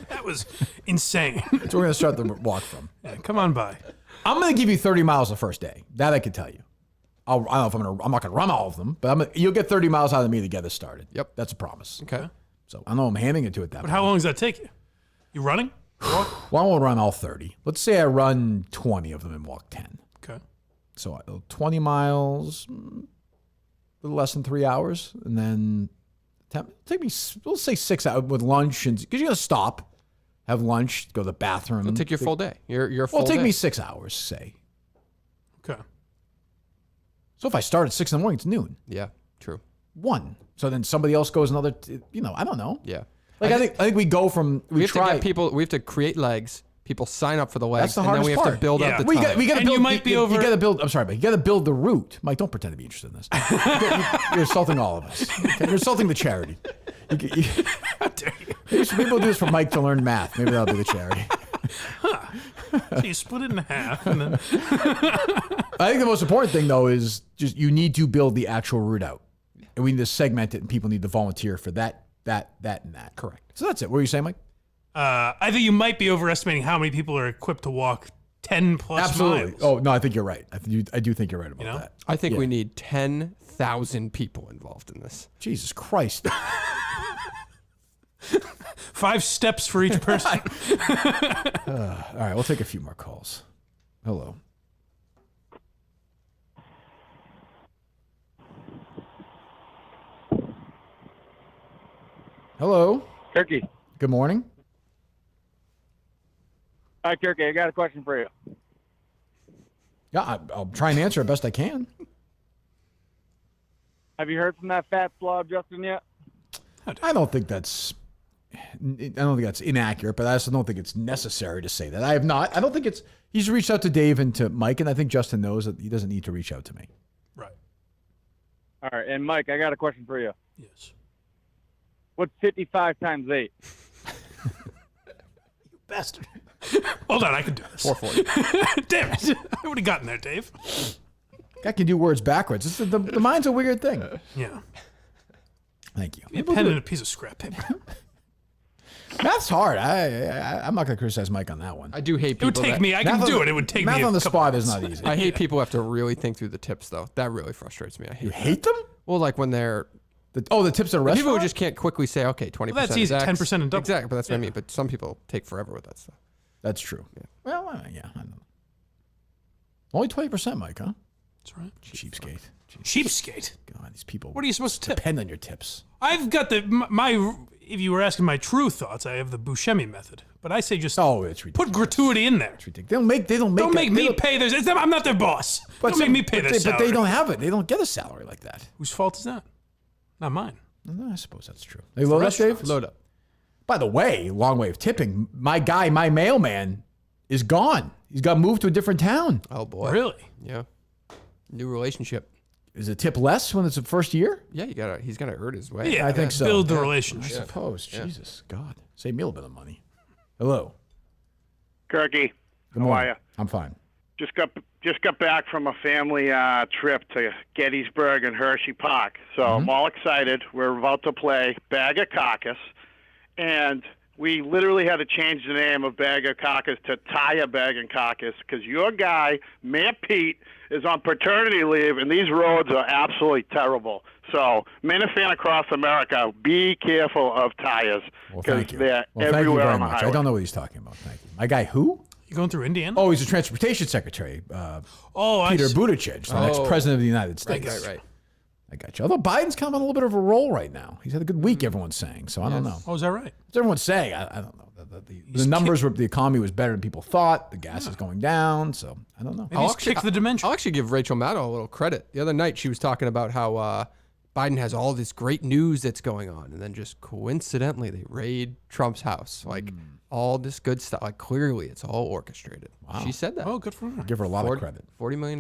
That was insane. That's where we're going to start the walk from. Yeah, come on by. I'm going to give you 30 miles the first day. That I can tell you. I don't know if I'm not going to run all of them, but you'll get 30 miles out of me to get us started. Yep. That's a promise. Okay. So I know I'm handing it to it that But how long does that take you? You running? Well, I won't run all 30. Let's say I run 20 of them and walk 10. Okay. So 20 miles, a little less than 3 hours, and then take me, let's say 6 hours with lunch, and because you're gonna stop, have lunch, go to the bathroom. It'll take your full day. Your full Well, day. take me 6 hours, say. Okay. So if I start at 6 in the morning, it's noon. Yeah, true. 1. So then somebody else goes another. I don't know. Yeah. Like I think we go from we have to get people. We have to create legs. People sign up for the legs. That's the and then hardest we have part. to build up the time. We got to build. you might be over. You got to build. I'm sorry, but you got to build the route. Mike, don't pretend to be interested in this. You're insulting all of us. Okay? You're insulting the charity. How dare you? Maybe some people do this for Mike to learn math. Maybe that'll be the charity. So you split it in half, and then I think the most important thing though is just you need to build the actual route out, and we need to segment it, and people need to volunteer for that, and that. Correct. So that's it. What were you saying, Mike? I think you might be overestimating how many people are equipped to walk 10 plus Absolutely. miles. Oh no, I think you're right. I do think you're right about that. I think Yeah. we need 10,000 people involved in this. Jesus Christ. 5 steps for each person. All right, we'll take a few more calls. Hello. Hello. Turkey. Good morning. Hi, Turkey. I got a question for you. Yeah, I'll try and answer it best I can. Have you heard from that fat slob Justin yet? I don't think that's inaccurate, but I also don't think it's necessary to say that. I have not. I don't think it's. He's reached out to Dave and to Mike, and I think Justin knows that he doesn't need to reach out to me. Right. All right. And Mike, I got a question for you. Yes. What's 55 times 8? You bastard. Hold on, I can do this. 440. Damn it. I would have gotten there, Dave. I can do words backwards. The mind's a weird thing. Yeah. Thank you. A pen and a piece of scrap paper. Math's hard. I'm not going to criticize Mike on that one. I do hate people. It would take me. I can do it. It would take me. Math on the spot is months. not easy. I hate people who have to really think through the tips, though. That really frustrates me. I hate. You hate them? Well, like when they're the tips at a people restaurant. who just can't quickly say, okay, 20%. Well, that's easy. 10% and double. Exactly, but that's what I mean. But some people take forever with that stuff. That's true. Yeah. Well, yeah, I know. Only 20%, Mike, huh? That's right. Cheapskate. Cheapskate. God, these people. What are you supposed to tip? Depend on your tips. I've got my. If you were asking my true thoughts, I have the Buscemi method. But I say just it's put gratuity in there. It's ridiculous. They don't make me pay theirs. I'm not their boss. Don't make me pay their salary. But they don't have it. They don't get a salary like that. Whose fault is that? Not mine. I suppose that's true. They load up, Dave? Load up. By the way, long way of tipping. My guy, my mailman, is gone. He's got moved to a different town. Oh, boy. Really? Yeah. New relationship. Is it tip less when it's the first year? Yeah, he's got to earn his way. Yeah, I think so. Build the relationship. I suppose. Yeah. Jesus, God. Save me a little bit of money. Hello. Kirky. Good How morning. are you? I'm fine. Just got back from a family trip to Gettysburg and Hershey Park. So I'm all excited. We're about to play Bag of Carcass. And we literally had to change the name of Bag of Carcass to Tire Bag and Carcass because your guy, Mayor Pete, is on paternity leave, and these roads are absolutely terrible. So, Minifan across America, be careful of tires because they're everywhere thank you very on the much. highway. I don't know what he's talking about. Thank you. My guy, who? You going through Indiana? Oh, he's the transportation secretary. I Peter see. Buttigieg, the next president of the United States. Right. I got you. Although Biden's kind of on a little bit of a roll right now. He's had a good week, everyone's saying. So I don't know. Oh, is that right? What's everyone saying? I don't know. The numbers were, the economy was better than people thought. The gas is going down. So I don't know. Maybe he's kicked the dimension. I'll actually give Rachel Maddow a little credit. The other night she was talking about how Biden has all this great news that's going on, and then just coincidentally they raid Trump's house. Like all this good stuff. Like clearly it's all orchestrated. Wow. She said that. Oh, good for her. Give her a lot of credit. $40 million.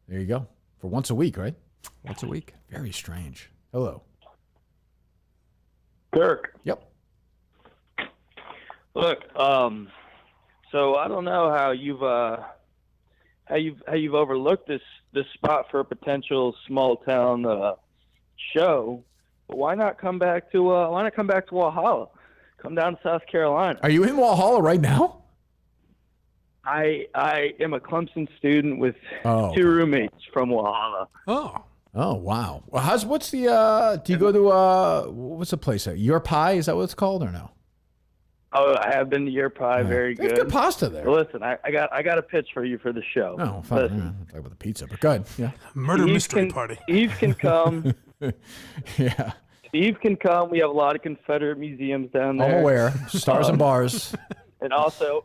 There you go. For once a week, right? Once a week. Very strange. Hello. Kirk. Yep. Look, so I don't know how you've overlooked this spot for a potential small town show. But why not come back to Walhalla? Come down to South Carolina. Are you in Walhalla right now? I am a Clemson student with Oh. two roommates from Walhalla. Oh. Oh, wow. Well, what's the, do you go to, what's the place there? Your Pie? Is that what it's called or no? Oh, I have been to your pie. Very They have good. good pasta there. Well, listen, I got a pitch for you for the show. Oh, fine. Listen, Yeah, I'll talk about the pizza, but go ahead. Yeah. Murder Steve mystery can- party. Steve can come. Yeah. Steve can come. We have a lot of Confederate museums down there. I'm aware. Stars and bars. And also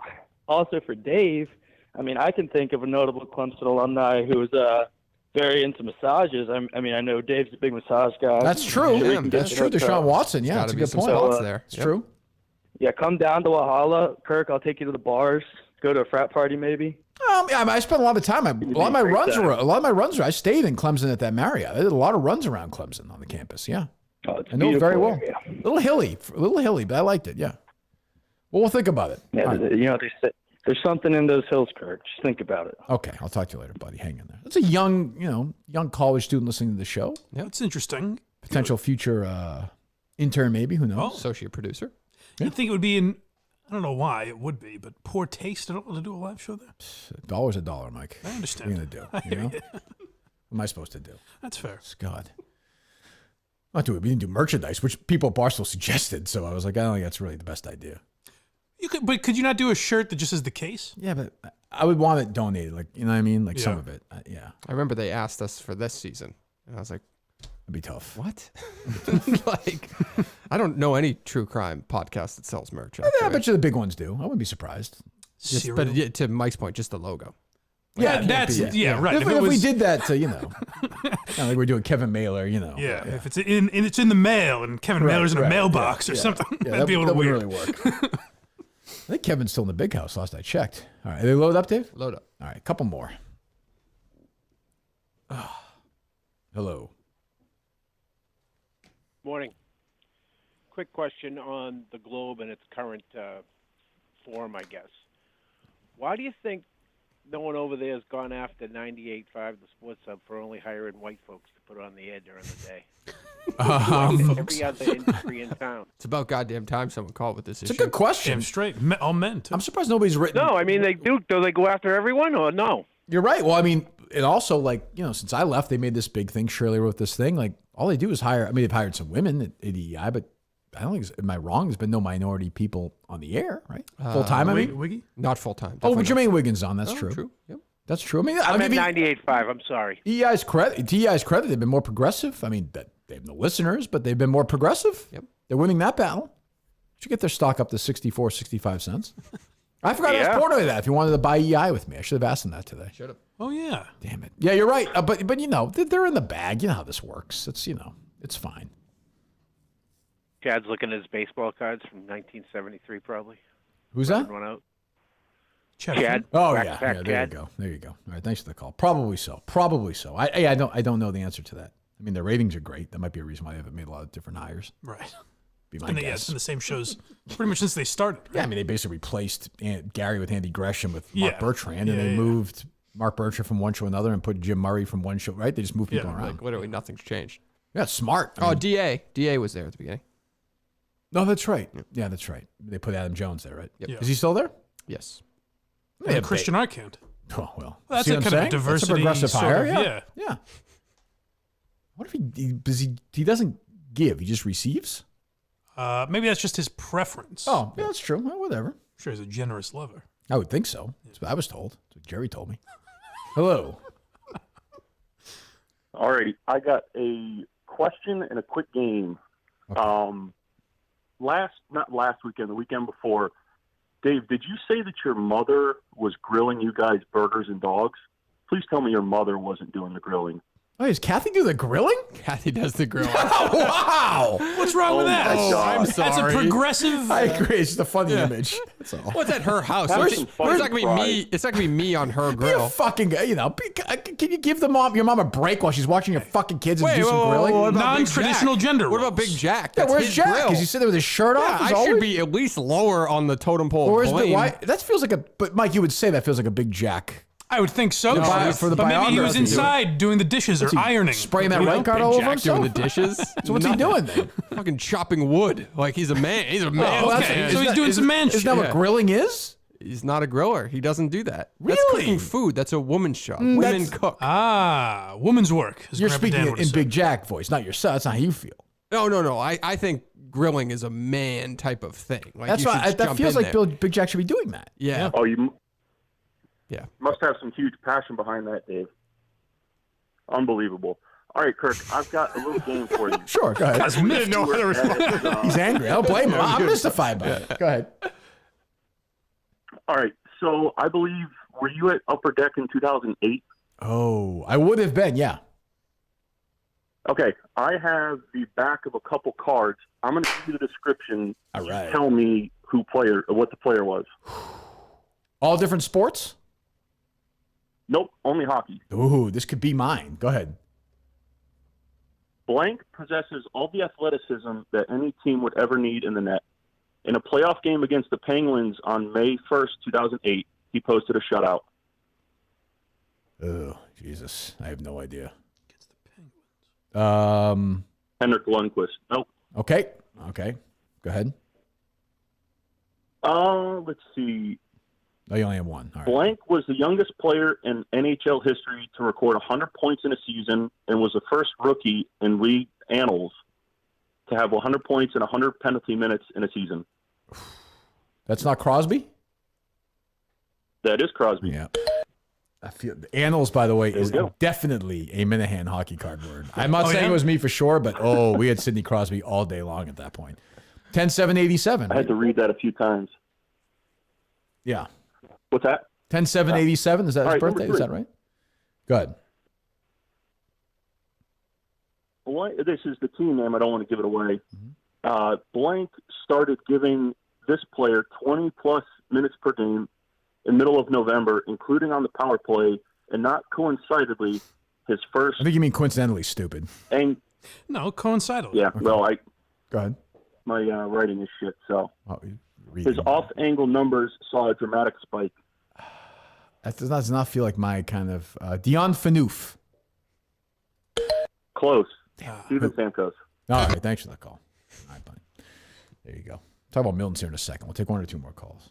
for Dave, I mean, I can think of a notable Clemson alumni who was very into massages. I mean, I know Dave's a big massage guy. That's true. I'm sure we can get That's you true. hooked Deshaun up. Watson. Yeah, that's a good point. It's true. Yeah, come down to Walhalla. Kirk, I'll take you to the bars. Go to a frat party maybe. Yeah, I spent a lot of time. A lot of my runs were. I stayed in Clemson at that Marriott. I did a lot of runs around Clemson on the campus. Yeah, it's I know it very well. area. A little hilly, but I liked it. Yeah. Well, we'll think about it. Yeah, All right. you know, there's something in those hills, Kirk. Just think about it. Okay, I'll talk to you later, buddy. Hang in there. That's a young college student listening to the show. Yeah, it's interesting. Potential future intern, maybe. Who knows? Associate producer. You'd think it would be in, I don't know why it would be, but poor taste. I don't want to do a live show there. $1's a dollar, Mike. I understand. What are you going to do? You know? What am I supposed to do? That's fair. God. Not do it. We didn't do merchandise, which people at Barstool suggested. So I was like, I don't think that's really the best idea. But could you not do a shirt that just is the case? Yeah, but I would want it donated. Like, you know what I mean? Like some of it. Yeah. I remember they asked us for this season, and I was like, it'd be tough. What? Like, I don't know any true crime podcast that sells merch. Yeah, I bet you the big ones do. I wouldn't be surprised. But to Mike's point, just the logo. Yeah, right. If we did that, kind of like we're doing Kevin Mailer, Yeah, if it's in the mail and Kevin Mailer's in a mailbox or something, that'd be a little weird. Really work. I think Kevin's still in the big house. Last I checked. All right, are they load up, Dave? Load up. All right, a couple more. Hello. Morning. Quick question on the Globe and its current form, I guess. Why do you think no one over there has gone after 98.5, the Sports Hub, for only hiring white folks to put on the air during the day? Every other industry in town. It's about goddamn time someone called with this issue. It's a good question. Damn straight. All men, too. I'm surprised nobody's written. No, I mean, they do. Do they go after everyone or no? You're right. Well, I mean, and also, like, since I left, they made this big thing. Shirley wrote this thing. Like, all they do is hire. I mean, they've hired some women at ADEI, but I don't think, am I wrong? There's been no minority people on the air, right? Full time, I mean? Wiggy? Not full time. Oh, but Jermaine Wiggins on. That's true. True. Yep. That's true. I mean, I'm at 98.5. I'm sorry. DEI's credit, they've been more progressive. I mean, they have no listeners, but they've been more progressive. Yep. They're winning that battle. Should get their stock up to 64, 65 cents. I forgot to ask Portnoy that if he wanted to buy EI with me. I should have asked him that today. Should have. Oh, yeah. Damn it. Yeah, you're right. But they're in the bag. You know how this works. It's, it's fine. Chad's looking at his baseball cards from 1973, probably. Who's that? One out. Chad. Oh, Back yeah. to back There Chad. you go. There you go. All right. Thanks for the call. Probably so. I don't know the answer to that. I mean, their ratings are great. That might be a reason why they haven't made a lot of different hires. Right. Be my It's guess. been the same shows pretty much since they started. Yeah, I mean, they basically replaced Gary with Andy Gresham with Mark Yeah. Bertrand, and Yeah, they yeah. moved Mark Bertrand from one show to another and put Jim Murray from one show, right? They just moved people around. Like literally nothing's changed. Yeah, it's smart. I Oh, mean- DA was there at the beginning. No, that's right. Yeah, that's right. They put Adam Jones there, right? Yep. Yeah. Is he still there? Yes. And Christian Arcand. Oh, well. That's See a what kind I'm of saying? diversity That's a progressive sort hire. of, Yeah. yeah. What if he doesn't give, he just receives? Maybe that's just his preference. Oh, yeah, that's true. Well, whatever. Sure, he's a generous lover. I would think so. That's what I was told. That's what Jerry told me. Hello. Alrighty, I got a question and a quick game. Not last weekend, the weekend before, Dave, did you say that your mother was grilling you guys burgers and dogs? Please tell me your mother wasn't doing the grilling. Oh, does Kathy do the grilling? Kathy does the grilling. Wow. What's wrong with that? I'm sorry. That's a progressive. I agree. It's just a funny image. That's all. What's at her house? Where's- It's not gonna be me. It's not gonna be me on her Be a grill. fucking, can you give your mom a break while she's watching your fucking kids and Wait, do some grilling? what about Big Non-traditional Jack? gender What about roles. Big Jack? Yeah, That's where's his Jack? grill. Is he sitting there with his shirt Yeah, off? as I always? should be at least lower on the totem pole. Or of is blame. why? That feels like a. But Mike, you would say that feels like a Big Jack. I would think so. No, for the but maybe he was biography. inside doing the dishes or What's he, ironing. spraying that You know? red card Big all over Jack himself? doing the dishes. So what's he doing then? Fucking chopping wood. Like he's a man. He's a man. Oh, okay. that's- So he's doing some man shit. Isn't that what Yeah. grilling is? He's not a griller. He doesn't do that. That's Really? cooking food. That's a woman's job. Women that's- cook. Ah, woman's work. as You're Grandpa Dan speaking would in have Big said. Jack voice, not yourself. That's not how you feel. No. I think grilling is a man type of thing. Like That's you why should that jump feels in like there. Big Jack should be doing that. Yeah. Oh, you Yeah. must have some huge passion behind that, Dave. Unbelievable. All right, Kirk, I've got a little game for you. Sure, go ahead. He's angry. I don't blame him. I'm mystified by it. Go ahead. All right, so I believe, were you at Upper Deck in 2008? Oh, I would have been, yeah. Okay, I have the back of a couple cards. I'm going to give you the description. All You right. tell me what the player was. All different sports? Nope, only hockey. Ooh, this could be mine. Go ahead. Blank possesses all the athleticism that any team would ever need in the net. In a playoff game against the Penguins on May 1st, 2008, he posted a shutout. Oh, Jesus. I have no idea. Henrik Lundqvist. Nope. Okay. Go ahead. Let's see. Oh, you only have one. All right. Blank was the youngest player in NHL history to record 100 points in a season and was the first rookie in league annals to have 100 points and 100 penalty minutes in a season. That's not Crosby? That is Crosby. Yeah. I feel the annals, by the way, There is we go. definitely a Minihane hockey card word. I'm not Oh, saying yeah? it was me for sure, but we had Sidney Crosby all day long at that point. 10-7-87. I had to read that a few times. Yeah. What's that? 10-7-87. Is that All his right, number birthday? Is that right? Go ahead. This is the team name. I don't want to give it away. Blank started giving this player 20-plus minutes per game in middle of November, including on the power play, and not coincidentally, his first. I think you mean coincidentally stupid. And No, coincidentally. yeah, well, Go ahead. my writing is shit. So his Reading. off-angle numbers saw a dramatic spike. That does not feel like my kind of Dion Phaneuf. Close. Steven Stamkos. All right, thanks for that call. All right, buddy. There you go. Talk about Milton's here in a second. We'll take one or two more calls.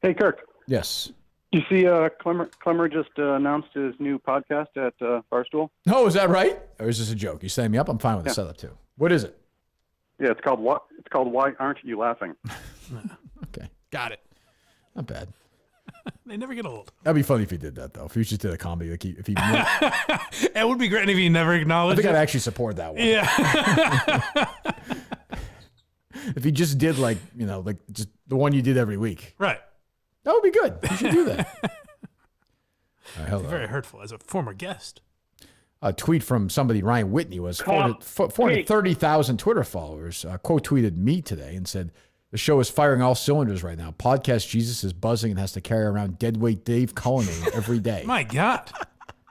Hey, Kirk. Yes. You see, Clemmer just announced his new podcast at Barstool. Oh, is that right? Or is this a joke? You setting me up? I'm fine with the Yeah. setup too. What is it? Yeah, it's called what? It's called Why Aren't You Laughing? Okay. Got it. Not bad. They never get old. That'd be funny if he did that though. If he just did a comedy, like if he It would be great if he never I acknowledged think it. I'd actually support that one. Yeah. If he just did like just the one you did every week. Right. That would be good. You should do that. All right, hello. Very hurtful as a former guest. A tweet from somebody, Ryan Whitney, was 430,000 Twitter followers, quote tweeted me today and said, the show is firing all cylinders right now. Podcast Jesus is buzzing and has to carry around deadweight Dave Cullinane every day. My God.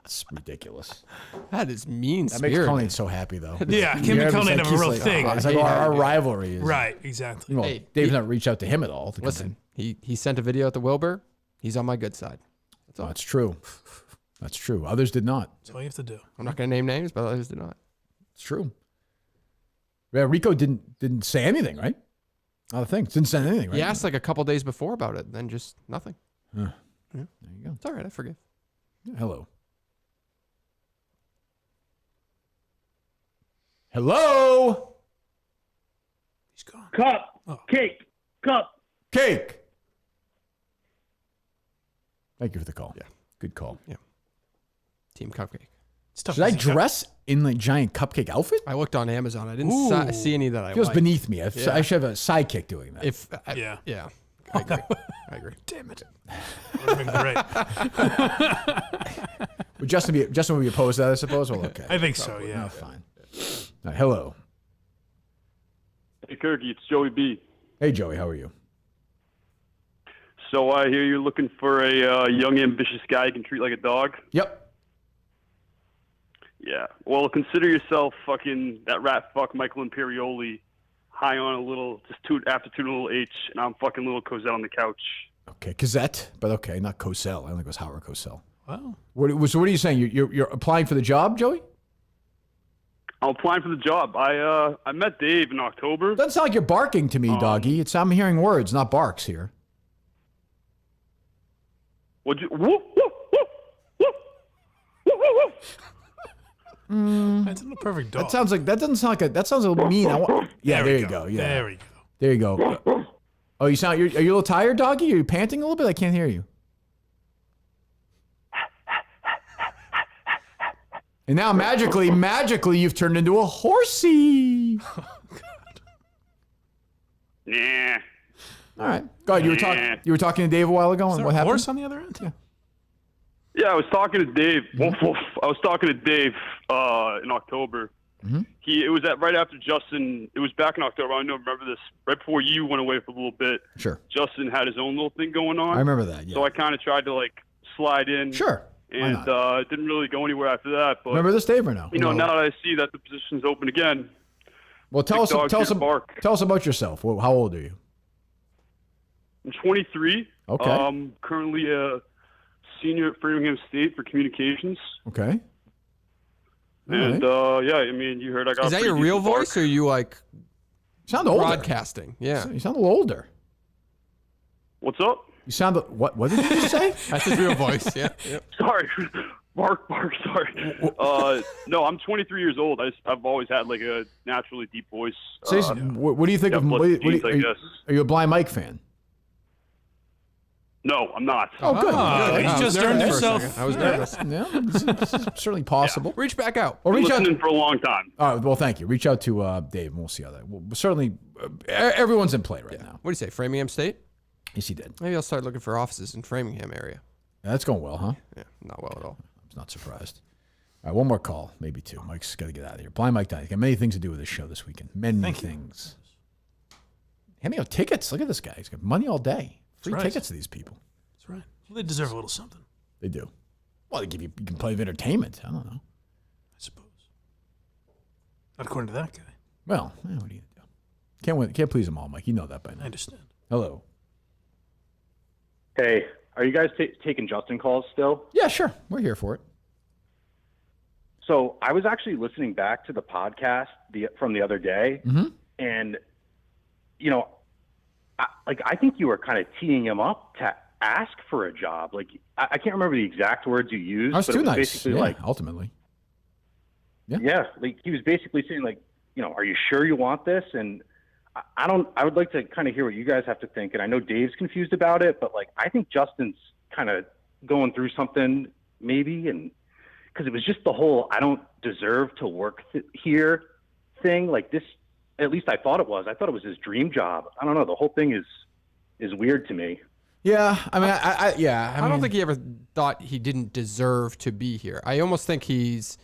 It's ridiculous. That is mean That makes spirited. Cullinane so happy, though. Yeah, him and Cullinane have a real thing. It's like our rivalry is. Right, exactly. Well, Hey, Dave's not reached out to him at all. To Listen, he sent a video at the Wilbur. He's on my good side. That's all. That's true. That's true. Others did not. That's all you have to do. I'm not going to name names, but others did not. It's true. Yeah, Rico didn't say anything, right? Not a thing. Didn't send anything, right? He asked like a couple days before about it, then just nothing. Huh. Yeah. There you go. It's all right. I forgive. Yeah, hello. Hello. He's gone. Cupcake. Cake. Thank you for the call. Yeah. Good call. Yeah. Team Cupcake. Should I dress in like giant cupcake outfit? I looked on Amazon. I didn't Ooh. see any that I Feels liked. beneath me. Yeah. I should have a sidekick doing that. Yeah. agree. Damn it. Would have been great. Would Justin would be opposed to that, I suppose? Well, okay. I think so, yeah. Oh, fine. All right, hello. Hey, Kirky, it's Joey B. Hey, Joey, how are you? So I hear you're looking for a young, ambitious guy you can treat like a dog. Yep. Yeah. Well, consider yourself fucking that rat fuck Michael Imperioli, high on a little, after two little H, and I'm fucking little Cosette on the couch. Okay, Cosette, but okay, not Cosell. I don't think it was Howard Cosell. Wow. So what are you saying? You're applying for the job, Joey? I'm applying for the job. I met Dave in October. Doesn't sound like you're barking to me, doggy. I'm hearing words, not barks here. What'd you? Whoop, whoop, whoop, whoop, whoop, whoop. That's not a perfect dog. That sounds a little mean. Yeah, there you go. Yeah, There we go. There you go. Oh, are you a little tired, doggy? Are you panting a little bit? I can't hear you. And now magically, you've turned into a horsey. Oh, Nah. All right. Go ahead. You were talking to Dave a while ago, and what happened? Horse on the other end? Yeah. Yeah, I was talking to Dave. Woof, woof. I was talking to Dave in October. Mm-hmm. It was right after Justin. It was back in October. I don't know, remember this. Right before you went away for a little bit. Sure. Justin had his own little thing going on. I remember that. Yeah. So I kind of tried to slide in. Sure. And it didn't really go anywhere after that. But Remember this, Dave, or no? Now that I see that the position's open again. Well, tell us about yourself. How old are you? I'm 23. Okay. Currently a senior at Framingham State for communications. Okay. And you heard I got. Is that your real voice, or are you sound older? Broadcasting? Yeah. You sound a little older. What's up? You sound what? What did you just say? That's his real voice. Yeah. Yep. Sorry, Mark. Sorry. No, I'm 23 years old. I've always had a naturally deep voice. What do you think of? Are you a Blind Mike fan? No, I'm not. Oh, good. He's just earned himself. I was nervous. Yeah, it's certainly possible. Reach back out. Or reach out for a long time. All right. Well, thank you. Reach out to Dave, and we'll see how that. Well, certainly, everyone's in play right now. What do you say, Framingham State? Yes, he did. Maybe I'll start looking for offices in Framingham area. Yeah, that's going well, huh? Yeah, not well at all. I'm not surprised. All right, one more call, maybe two. Mike's got to get out of here. Blind Mike died. He's got many things to do with this show this weekend. Many things. Handing out tickets. Look at this guy. He's got money all day. Free tickets to these people. That's right. Well, they deserve a little something. They do. Well, they give you can play of entertainment. I don't know. I suppose. Not according to that guy. Well, what do you do? Can't please them all, Mike. You know that by now. I understand. Hello. Hey, are you guys taking Justin calls still? Yeah, sure. We're here for it. So I was actually listening back to the podcast from the other day, and I think you were kind of teeing him up to ask for a job. I can't remember the exact words you used. I was but too it was nice. basically Ultimately. Yeah, he was basically saying are you sure you want this? And I would like to kind of hear what you guys have to think. And I know Dave's confused about it, but I think Justin's kind of going through something maybe. And because it was just the whole, I don't deserve to work here thing. This, at least I thought it was. I thought it was his dream job. I don't know. The whole thing is weird to me. Yeah. I mean, I don't think he ever thought he didn't deserve to be here. I almost think he's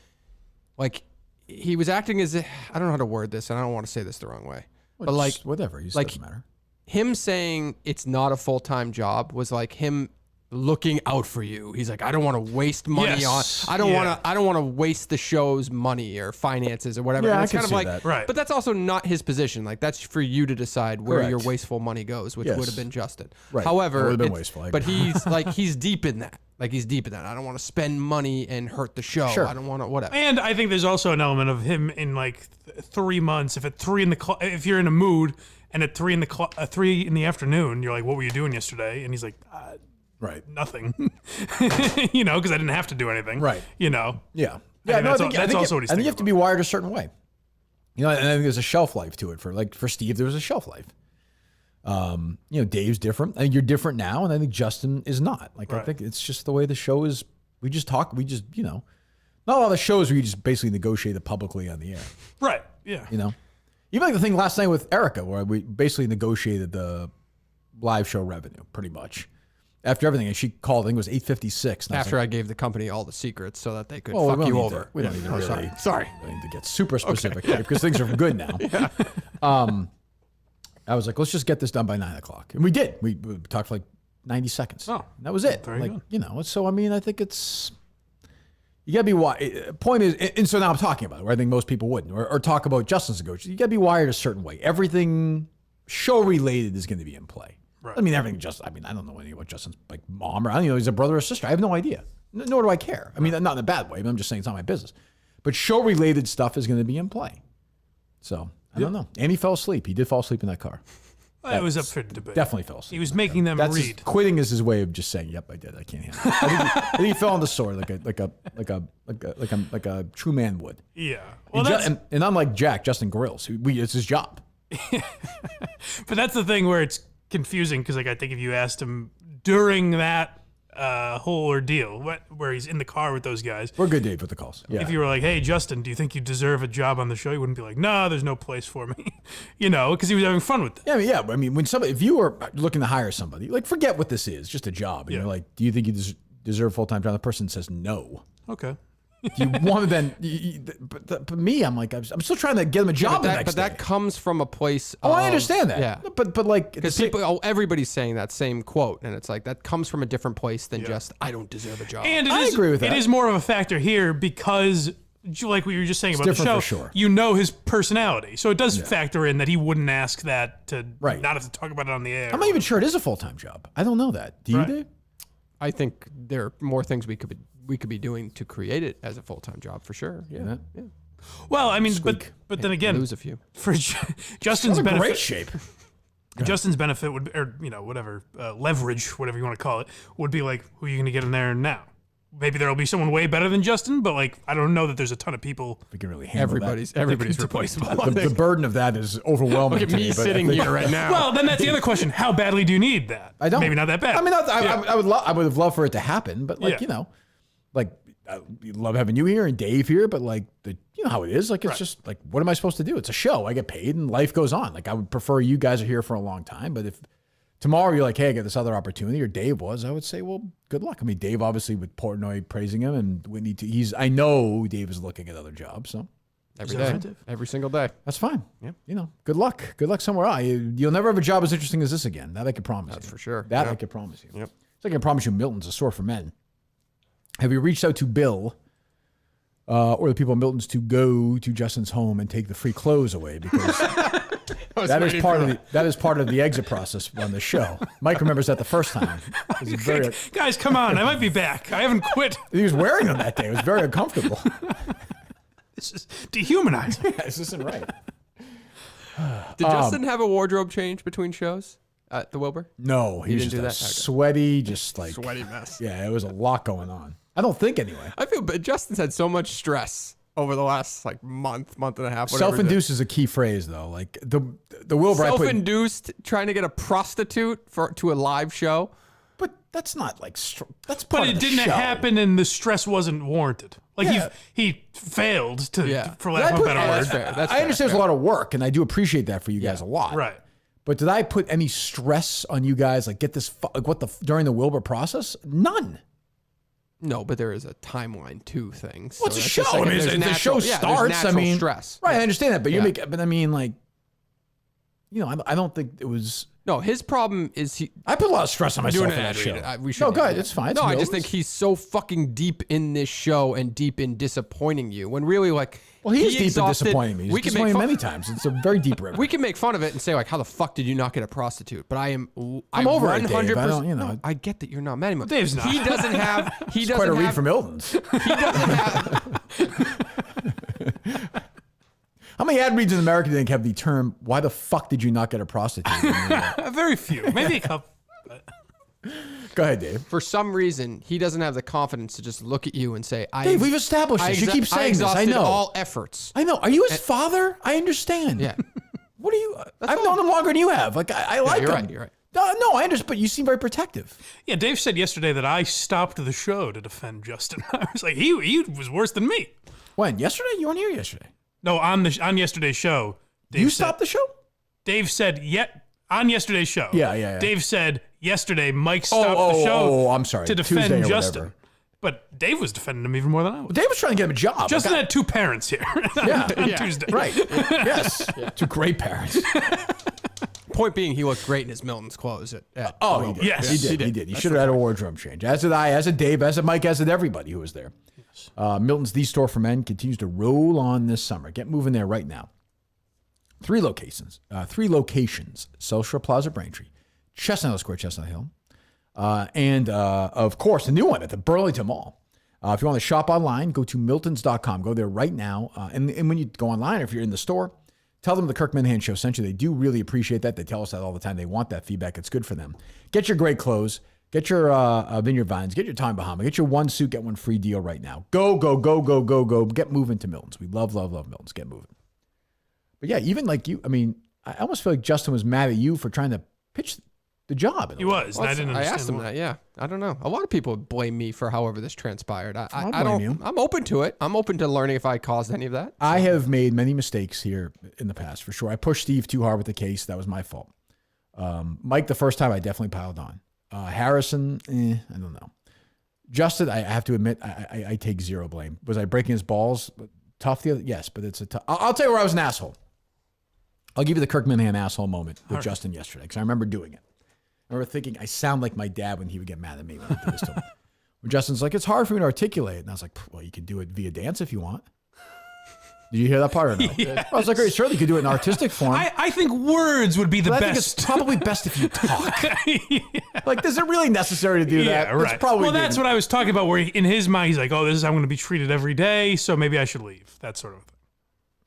he was acting as if, I don't know how to word this, and I don't want to say this the wrong way. But whatever, it doesn't matter. Him saying it's not a full-time job was him looking out for you. He's I don't want to waste money on. I don't want to waste the show's money or finances or whatever. Yeah, it's I can see that. Right. But that's also not his position. That's for you to decide where Correct. your wasteful money goes, which Yes. would have been Justin. Right. However, It would have been wasteful. but he's he's deep in that. He's deep in that. I don't want to spend money and hurt the show. Sure. I don't want to whatever. And I think there's also an element of him in 3 months. If at 3 in the if you're in a mood and at 3 in the afternoon, you're like, "What were you doing yesterday?" And he's like, "Right, nothing." Because I didn't have to do anything. Right. Yeah. Yeah. I think that's also what he's I think thinking you have to be wired a certain way. And I think there's a shelf life to it. For Steve, there was a shelf life. Dave's different. I think you're different now, and I think Justin is not. I think it's just the way the show is. We just talk. We just, not a lot of shows where you just basically negotiate it publicly on the air. Right. Yeah. Even the thing last night with Erica, where we basically negotiated live show revenue, pretty much. After everything, and she called, I think it was 856. After I gave the company all the secrets so that they could Well, fuck you over. We don't need to really. Sorry. We need to get super specific because things are good now. I was like, let's just get this done by 9 o'clock. And we did. We talked for like 90 seconds. Oh, that was it. very good. You know, so I mean, I think it's, you got to be wired. Point is, and so now I'm talking about it, where I think most people wouldn't, or talk about Justin's negotiation. You got to be wired a certain way. Everything show related is going to be in play. Right. I mean, everything I don't know anything about Justin's like mom, or I don't know, he's a brother or sister. I have no idea. Nor do I care. I mean, not in a bad way, but I'm just saying it's not my business. But show related stuff is going to be in play. So I don't know. And he fell asleep. He did fall asleep in that car. Well, it was up for debate. Definitely fell asleep. He was making them read. Quitting is his way of just saying, "Yep, I did. I can't handle it." I think he fell on the sword like a true man would. Yeah. Well, and unlike Jack, Justin grills. It's his job. But that's the thing where it's confusing because, like, I think if you asked him during that whole ordeal, where he's in the car with those guys, we're good, Dave, with the calls. Yeah. If you were like, "Hey, Justin, do you think you deserve a job on the show?" He wouldn't be like, "No, there's no place for me," because he was having fun with it. Yeah. I mean, if you were looking to hire somebody, like, forget what this is, just a job, and you're like, "Do you think you deserve a full-time job?" The person says no. Okay. Do you want to then? But me, I'm like, I'm still trying to get him a job the next day. That comes from a place. Oh, I understand that. Yeah, but like, because everybody's saying that same quote, and it's like that comes from a different place than just I don't deserve a job. And I agree with that. It is more of a factor here because, like we were just saying about the show, for sure. You know his personality, so it does factor in that he wouldn't ask that to not have to talk about it on the air. I'm not even sure it is a full-time job. I don't know that. Do you, Dave? I think there are more things we could be doing to create it as a full-time job for sure. Yeah. Well, I mean, but then again, lose a few for Justin's benefit. Great shape. Justin's benefit would, or whatever leverage, whatever you want to call it, would be like, who are you going to get in there now? Maybe there'll be someone way better than Justin, but like I don't know that there's a ton of people. We can really handle everybody's replaceable. The burden of that is overwhelming. Look at me sitting here right now. Well, then that's the other question: how badly do you need that? I don't. Maybe not that bad. I mean, I would have loved for it to happen, but like like I love having you here and Dave here, but like you know how it is. Like it's just like, what am I supposed to do? It's a show. I get paid and life goes on. Like I would prefer you guys are here for a long time, but if tomorrow you're like, hey, I got this other opportunity, or Dave was, I would say, well, good luck. I mean, Dave obviously with Portnoy praising him, and Whitney. I know Dave is looking at other jobs, so every day, every single day. That's fine. Yeah, good luck. Good luck somewhere else. You'll never have a job as interesting as this again. That I can promise. That's you. for sure. That I can promise you. Yep. So I can promise you, Milton's a store for men. Have you reached out to Bill or the people in Milton's to go to Justin's home and take the free clothes away? Because that is part of the exit process on the show. Mike remembers that the first time. Guys, come on. I might be back. I haven't quit. He was wearing them that day. It was very uncomfortable. This is dehumanizing. This isn't right. Did Justin have a wardrobe change between shows at the Wilbur? No, he was didn't just do a that? sweaty, just like Sweaty mess. Yeah, it was a lot going on. I don't think anyway. I feel, but Justin's had so much stress over the last like month and a half. Self-induced is a key phrase, though. Like the Wilbur. Self-induced, trying to get a prostitute to a live show. But that's not like that's part But of it the didn't show. happen, and the stress wasn't warranted. Like he failed to, for lack of a better word. I understand there's a lot of work, and I do appreciate that for you guys a lot. Right. But did I put any stress on you guys? Like get this, during the Wilbur process? None. No, but there is a timeline to things. What's a show? I mean, the show starts. I mean, stress. Right, I understand that, but but I mean, like, I don't think it was. No, his problem is I put a lot of stress on myself for that show. No, go ahead. It's fine. No, I just think he's so fucking deep in this show and deep in disappointing you. When really, like, well, he's deep in disappointing me. He's disappointed many times. It's a very deep river. We can make fun of it and say, like, how the fuck did you not get a prostitute? But I'm over it, Dave. I don't, No, I get that you're not mad anymore. Dave's not. He doesn't have. It's quite a read from Milton's. He doesn't have. How many ad reads in America do you think have the term, why the fuck did you not get a prostitute? Very few. Maybe a couple. Go ahead, Dave. For some reason, he doesn't have the confidence to just look at you and say, Dave, we've established this. You keep saying this. I know. All efforts. I know. Are you his father? I understand. Yeah. What are you? I've known him longer than you have. Like, I like him. You're right. No, I understand, but you seem very protective. Yeah, Dave said yesterday that I stopped the show to defend Justin. I was like, he was worse than me. When? Yesterday? You weren't here yesterday. No, on yesterday's show. You stopped the show? Dave said, on yesterday's show. Yeah. Dave said yesterday Mike stopped the show. I'm sorry. To defend Tuesday or Justin. whatever. But Dave was defending him even more than I was. Dave was trying to get him a job. Justin had two parents here on Tuesday. Right. Yes. Two great parents. Point being, he looked great in his Milton's clothes. He did. Yes. He did. He should have had a wardrobe change. As did I, as did Dave, as did Mike, as did everybody who was there. Yes. Milton's The Store for Men continues to roll on this summer. Get moving there right now. 3 locations. South Shore Plaza, Braintree, Chestnut Hill Square, Chestnut Hill, and of course, the new one at the Burlington Mall. If you want to shop online, go to miltons.com. Go there right now. And when you go online, or if you're in the store, tell them the Kirk Minihane Show sent you. They do really appreciate that. They tell us that all the time. They want that feedback. It's good for them. Get your great clothes. Get your Vineyard Vines. Get your Tommy Bahama. Get your 1 suit, get 1 free deal right now. Go. Get moving to Milton's. We love Milton's. Get moving. But yeah, even like you, I mean, I almost feel like Justin was mad at you for trying to pitch the job. He was. Well, and I didn't understand asked him that. Yeah, I don't know. A lot of people blame me for however this transpired. I blame you. I'm open to it. I'm open to learning if I caused any of that. I have made many mistakes here in the past, for sure. I pushed Steve too hard with the case. That was my fault. Mike, the first time, I definitely piled on. Harrison, I don't know. Justin, I have to admit, I take zero blame. Was I breaking his balls? Tough the other? Yes, but it's a tough. I'll tell you where I was an asshole. I'll give you the Kirk Minihane asshole moment with Justin yesterday, because I remember doing it. I remember thinking I sound like my dad when he would get mad at me when I did this to him. When Justin's like, it's hard for me to articulate. And I was like, well, you can do it via dance if you want. Did you hear that part or no? Yeah. I was like, you certainly could do it in artistic form. I think words would be the But best. I think it's probably best if you talk. Like, is it really necessary to do that? Yeah, right. It's probably Well, that's what I was talking about, where in his mind, he's like, oh, this is how I'm going to be treated every day, so maybe I should leave. That sort of thing.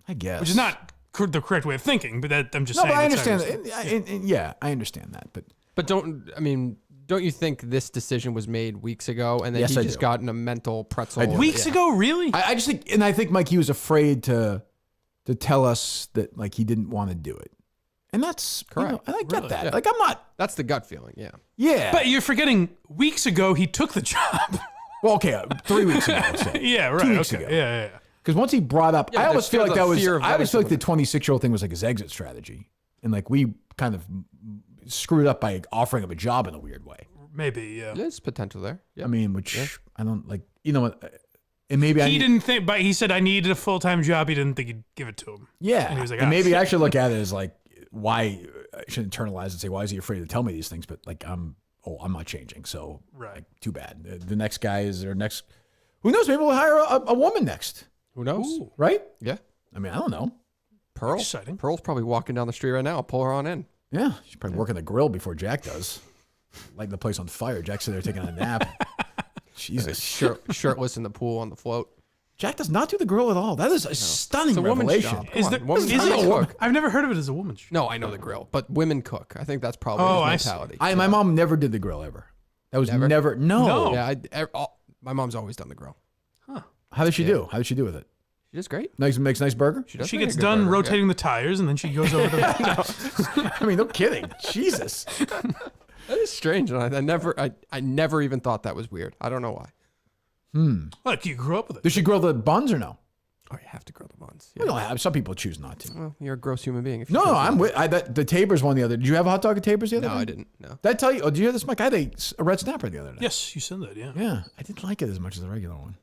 I guess. Which is not the correct way of thinking, but I'm just no, saying. but I that's how understand he was that. Yeah, I understand that. But don't you think this decision was made weeks ago, and then Yes, he I just do. got in a mental pretzel? Weeks ago, really? I just think, and I think, Mike, he was afraid to tell us that, like, he didn't want to do it. And that's correct. And I get that. Yeah. Like, I'm not. That's the gut feeling. Yeah. Yeah. But you're forgetting weeks ago he took the job. Well, okay, 3 weeks ago, let's say. Yeah, right. 2 weeks Okay. ago. Yeah. Because once he brought up, Yeah, I but always feel there's like still that the was. fear of I always feel like the letting 26-year-old thing was like his exit strategy, and like we kind of screwed up by offering him a job in a weird way. Maybe, yeah. There's potential there. Yeah. I mean, which I don't like. You know what? And maybe He didn't think, but he said I needed a full-time job. He didn't think he'd give it to him. Yeah, And he was like, and "Ah, maybe shit." I should look at it as like, why I should internalize and say, why is he afraid to tell me these things? But like, I'm not changing, so Right. like, too bad. The next guy is their next. Who knows? Maybe we'll hire a woman next. Who knows? Ooh. Right? Yeah. I mean, I don't know. Pearl. Exciting. Pearl's probably walking down the street right now. I'll pull her on in. Yeah, she's probably working the grill before Jack does. Lighting the place on fire. Jack's sitting there taking a nap. Jesus. Shirtless in the pool on the float. Jack does not do the grill at all. That is a stunning It's a woman's revelation. job. Come Is on, there, women's is job it to cook. I've never heard of it as a woman's job. No, I know the grill, but women cook. I think that's probably Oh, I his see. mentality. My mom never did the grill ever. That was never. No. Yeah, my mom's always done the grill. How did she do? How did she do with it? She does great. Makes a nice burger. She does She make a gets good done burger, rotating the tires, and then she goes over to I mean, no kidding. Jesus. Yeah. That is strange, and I never even thought that was weird. I don't know why. Look, you grew up with it. Does she grill the buns or no? Oh, you have to grill the buns. We don't have. Some people choose not to. Well, you're a gross human being. If you No, grill the I'm buns. with the Tabers one the other. Did you have a hot dog at Tabers the other No, day? I didn't. No. Did I tell you? Oh, did you hear this, Mike? I had a red snapper the other day. Yes, you said that, yeah. Yeah, I didn't like it as much as the regular one.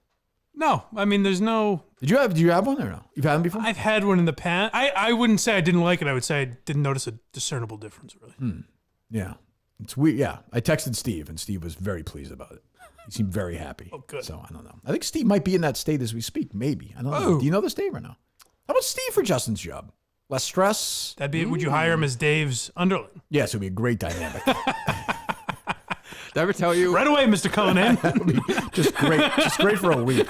No, I mean, there's no... Do you have one or no? You've had them before? I've had one in the past. I wouldn't say I didn't like it. I would say I didn't notice a discernible difference, really. Yeah. It's weird. Yeah. I texted Steve, and Steve was very pleased about it. He seemed very happy. Oh, good. So I don't know. I think Steve might be in that state as we speak. Maybe. I don't know. Oh. Do you know this, Dave, or no? How about Steve for Justin's job? Less stress? That'd be. Would you hire him as Dave's underling? Yes, it would be a great dynamic. Did I ever tell you? Right away, Mr. Conan. Just great. Just great for a week.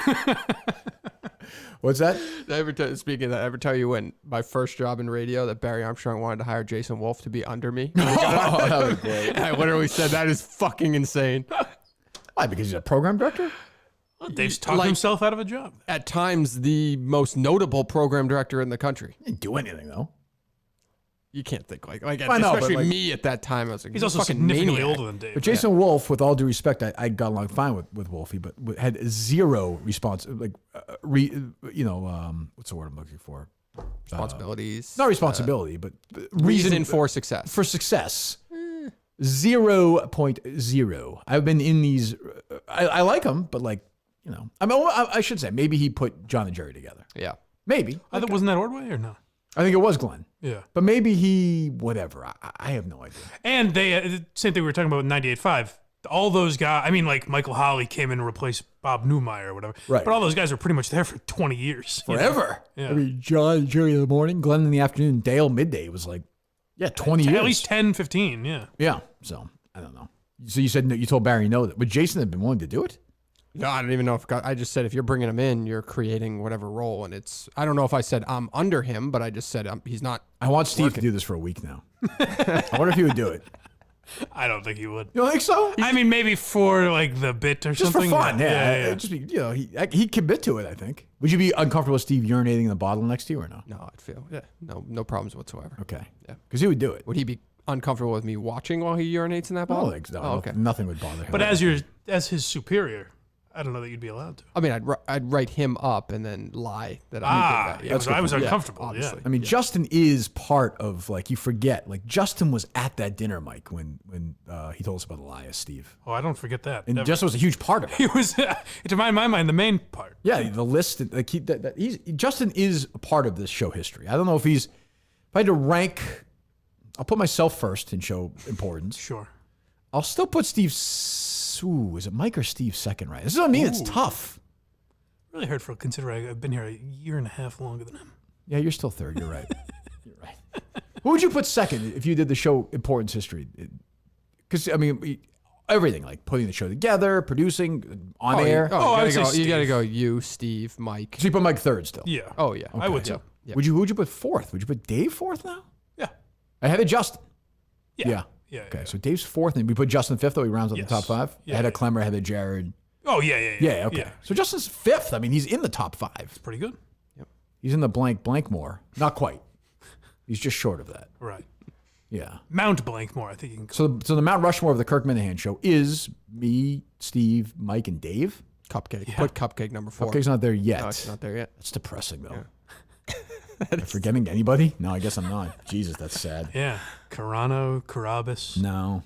What's that? Did I ever speaking of that, I ever tell you when my first job in radio that Barry Armstrong wanted to hire Jason Wolf to be under me? Oh, that was great. And I literally said, that is fucking insane. Why? Because he's a program director? Well, Dave's talked himself out of a job. At times, the most notable program director in the country. He didn't do anything, though. You can't think like I know, but especially like- me at that time. I was like, He's "You're also a fucking significantly maniac." older than Dave. But Jason Wolf, with all due respect, I got along fine with Wolfie, but had zero response. Like, what's the word I'm looking for? Responsibilities. Not responsibility, but reason for success. For success. 0.0. I've been in these. I like them, but like, you know, I should say maybe he put John and Jerry together. Yeah. Maybe. Wasn't that Ordway or no? I think it was Glenn. Yeah. But maybe he, whatever. I have no idea. And they, same thing we were talking about with 98.5. All those guys, I mean, like Michael Holley came in and replaced Bob Newmeyer or whatever. Right. But all those guys are pretty much there for 20 years. you know? Forever. Yeah. I mean, John and Jerry in the morning, Glenn in the afternoon, Dale midday. It was like, 20 years. At least 10, 15, yeah. Yeah. So, I don't know. So you said, you told Barry no, but Jason had been willing to do it? No, I don't even know if I just said if you're bringing him in, you're creating whatever role, and it's. I don't know if I said I'm under him, but I just said he's not. I want Steve to do this for a week now. I wonder if he would do it. I don't think he would. You don't think so? I mean, maybe for like the bit or Just something. for fun, yeah. yeah. Just be, he'd commit to it. I think. Would you be uncomfortable with Steve urinating in the bottle next to you or no? No, I'd feel no problems whatsoever. Okay, yeah, because he would do it. Would he be uncomfortable with me watching while he urinates in that bottle? No, okay. Nothing would bother him. But as his superior, I don't know that you'd be allowed to. I mean, I'd write him up and then lie that I did that. That's I was uncomfortable. Obviously. I mean, Justin is part of, like, you forget. Like, Justin was at that dinner, Mike, when he told us about Elias, Steve. Oh, I don't forget that. And Justin was a huge part of it. He was, to my mind, the main part. Yeah, the list. Like Justin is a part of this show history. I don't know if I had to rank, I'll put myself first in show importance. Sure. I'll still put Steve. Ooh, is it Mike or Steve second? Right. This is what I mean. It's tough. Really hard for considering I've been here a year and a half longer than him. Yeah, you're still third. You're right. You're right. Who would you put second if you did the show importance history? Because I mean, everything, like putting the show together, producing, on air. You gotta go. You, Steve, Mike. So you put Mike third still. Yeah. Oh yeah. I would too. Yeah. Who would you put fourth? Would you put Dave fourth now? Yeah. Ahead of Justin. Yeah. Okay, so Dave's fourth, and we put Justin fifth, though he rounds up the top five. Yeah, ahead of Clemmer, ahead of Jared. Oh, yeah. Yeah, okay. So Justin's fifth. I mean, he's in the top five. It's pretty good. Yep. He's in the blank more. Not quite. He's just short of that. Right. Yeah. Mount Blankmore, I think you can call So the Mount Rushmore of the Kirk Minihane show is me, Steve, Mike, and Dave. Cupcake. Yeah. Put Cupcake number 4. Cupcake's not there yet. No, it's not there yet. That's depressing, though. Yeah. Am I forgetting anybody? No, I guess I'm not. Jesus, that's sad. Yeah. Carano, Carabas. No.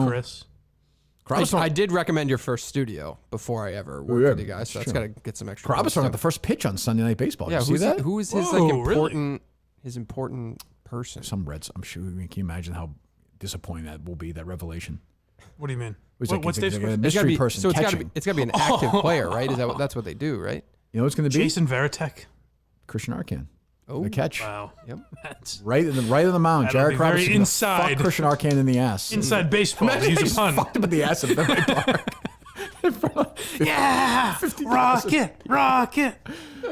Chris. I did recommend your first studio before I ever worked with you guys, so that's got to get some extra. Carabas got the first pitch on Sunday Night Baseball. Yeah, Did you see that? Who is his his important person? Some Reds. I'm sure. Can you imagine how disappointing that will be? That revelation. What do you mean? What's Dave's question? mystery person? So catching. it's got to be an active player, right? That's what they do, right? You know what's going to be? Jason Veritek. Christian Arcan. Oh, the catch. Wow. Yep. Right in the mound. Jared Krabs very inside. Fuck Christian Arcan in the ass. Inside baseball. Use a pun. Fucked him in the ass at Fenway Park. Yeah. Rocket.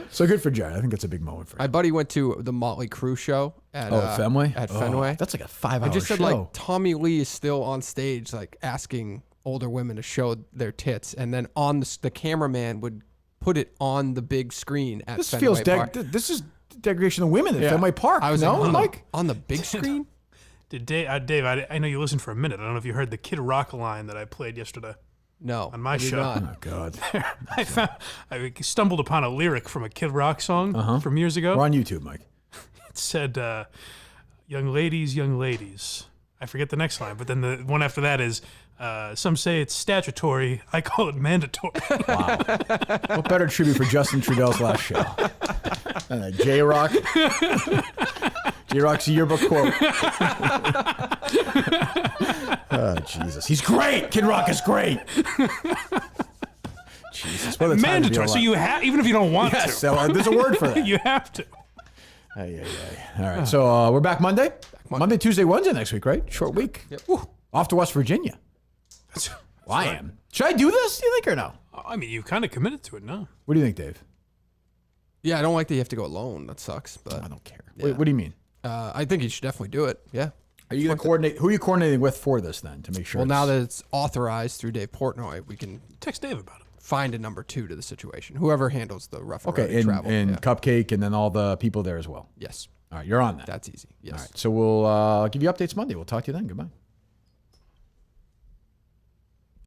So good for Jared. I think that's a big moment for him. My buddy went to the Motley Crue show at Fenway. At Fenway. That's like a 5-hour show. I just said like Tommy Lee is still on stage, like asking older women to show their tits, and then on the cameraman would put it on the big screen at this Fenway feels Park. This is degradation of women at Fenway Park. I was on the big screen. Did Dave? I know you listened for a minute. I don't know if you heard the Kid Rock line that I played yesterday. No, on my show. Oh God! I stumbled upon a lyric from a Kid Rock song from years ago. We're on YouTube, Mike. It said, young ladies. I forget the next line, but then the one after that is, some say it's statutory. I call it mandatory. Wow. What better tribute for Justin Trudeau's last show? J-Rock. J-Rock's yearbook quote. Oh, Jesus. He's great. Kid Rock is great. Jesus. What a time to be mandatory. alive. So you have, even if you don't want to. Yes, there's a word for that. You have to. All right. So we're back Monday. Monday, Tuesday, Wednesday next week, right? Short week. Yep. Off to West Virginia. Well, I am. Should I do this, do you think, or no? I mean, you kind of committed to it, no? What do you think, Dave? Yeah, I don't like that you have to go alone. That sucks. But I don't care. Yeah. What do you mean? I think you should definitely do it. Yeah. Are you going to coordinate? Who are you coordinating with for this then to make sure? Well, now that it's authorized through Dave Portnoy, we can text Dave about it. Find a number 2 to the situation. Whoever handles the rough and okay, travel. and Cupcake, and then all the people there as well. Yes. All right, you're on that. That's easy. Yes. All right, so we'll give you updates Monday. We'll talk to you then. Goodbye.